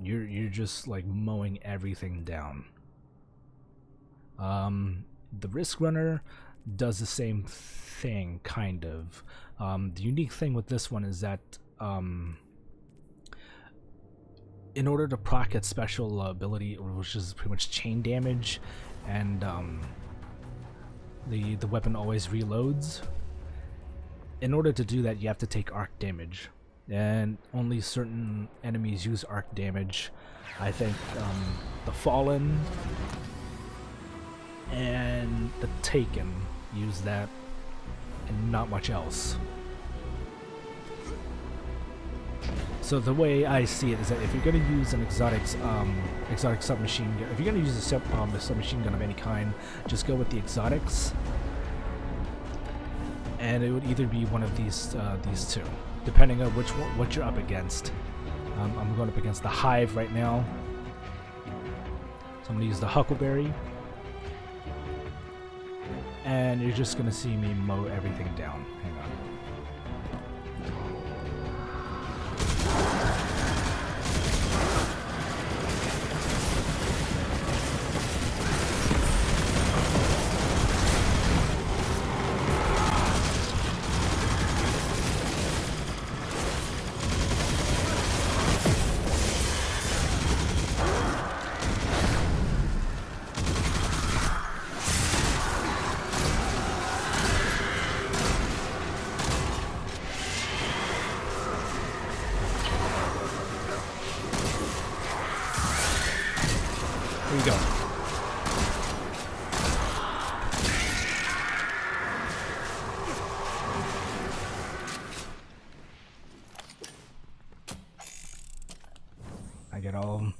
You're just like mowing everything down. The Risk Runner does the same thing, kind of. The unique thing with this one is that in order to proc its special ability, which is pretty much chain damage, and the weapon always reloads, in order to do that you have to take arc damage, and only certain enemies use arc damage. I think the Fallen and the Taken use that, and not much else. So the way I see it is that if you're going to use an exotic submachine gun, if you're going to use a submachine gun of any kind, just go with the exotics, and it would either be one of these two, depending on what you're up against. I'm going up against the Hive right now, so I'm going to use the Huckleberry. And you're just gonna see me mow everything down. Hang on. Here we go. I get all of them.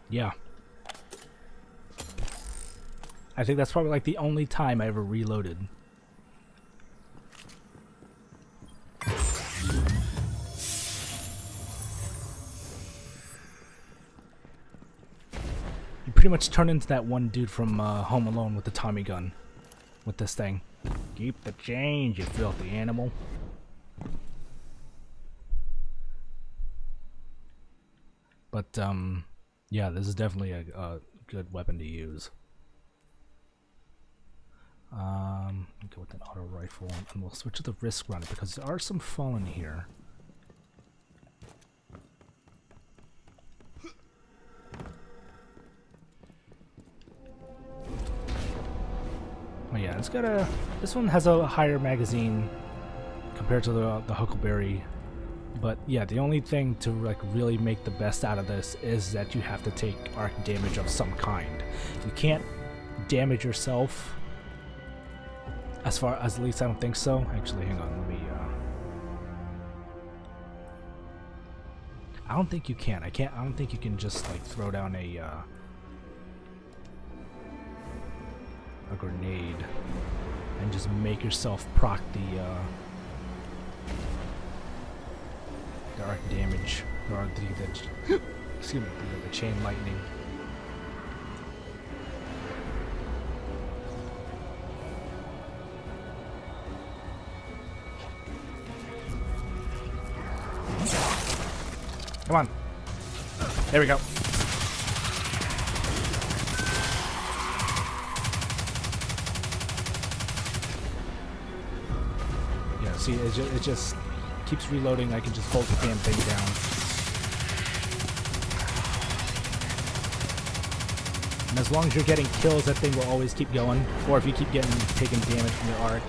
Yeah. I think that's probably like the only time I ever reloaded. You pretty much turn into that one dude from Home Alone with the Tommy gun. With this thing. Keep the change, you filthy animal. But, yeah, this is definitely a good weapon to use. Go with an auto rifle, and we'll switch to the risk runner because there are some fallen here. Oh yeah, it's got a. This one has a higher magazine compared to the Huckleberry, but yeah, the only thing to like really make the best out of this is that you have to take arc damage of some kind. You can't damage yourself. As far as, at least I don't think so. Actually, hang on, let me, I don't think you can. I don't think you can just, like, throw down a grenade and just make yourself proc the arc damage, or excuse me, the chain lightning. Come on. There we go. Yeah, see, it just keeps reloading. I can just hold the damn thing down. And as long as you're getting kills, that thing will always keep going. Or if you keep taking damage from your arc.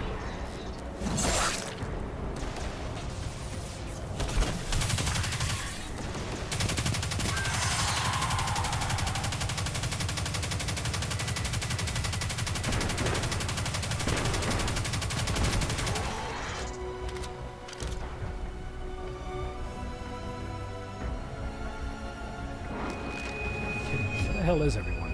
Where the hell is everyone?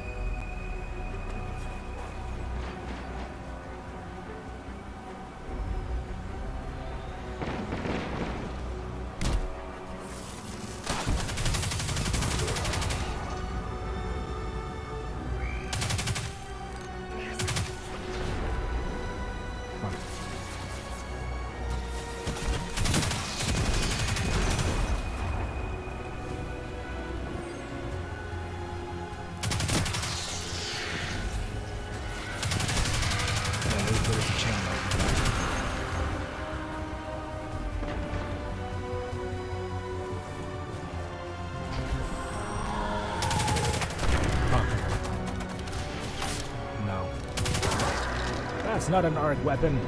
It's not an arc weapon.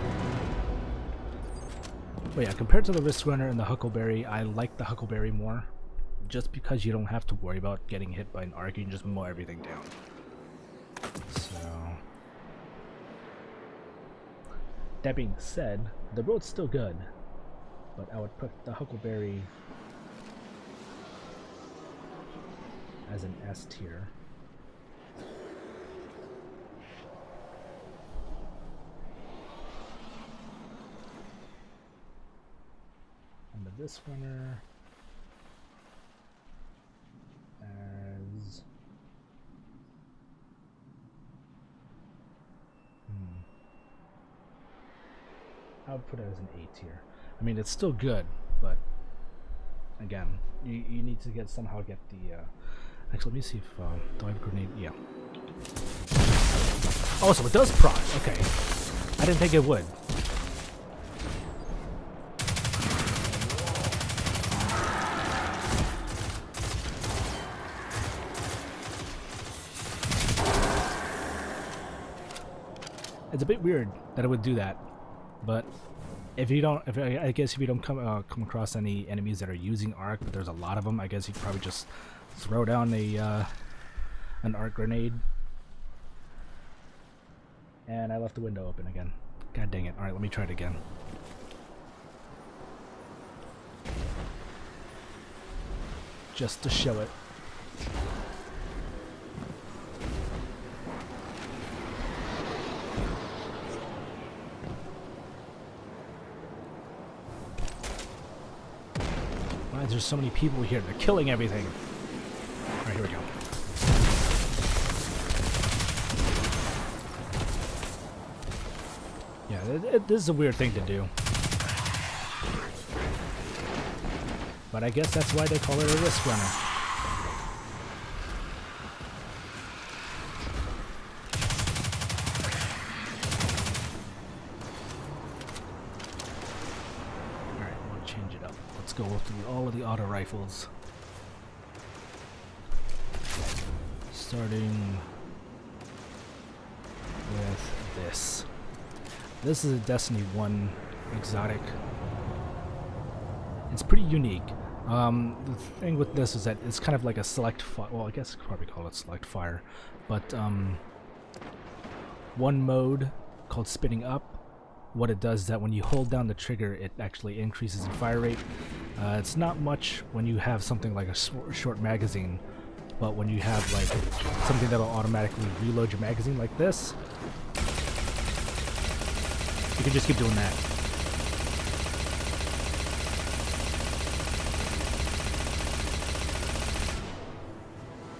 But yeah, compared to the Wrist Runner and the Huckleberry, I like the Huckleberry more. Just because you don't have to worry about getting hit by an arc, you can just mow everything down. So... that being said, the road's still good. But I would put the Huckleberry as an S tier. This runner as I would put it as an A tier. I mean, it's still good, but again, you need to somehow get the actually, let me see if do I have a grenade? Yeah. Oh, so it does proc. Okay, I didn't think it would. It's a bit weird that it would do that, but if you don't, I guess if you don't come across any enemies that are using arc, but there's a lot of them, I guess you could probably just throw down an arc grenade. And I left the window open again. God dang it! All right, let me try it again. Just to show it. there's so many people here. They're killing everything. Alright, here we go. Yeah, this is a weird thing to do. But I guess that's why they call it a risk runner. Alright, we'll change it up. Let's go through all of the auto rifles. Starting with this. This is a Destiny 1 exotic. It's pretty unique. The thing with this is that it's kind of like a select fire. Well, I guess you could probably call it select fire. But one mode called spinning up, what it does is that when you hold down the trigger, it actually increases in fire rate. It's not much when you have something like a short magazine, but when you have like something that'll automatically reload your magazine like this, you can just keep doing that.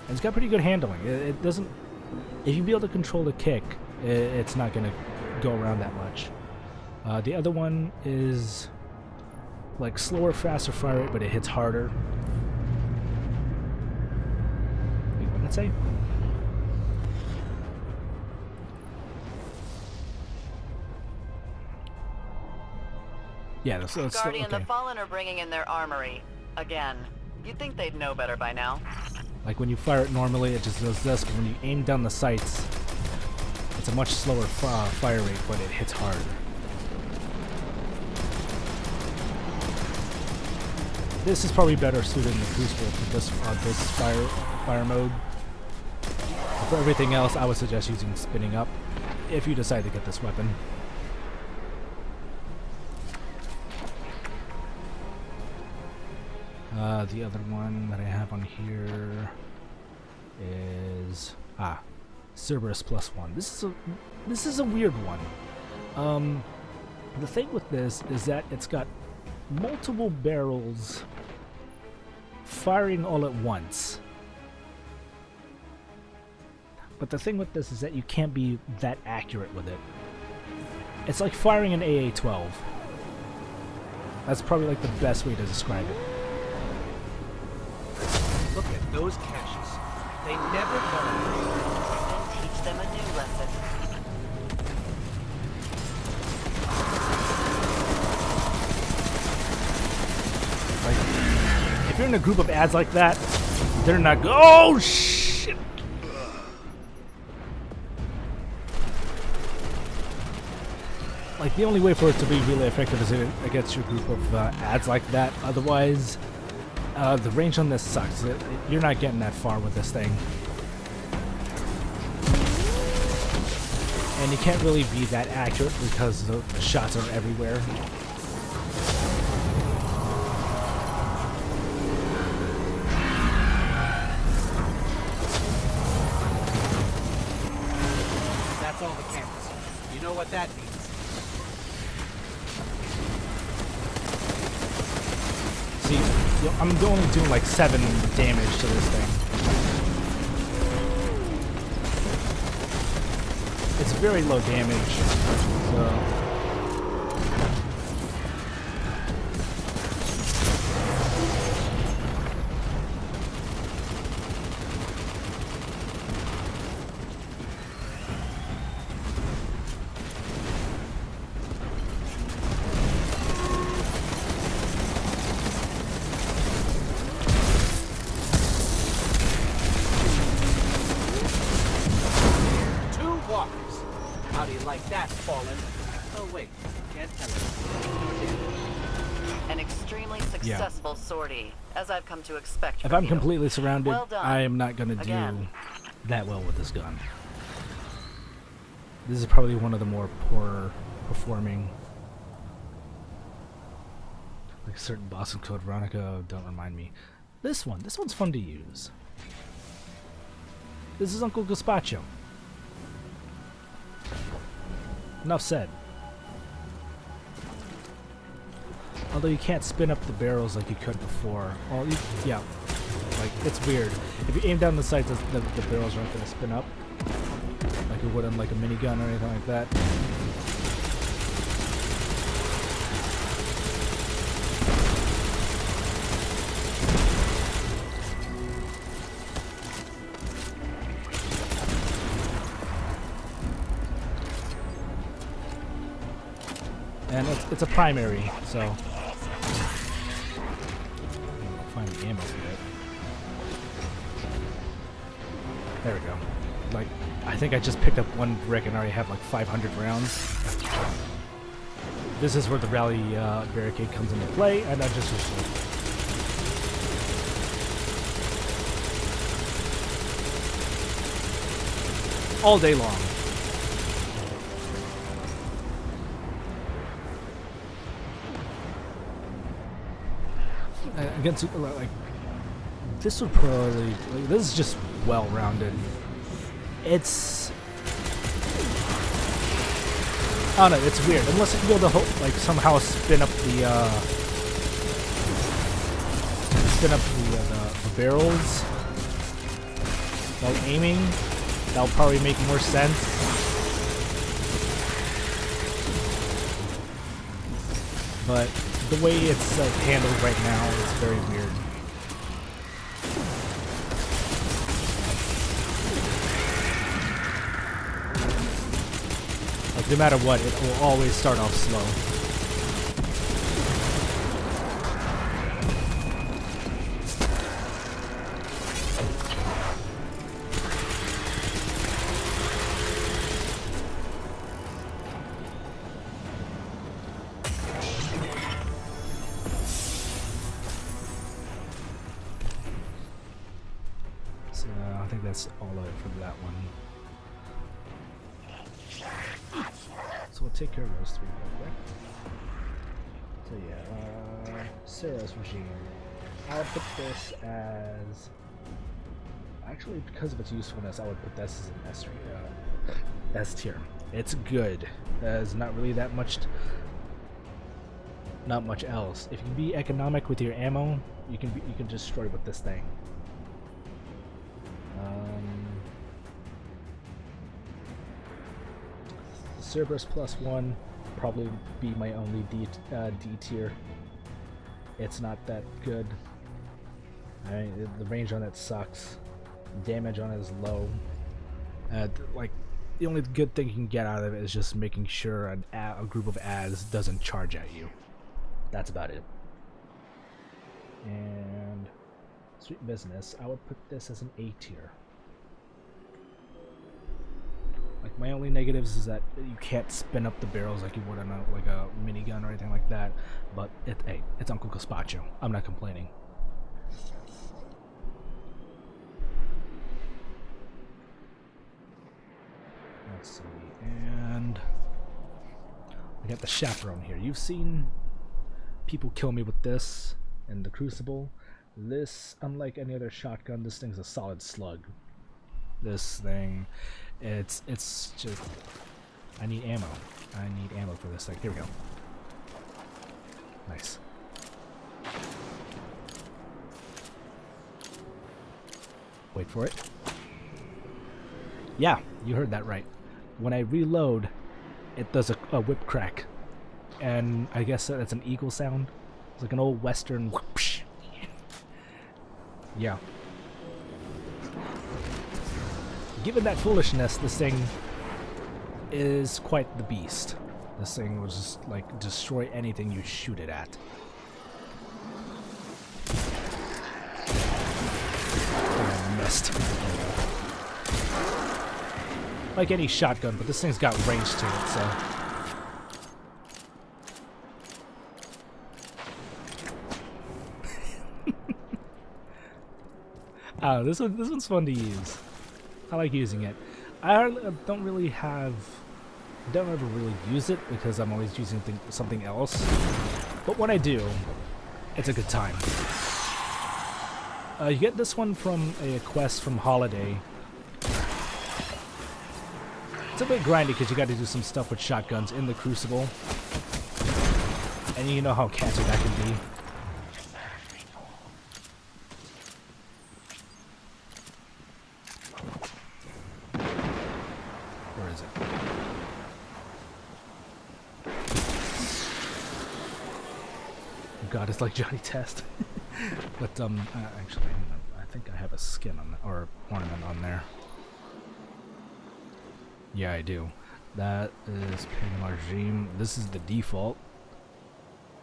And it's got pretty good handling. It doesn't... If you be able to control the kick, it's not going to go around that much. The other one is like slower, faster fire rate, but it hits harder. Wait, what did it say? Yeah, that's Guardian, okay. the Fallen are bringing in their armory. Again. You'd think they'd know better by now. Like when you fire it normally, it just does this, but when you aim down the sights, it's a much slower fire rate, but it hits hard. This is probably better suited in the Crucible for this fire mode. For everything else, I would suggest using spinning up if you decide to get this weapon. The other one that I have on here is Cerberus +1. This is a weird one. The thing with this is that it's got multiple barrels firing all at once. But the thing with this is that you can't be that accurate with it. It's like firing an AA-12. That's probably like the best way to describe it. Look at those caches. They never learn. And teach them a new lesson. Like, if you're in a group of ads like that, they're not oh shit! Like, the only way for it to be really effective is against your group of ads like that. Otherwise, the range on this sucks. You're not getting that far with this thing. And you can't really be that accurate because the shots are everywhere. That's all the cameras. You know what that means. See, I'm only doing like 7 damage to this thing. It's very low damage, so... How do you like that, Fallen? Oh wait, can't tell it. An extremely successful sortie, as I've come to expect If from I'm you. completely surrounded, Well done. I am not going to do Again. that well with this gun. This is probably one of the more poor performing. Like certain boss in Code Veronica, don't remind me. This one's fun to use. This is Uncle Gazpacho. Enough said. Although you can't spin up the barrels like you could before. Well, yeah, like it's weird. If you aim down the sights, the barrels aren't going to spin up like you would on like a minigun or anything like that. And it's a primary, so I'll find the ammo for it. There we go. Like, I think I just picked up one brick and already have like 500 rounds. This is where the rally barricade comes into play, and I just all day long. Against like this would probably like, this is just well-rounded. It's I don't know, it's weird unless you be able to like somehow spin up the barrels while aiming. That'll probably make more sense. But the way it's handled right now is very weird. Like, no matter what, it will always start off slow. I think that's all of it for that one. So we'll take care of those three real quick. So yeah, Sarah's regime. I'll put this as... Actually, because of its usefulness, I would put this as an S tier. It's good. There's not really that much... Not much else. If you can be economic with your ammo, you can destroy with this thing. Cerberus +1 probably be my only D tier. It's not that good. I mean, the range on it sucks. Damage on it is low. Like the only good thing you can get out of it is just making sure a group of ads doesn't charge at you. That's about it. And sweet business. I would put this as an A tier. Like, my only negatives is that you can't spin up the barrels like you would on like a minigun or anything like that. But hey, it's Uncle Gazpacho. I'm not complaining. Let's see, and I got the chaperone here. You've seen people kill me with this in the Crucible. This, unlike any other shotgun, this thing's a solid slug. This thing, it's just, I need ammo. I need ammo for this thing. Here we go. Nice. Wait for it. Yeah, you heard that right. When I reload, it does a whip crack. And I guess that's an eagle sound. It's like an old western whoosh. Yeah. Given that foolishness, this thing is quite the beast. This thing will just, like, destroy anything you shoot it at. Oh, I missed. Like any shotgun, but this thing's got range to it, so... this one's fun to use. I like using it. I don't ever really use it because I'm always using something else. But when I do, it's a good time. You get this one from a quest from Holiday. It's a bit grindy because you got to do some stuff with shotguns in the Crucible. And you know how cancer that can be. Where is it? Oh God, it's like Johnny Test. But actually, I think I have a skin on or ornament on there. Yeah, I do. That is Pagan Regime. This is the default.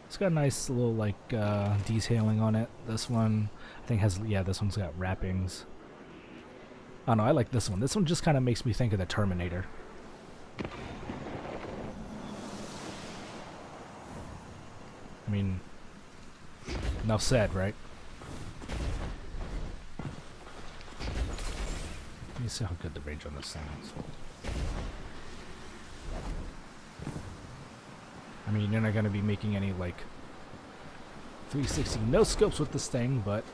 It's got a nice little like detailing on it. This one, I think has this one's got wrappings. I don't know. I like this one. This one just kind of makes me think of the Terminator. I mean, enough said, right? Let me see how good the range on this thing is. I mean, you're not going to be making any, like, 360 no scopes with this thing, but...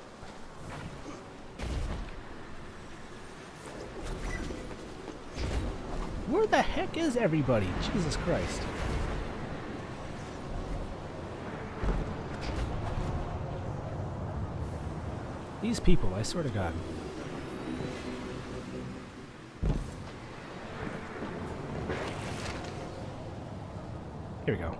Where the heck is everybody? Jesus Christ. These people, I swear to God. Here we go.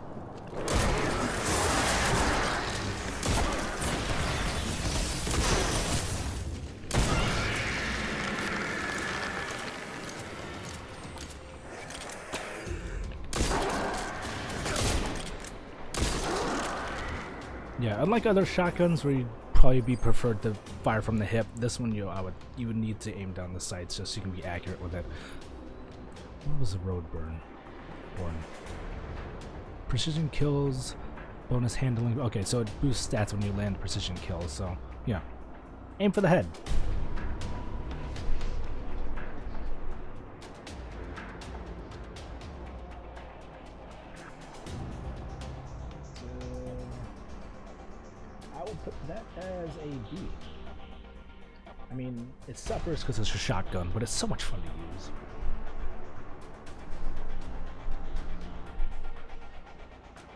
Yeah, unlike other shotguns where you'd probably be preferred to fire from the hip, this one you would need to aim down the sights just so you can be accurate with it. What was the road burn? Precision kills, bonus handling. Okay, so it boosts stats when you land precision kills. So yeah, aim for the head. I would put that as a B. I mean, it suffers because it's a shotgun, but it's so much fun to use.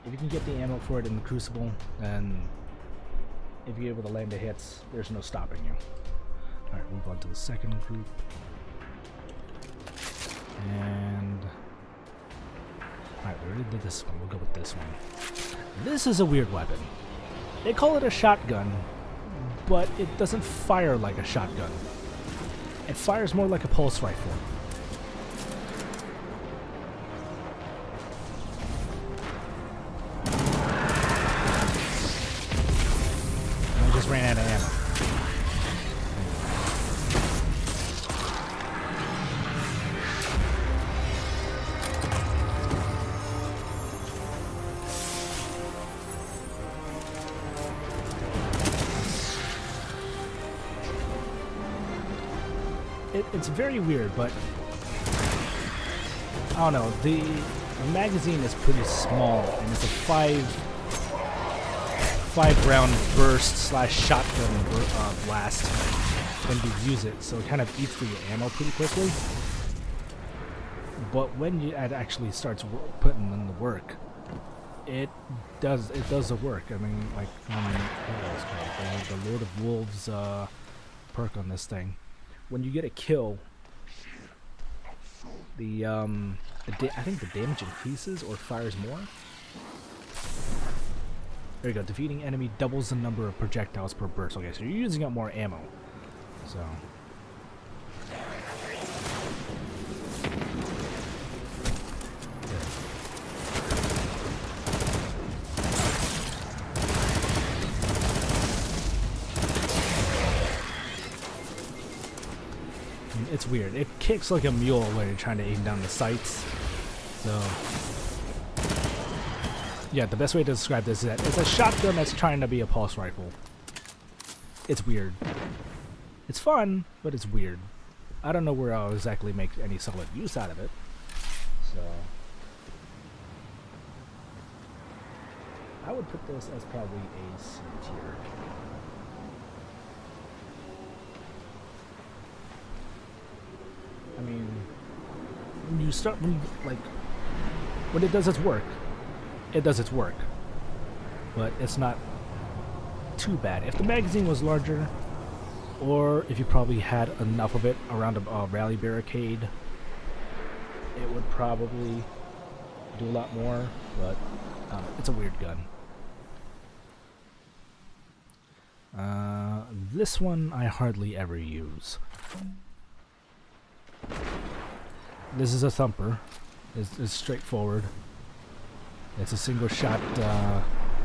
If you can get the ammo for it in the Crucible, and if you're able to land the hits, there's no stopping you. Alright, move on to the second group. And... Alright, we already did this one. We'll go with this one. This is a weird weapon. They call it a shotgun, but it doesn't fire like a shotgun. It fires more like a pulse rifle. Ran out of ammo. It's very weird, but I don't know. The magazine is pretty small, and it's a five round burst / shotgun blast when you use it, so it kind of eats through your ammo pretty quickly. But when it actually starts putting in the work, it does the work. I mean, like what was it called? The Lord of Wolves perk on this thing. When you get a kill, I think the damage increases or fires more. There you go. Defeating enemy doubles the number of projectiles per burst. Okay, so you're using up more ammo. So. It's weird. It kicks like a mule when you're trying to aim down the sights. So. Yeah, the best way to describe this is that it's a shotgun that's trying to be a pulse rifle. It's weird. It's fun, but it's weird. I don't know where I'll exactly make any solid use out of it. So... I would put this as probably a C tier. I mean... when it does its work, it does its work. but it's not too bad. If the magazine was larger, or if you probably had enough of it around a rally barricade, it would probably do a lot more, but it's a weird gun. This one I hardly ever use. This is a thumper. It's straightforward. It's a single shot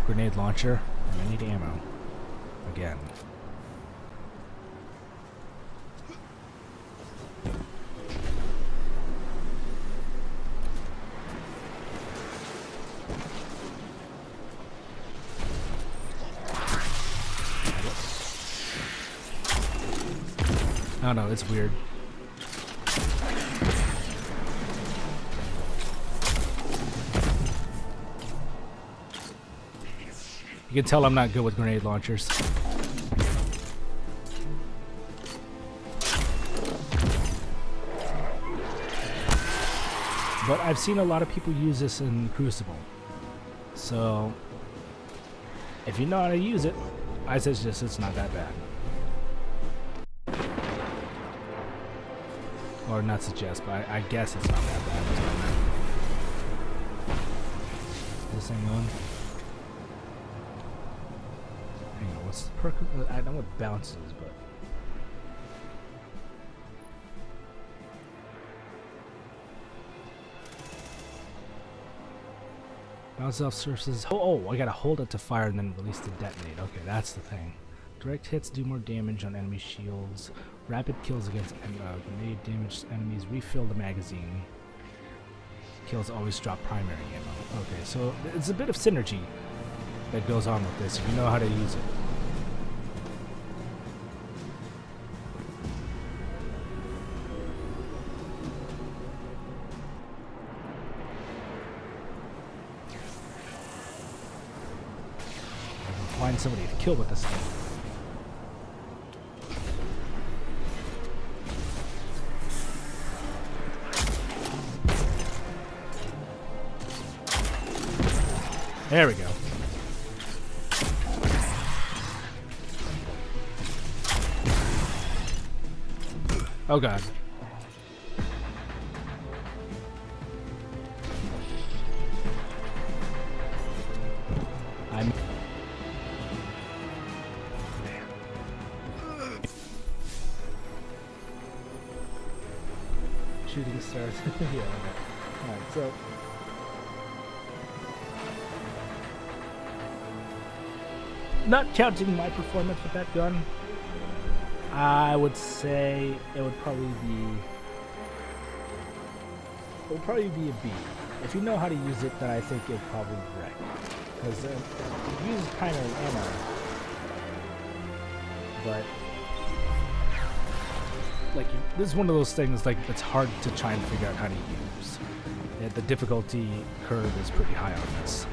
grenade launcher, and I need ammo. Again. I don't know, it's weird. You can tell I'm not good with grenade launchers. But I've seen a lot of people use this in Crucible. So, if you know how to use it, I suggest it's not that bad. Or not suggest, but I guess it's not that bad. That's what I meant. This thing on. Hang on, what's the perk? I know what bounces, but. Bounce off surfaces. Oh, I gotta hold it to fire and then release the detonate. Okay, that's the thing. Direct hits do more damage on enemy shields. Rapid kills against grenade damaged enemies. Refill the magazine. Kills always drop primary ammo. Okay, so it's a bit of synergy that goes on with this if you know how to use it. I can find somebody to kill with this thing. There we go. Oh god. I'm... Shooting stars. Yeah, okay. Alright, so... Not counting my performance with that gun, I would say it would probably be a B. If you know how to use it, then I think it'll probably wreck. Because it uses primary ammo, but like this is one of those things like it's hard to try and figure out how to use. And the difficulty curve is pretty high on this.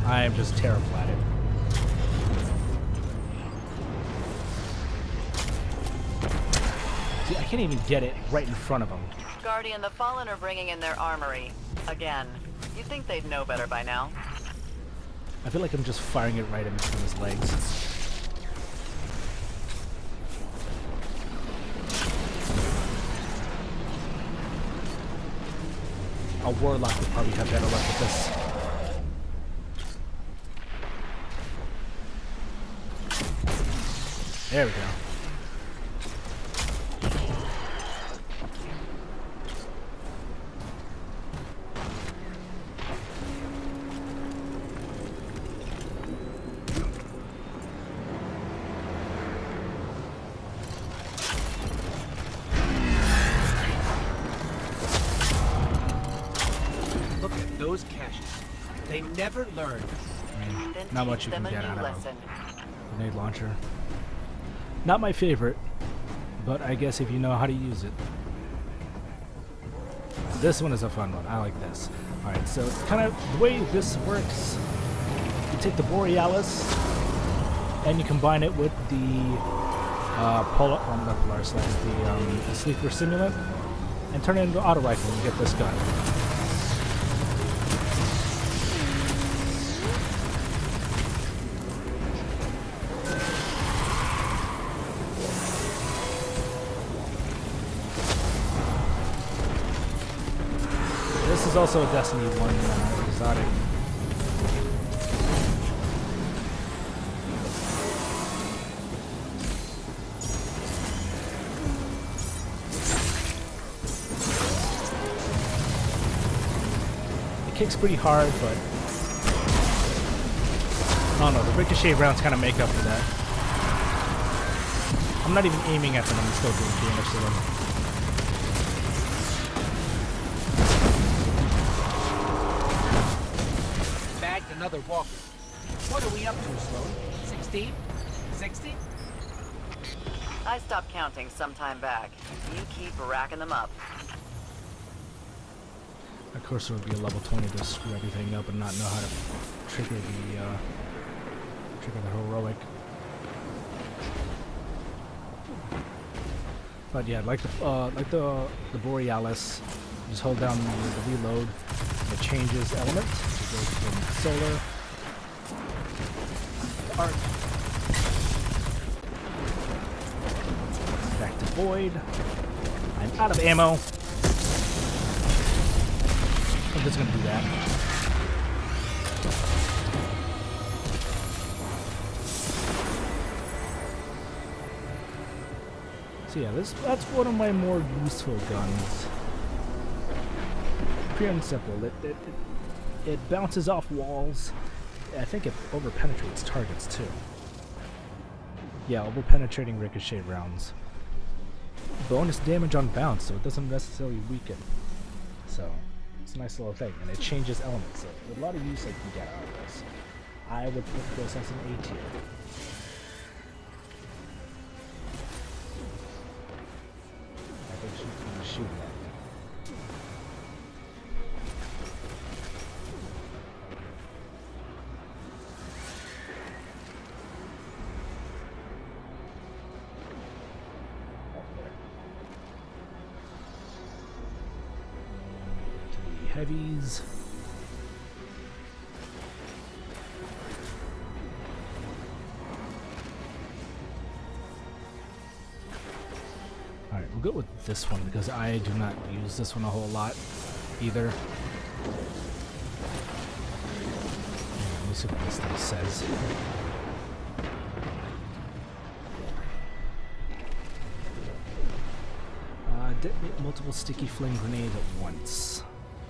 I am just terrible at it. See, I can't even get it right in front of him. Guardian, the Fallen are bringing in their armory. Again. You'd think they'd know better by now. I feel like I'm just firing it right in between his legs. A Warlock would probably have better luck with this. There we go. Look at those caches. They never learn. Not much you can get out of them. Grenade launcher. Not my favorite, but I guess if you know how to use it. This one is a fun one. I like this. Alright, so kind of the way this works, you take the Borealis and you combine it with the not Polaris, the Sleeper Simulant, and turn it into auto rifle and get this gun. This is also a Destiny 1 exotic. It kicks pretty hard, but I don't know, the ricochet rounds kind of make up for that. I'm not even aiming at them, I'm still doing damage to them. Another walker. What are we up to, Sloan? 16? 60? I stopped counting some time back. You keep racking them up. Of course, it would be a level 20 to screw everything up and not know how to trigger the heroic. But yeah, like the Borealis, you just hold down the reload. It changes elements. It goes from solar, arc, back to void. I'm out of ammo. I'm just gonna do that. So yeah, that's one of my more useful guns. Pure and simple. It bounces off walls. I think it over-penetrates targets too. Yeah, over-penetrating ricochet rounds. Bonus damage on bounce, so it doesn't necessarily weaken. So it's a nice little thing, and it changes elements. So there's a lot of use I can get out of this. I would put this as an A tier. I think she's gonna shoot that. Heavies. Alright, we'll go with this one because I do not use this one a whole lot either. Let me see what this thing says. Detonate multiple sticky flame grenades at once.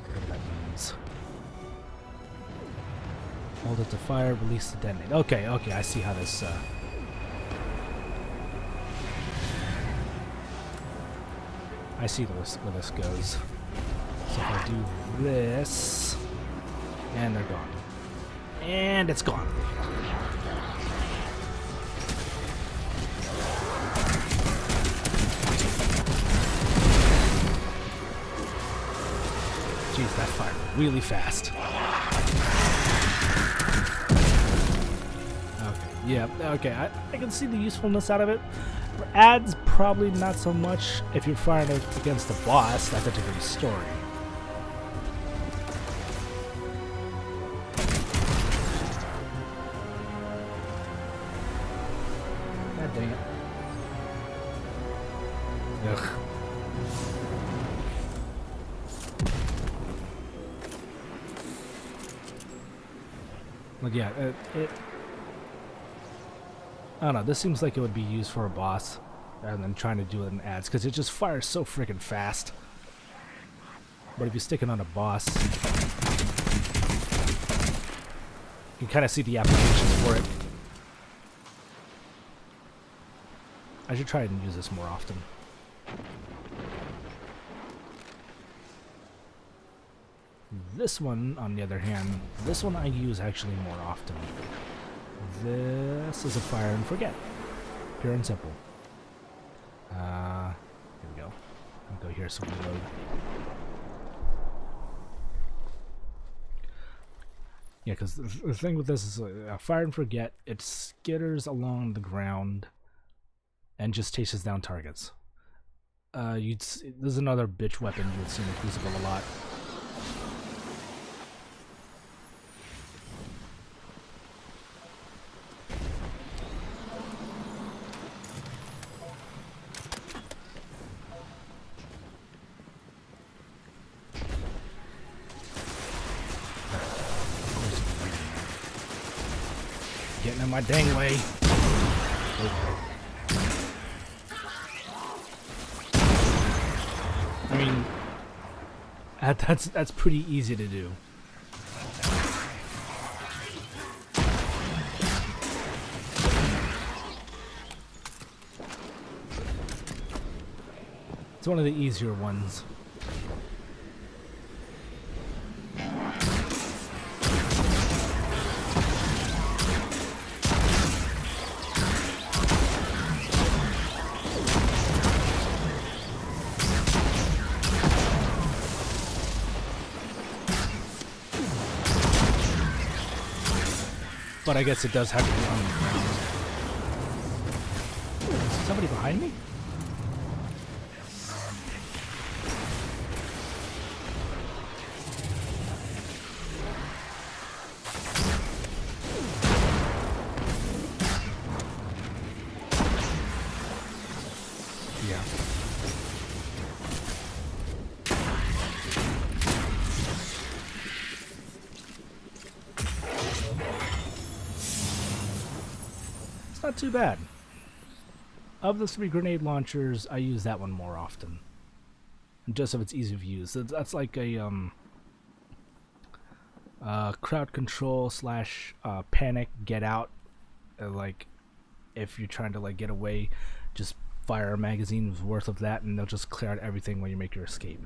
Whatever that means. Hold it to fire, release to detonate. Okay, I see how this I see where this goes. So if I do this, and they're gone. And it's gone. Jeez, that fired really fast. Okay, yeah, okay, I can see the usefulness out of it. For ads, probably not so much. If you're firing against the boss, that's a different story. God dang it. Ugh. Like, yeah, I don't know, this seems like it would be used for a boss rather than trying to do it in ads, because it just fires so freaking fast. But if you stick it on a boss, you can kind of see the applications for it. I should try and use this more often. This one, on the other hand, this one I use actually more often. This is a fire and forget. Pure and simple. Here we go. I'll go here so reload. Yeah, because the thing with this is fire and forget, it skitters along the ground and just chases down targets. there's another bitch weapon you would see in the Crucible a lot. Getting in my dang way. I mean, that's pretty easy to do. It's one of the easier ones. But I guess it does have to be on the ground. Is somebody behind me? Yeah. Not too bad. Of the 3 grenade launchers, I use that one more often. Just so it's easy to use. That's like a crowd control slash panic get out. Like if you're trying to like get away, just fire a magazine's worth of that, and they'll just clear out everything when you make your escape.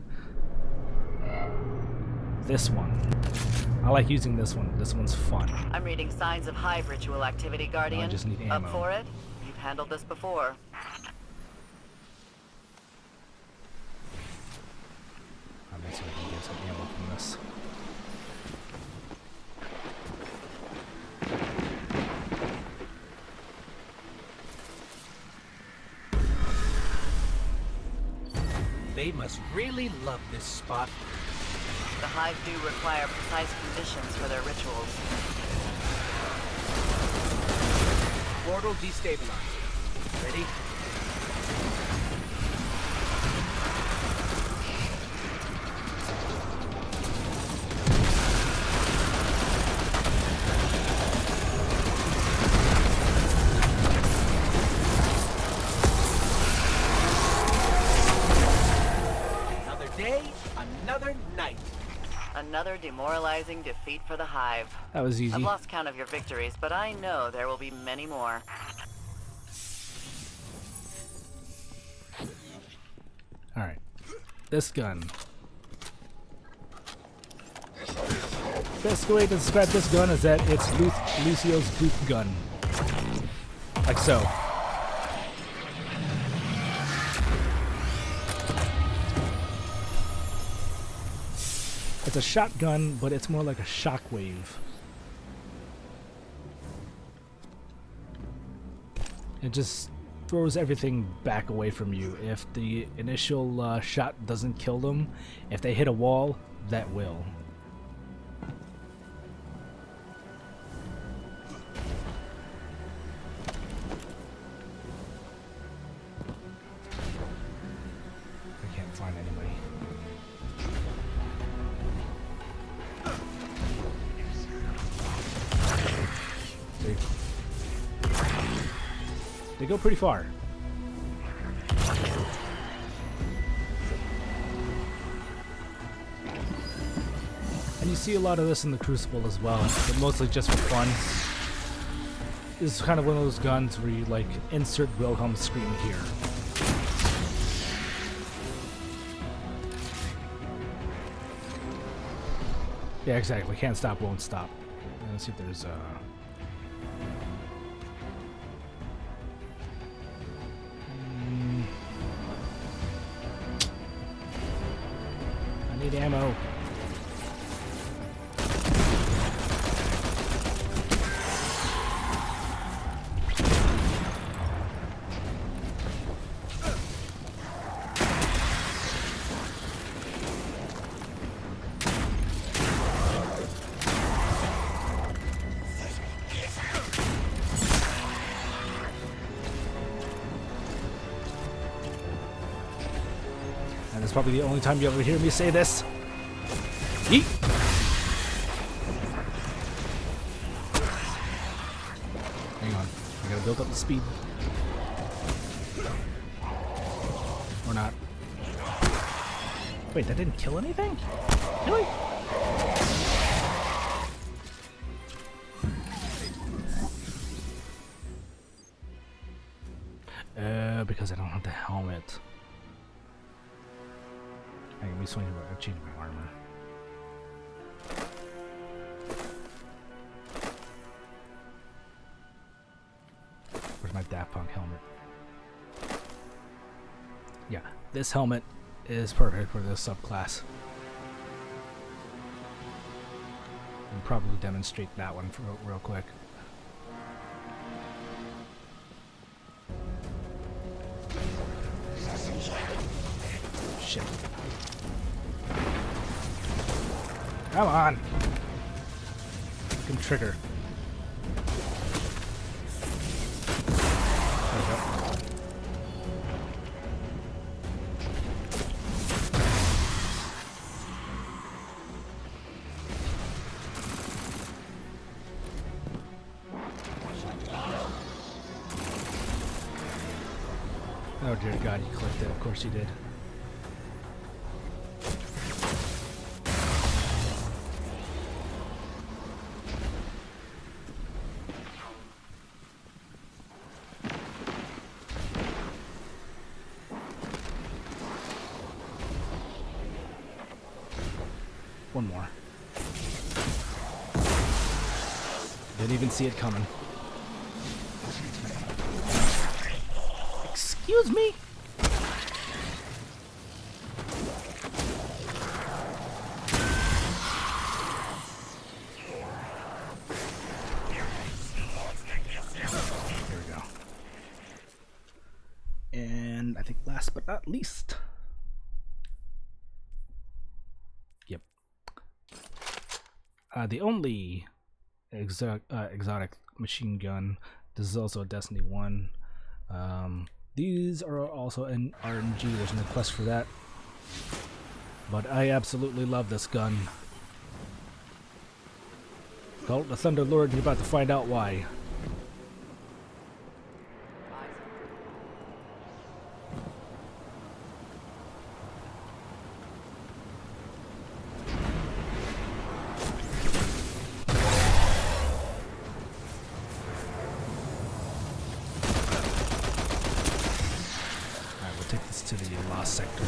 This one. I like using this one. This one's fun. I'm reading signs of hive ritual activity, Guardian. I just need ammo. Up for it? You've handled this before. I'm guessing I can get some ammo from this. They must really love this spot. The hive do require precise conditions for their rituals. Portal destabilized. Ready? Another day, another night. Another demoralizing defeat for the hive. That was easy. I've lost count of your victories, but I know there will be many more. Alright. This gun. Best way to describe this gun is that it's Lucio's boot gun. Like so. It's a shotgun, but it's more like a shockwave. It just throws everything back away from you. If the initial shot doesn't kill them, if they hit a wall, that will. I can't find anybody. They go pretty far. And you see a lot of this in the Crucible as well, but mostly just for fun. This is kind of one of those guns where you like insert Wilhelm scream here. Yeah, exactly. Can't stop, won't stop. Let's see if there's I need ammo. is probably the only time you ever hear me say this. Yeet! Hang on. I gotta build up the speed. Or not. Wait, that didn't kill anything? Really? Because I don't have the helmet. I can be swinging, but I've changed my armor. Where's my Daft Punk helmet? Yeah, this helmet is perfect for this subclass. I'll probably demonstrate that one for real quick. Shit. Come on! Fucking trigger. There we go. Oh dear God, you clicked it. Of course you did. One more. Didn't even see it coming. Excuse me? There we go. And I think last but not least. Yep. The only exotic machine gun. This is also a Destiny 1. These are also in RNG. There's no quest for that. But I absolutely love this gun. Call it the Thunder Lord. You're about to find out why. Take this to the lost sector.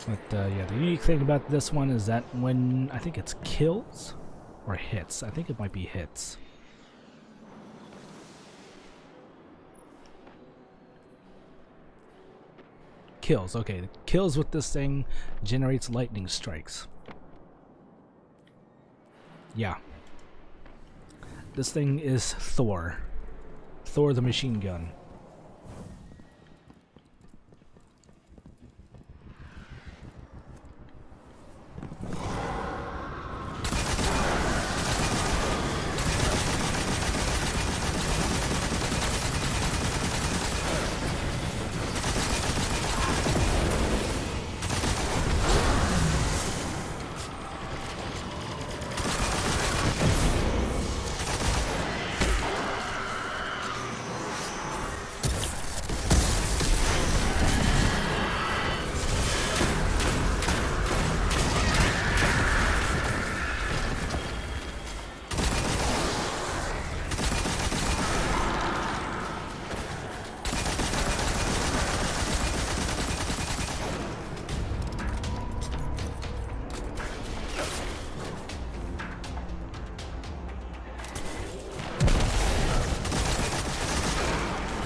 But yeah, the unique thing about this one is that when, I think it's kills or hits, I think it might be hits. Kills, okay, kills with this thing generates lightning strikes. Yeah. This thing is Thor. Thor the machine gun.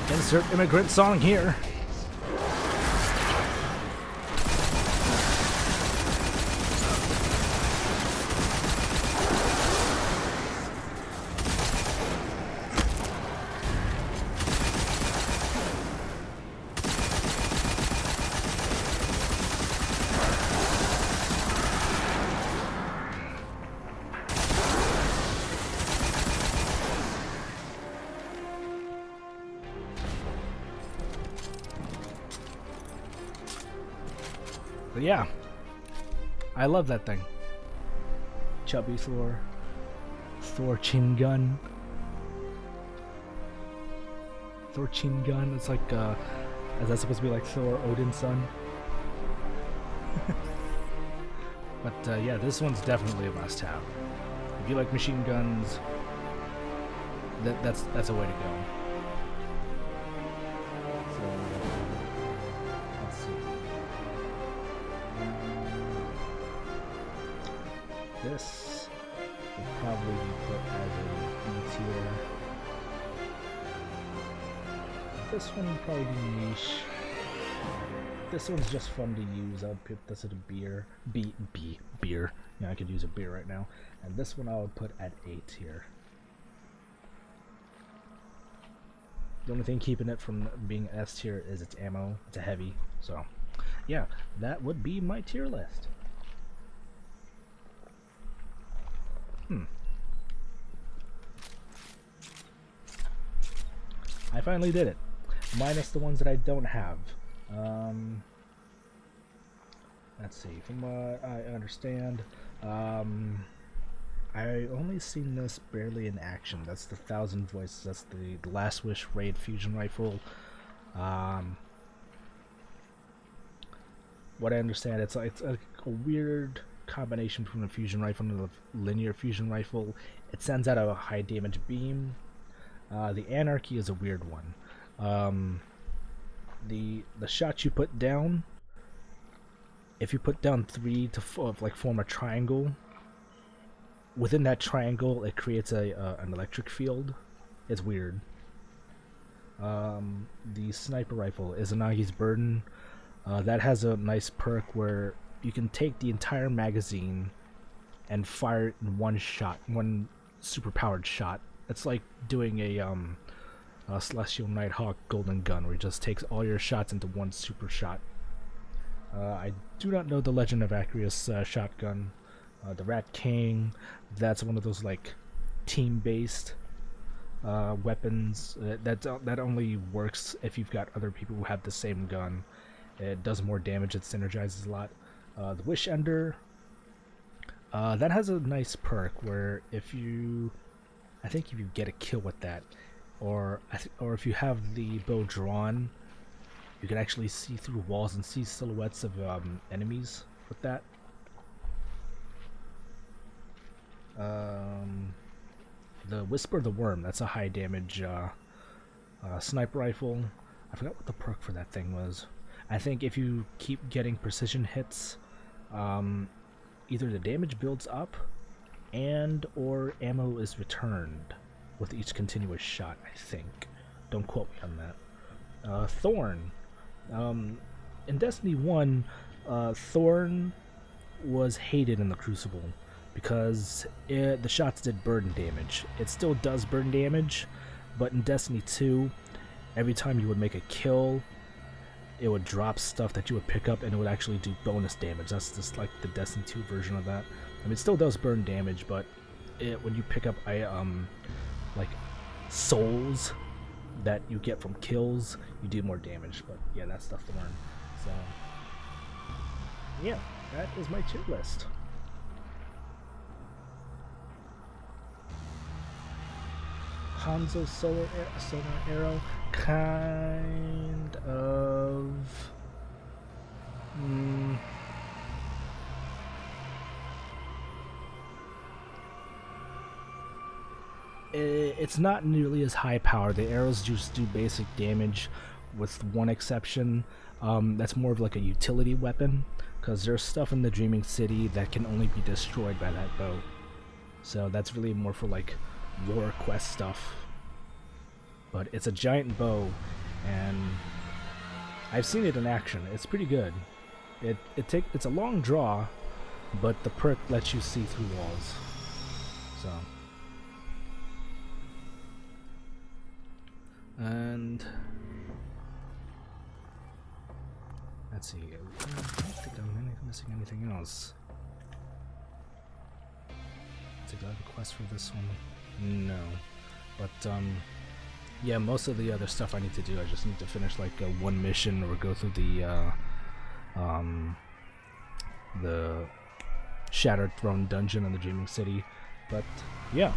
Insert immigrant song here. But yeah, I love that thing. Chubby Thor. Thor Chin Gun. Thor Chin Gun. It's like, is that supposed to be like Thor Odin's son? But yeah, this one's definitely a must-have. If you like machine guns, that's a way to go. So, let's see. This would probably be put as a B tier. This one would probably be niche. This one's just fun to use. I would put this at a beer. Beer. Yeah, I could use a beer right now. And this one I would put at A tier. The only thing keeping it from being S tier is its ammo. It's a heavy. So, yeah, that would be my tier list. I finally did it. Minus the ones that I don't have. Let's see, from what I understand, I only seen this barely in action. That's the 1,000 Voices, that's the Last Wish Raid Fusion Rifle. What I understand, it's a weird combination between a fusion rifle and a linear fusion rifle. It sends out a high damage beam. The Anarchy is a weird one. The shots you put down, if you put down 3 to form a triangle, within that triangle it creates an electric field. It's weird. The sniper rifle is Izanagi's Burden. That has a nice perk where you can take the entire magazine and fire it in one shot, one super powered shot. It's like doing a Celestial Nighthawk Golden Gun, where it just takes all your shots into one super shot. I do not know the Legend of Acreus shotgun. The Rat King, that's one of those like team-based weapons. That only works if you've got other people who have the same gun. It does more damage, it synergizes a lot. The Wish Ender, that has a nice perk where I think if you get a kill with that, or if you have the bow drawn, you can actually see through walls and see silhouettes of enemies with that. The Whisper of the Worm, that's a high damage sniper rifle. I forgot what the perk for that thing was. I think if you keep getting precision hits, either the damage builds up and or ammo is returned with each continuous shot, I think. Don't quote me on that. Thorn. In Destiny 1, Thorn was hated in the Crucible because the shots did burden damage. It still does burden damage, but in Destiny 2, every time you would make a kill, it would drop stuff that you would pick up and it would actually do bonus damage. That's just like the Destiny 2 version of that. I mean, it still does burn damage, but when you pick up like souls that you get from kills, you do more damage. But yeah, that's the Thorn. So yeah, that is my tier list. Hanzo Solar Arrow, kind of. It's not nearly as high power. The arrows just do basic damage, with one exception. That's more of like a utility weapon, because there's stuff in the Dreaming City that can only be destroyed by that bow. So that's really more for like lore quest stuff. But it's a giant bow, and I've seen it in action. It's pretty good. It's a long draw, but the perk lets you see through walls. So. And let's see. I don't think I'm missing anything else. Do I have a quest for this one? No. But yeah, most of the other stuff I need to do, I just need to finish like one mission or go through the the Shattered Throne dungeon in the Dreaming City. But yeah,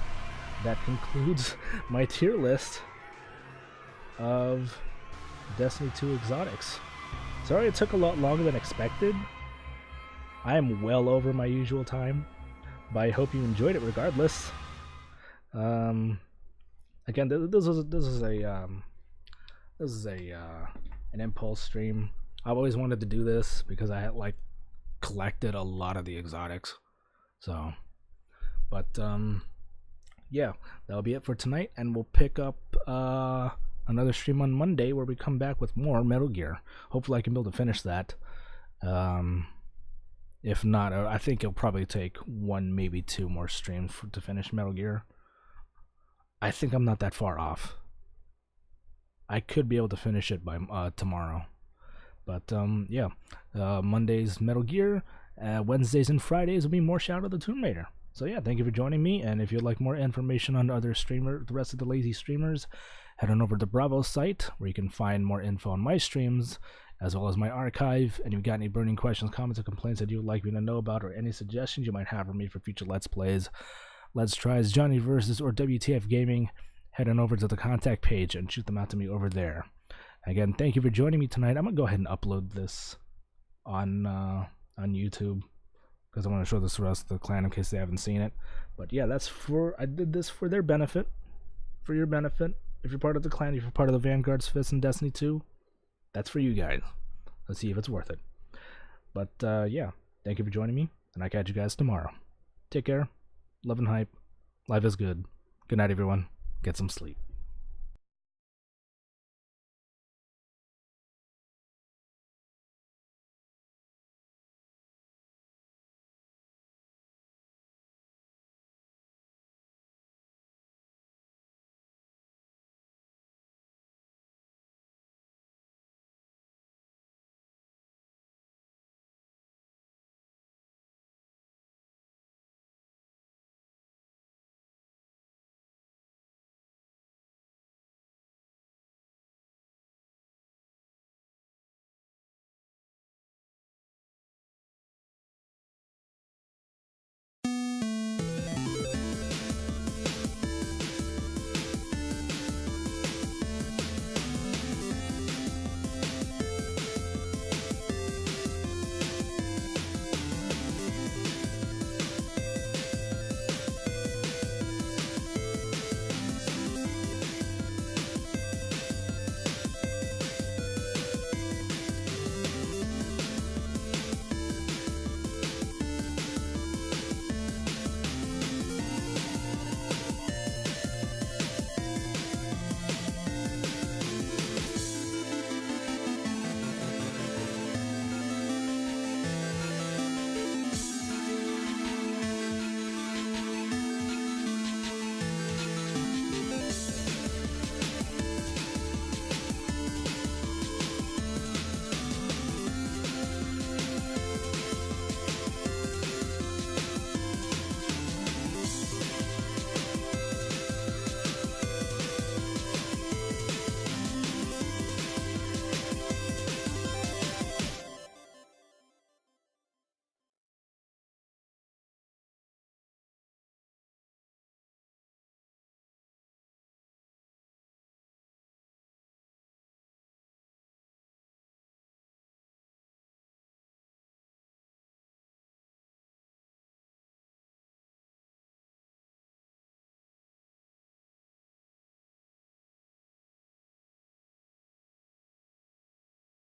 that concludes my tier list of Destiny 2 exotics. Sorry it took a lot longer than expected. I am well over my usual time, but I hope you enjoyed it regardless. Again, this is an impulse stream. I've always wanted to do this because I had like collected a lot of the exotics. So, but yeah, that'll be it for tonight, and we'll pick up another stream on Monday where we come back with more Metal Gear. Hopefully I can be able to finish that. If not, I think it'll probably take 1, maybe 2 more streams to finish Metal Gear. I think I'm not that far off. I could be able to finish it by tomorrow. But yeah, Mondays Metal Gear, Wednesdays and Fridays will be more Shadow of the Tomb Raider. So yeah, thank you for joining me, and if you'd like more information on the rest of the lazy streamers, head on over to Bravo's site, where you can find more info on my streams, as well as my archive, and if you've got any burning questions, comments, or complaints that you would like me to know about, or any suggestions you might have for me for future Let's Plays, Let's Tries, Johnny Versus, or WTF Gaming, head on over to the contact page and shoot them out to me over there. Again, thank you for joining me tonight. I'm going to go ahead and upload this on YouTube, because I want to show this to the rest of the clan in case they haven't seen it. But yeah, I did this for their benefit, for your benefit. If you're part of the clan, if you're part of the Vanguard's Fist in Destiny 2, that's for you guys. Let's see if it's worth it. But yeah, thank you for joining me, and I'll catch you guys tomorrow. Take care. Love and hype. Life is good. Good night, everyone. Get some sleep.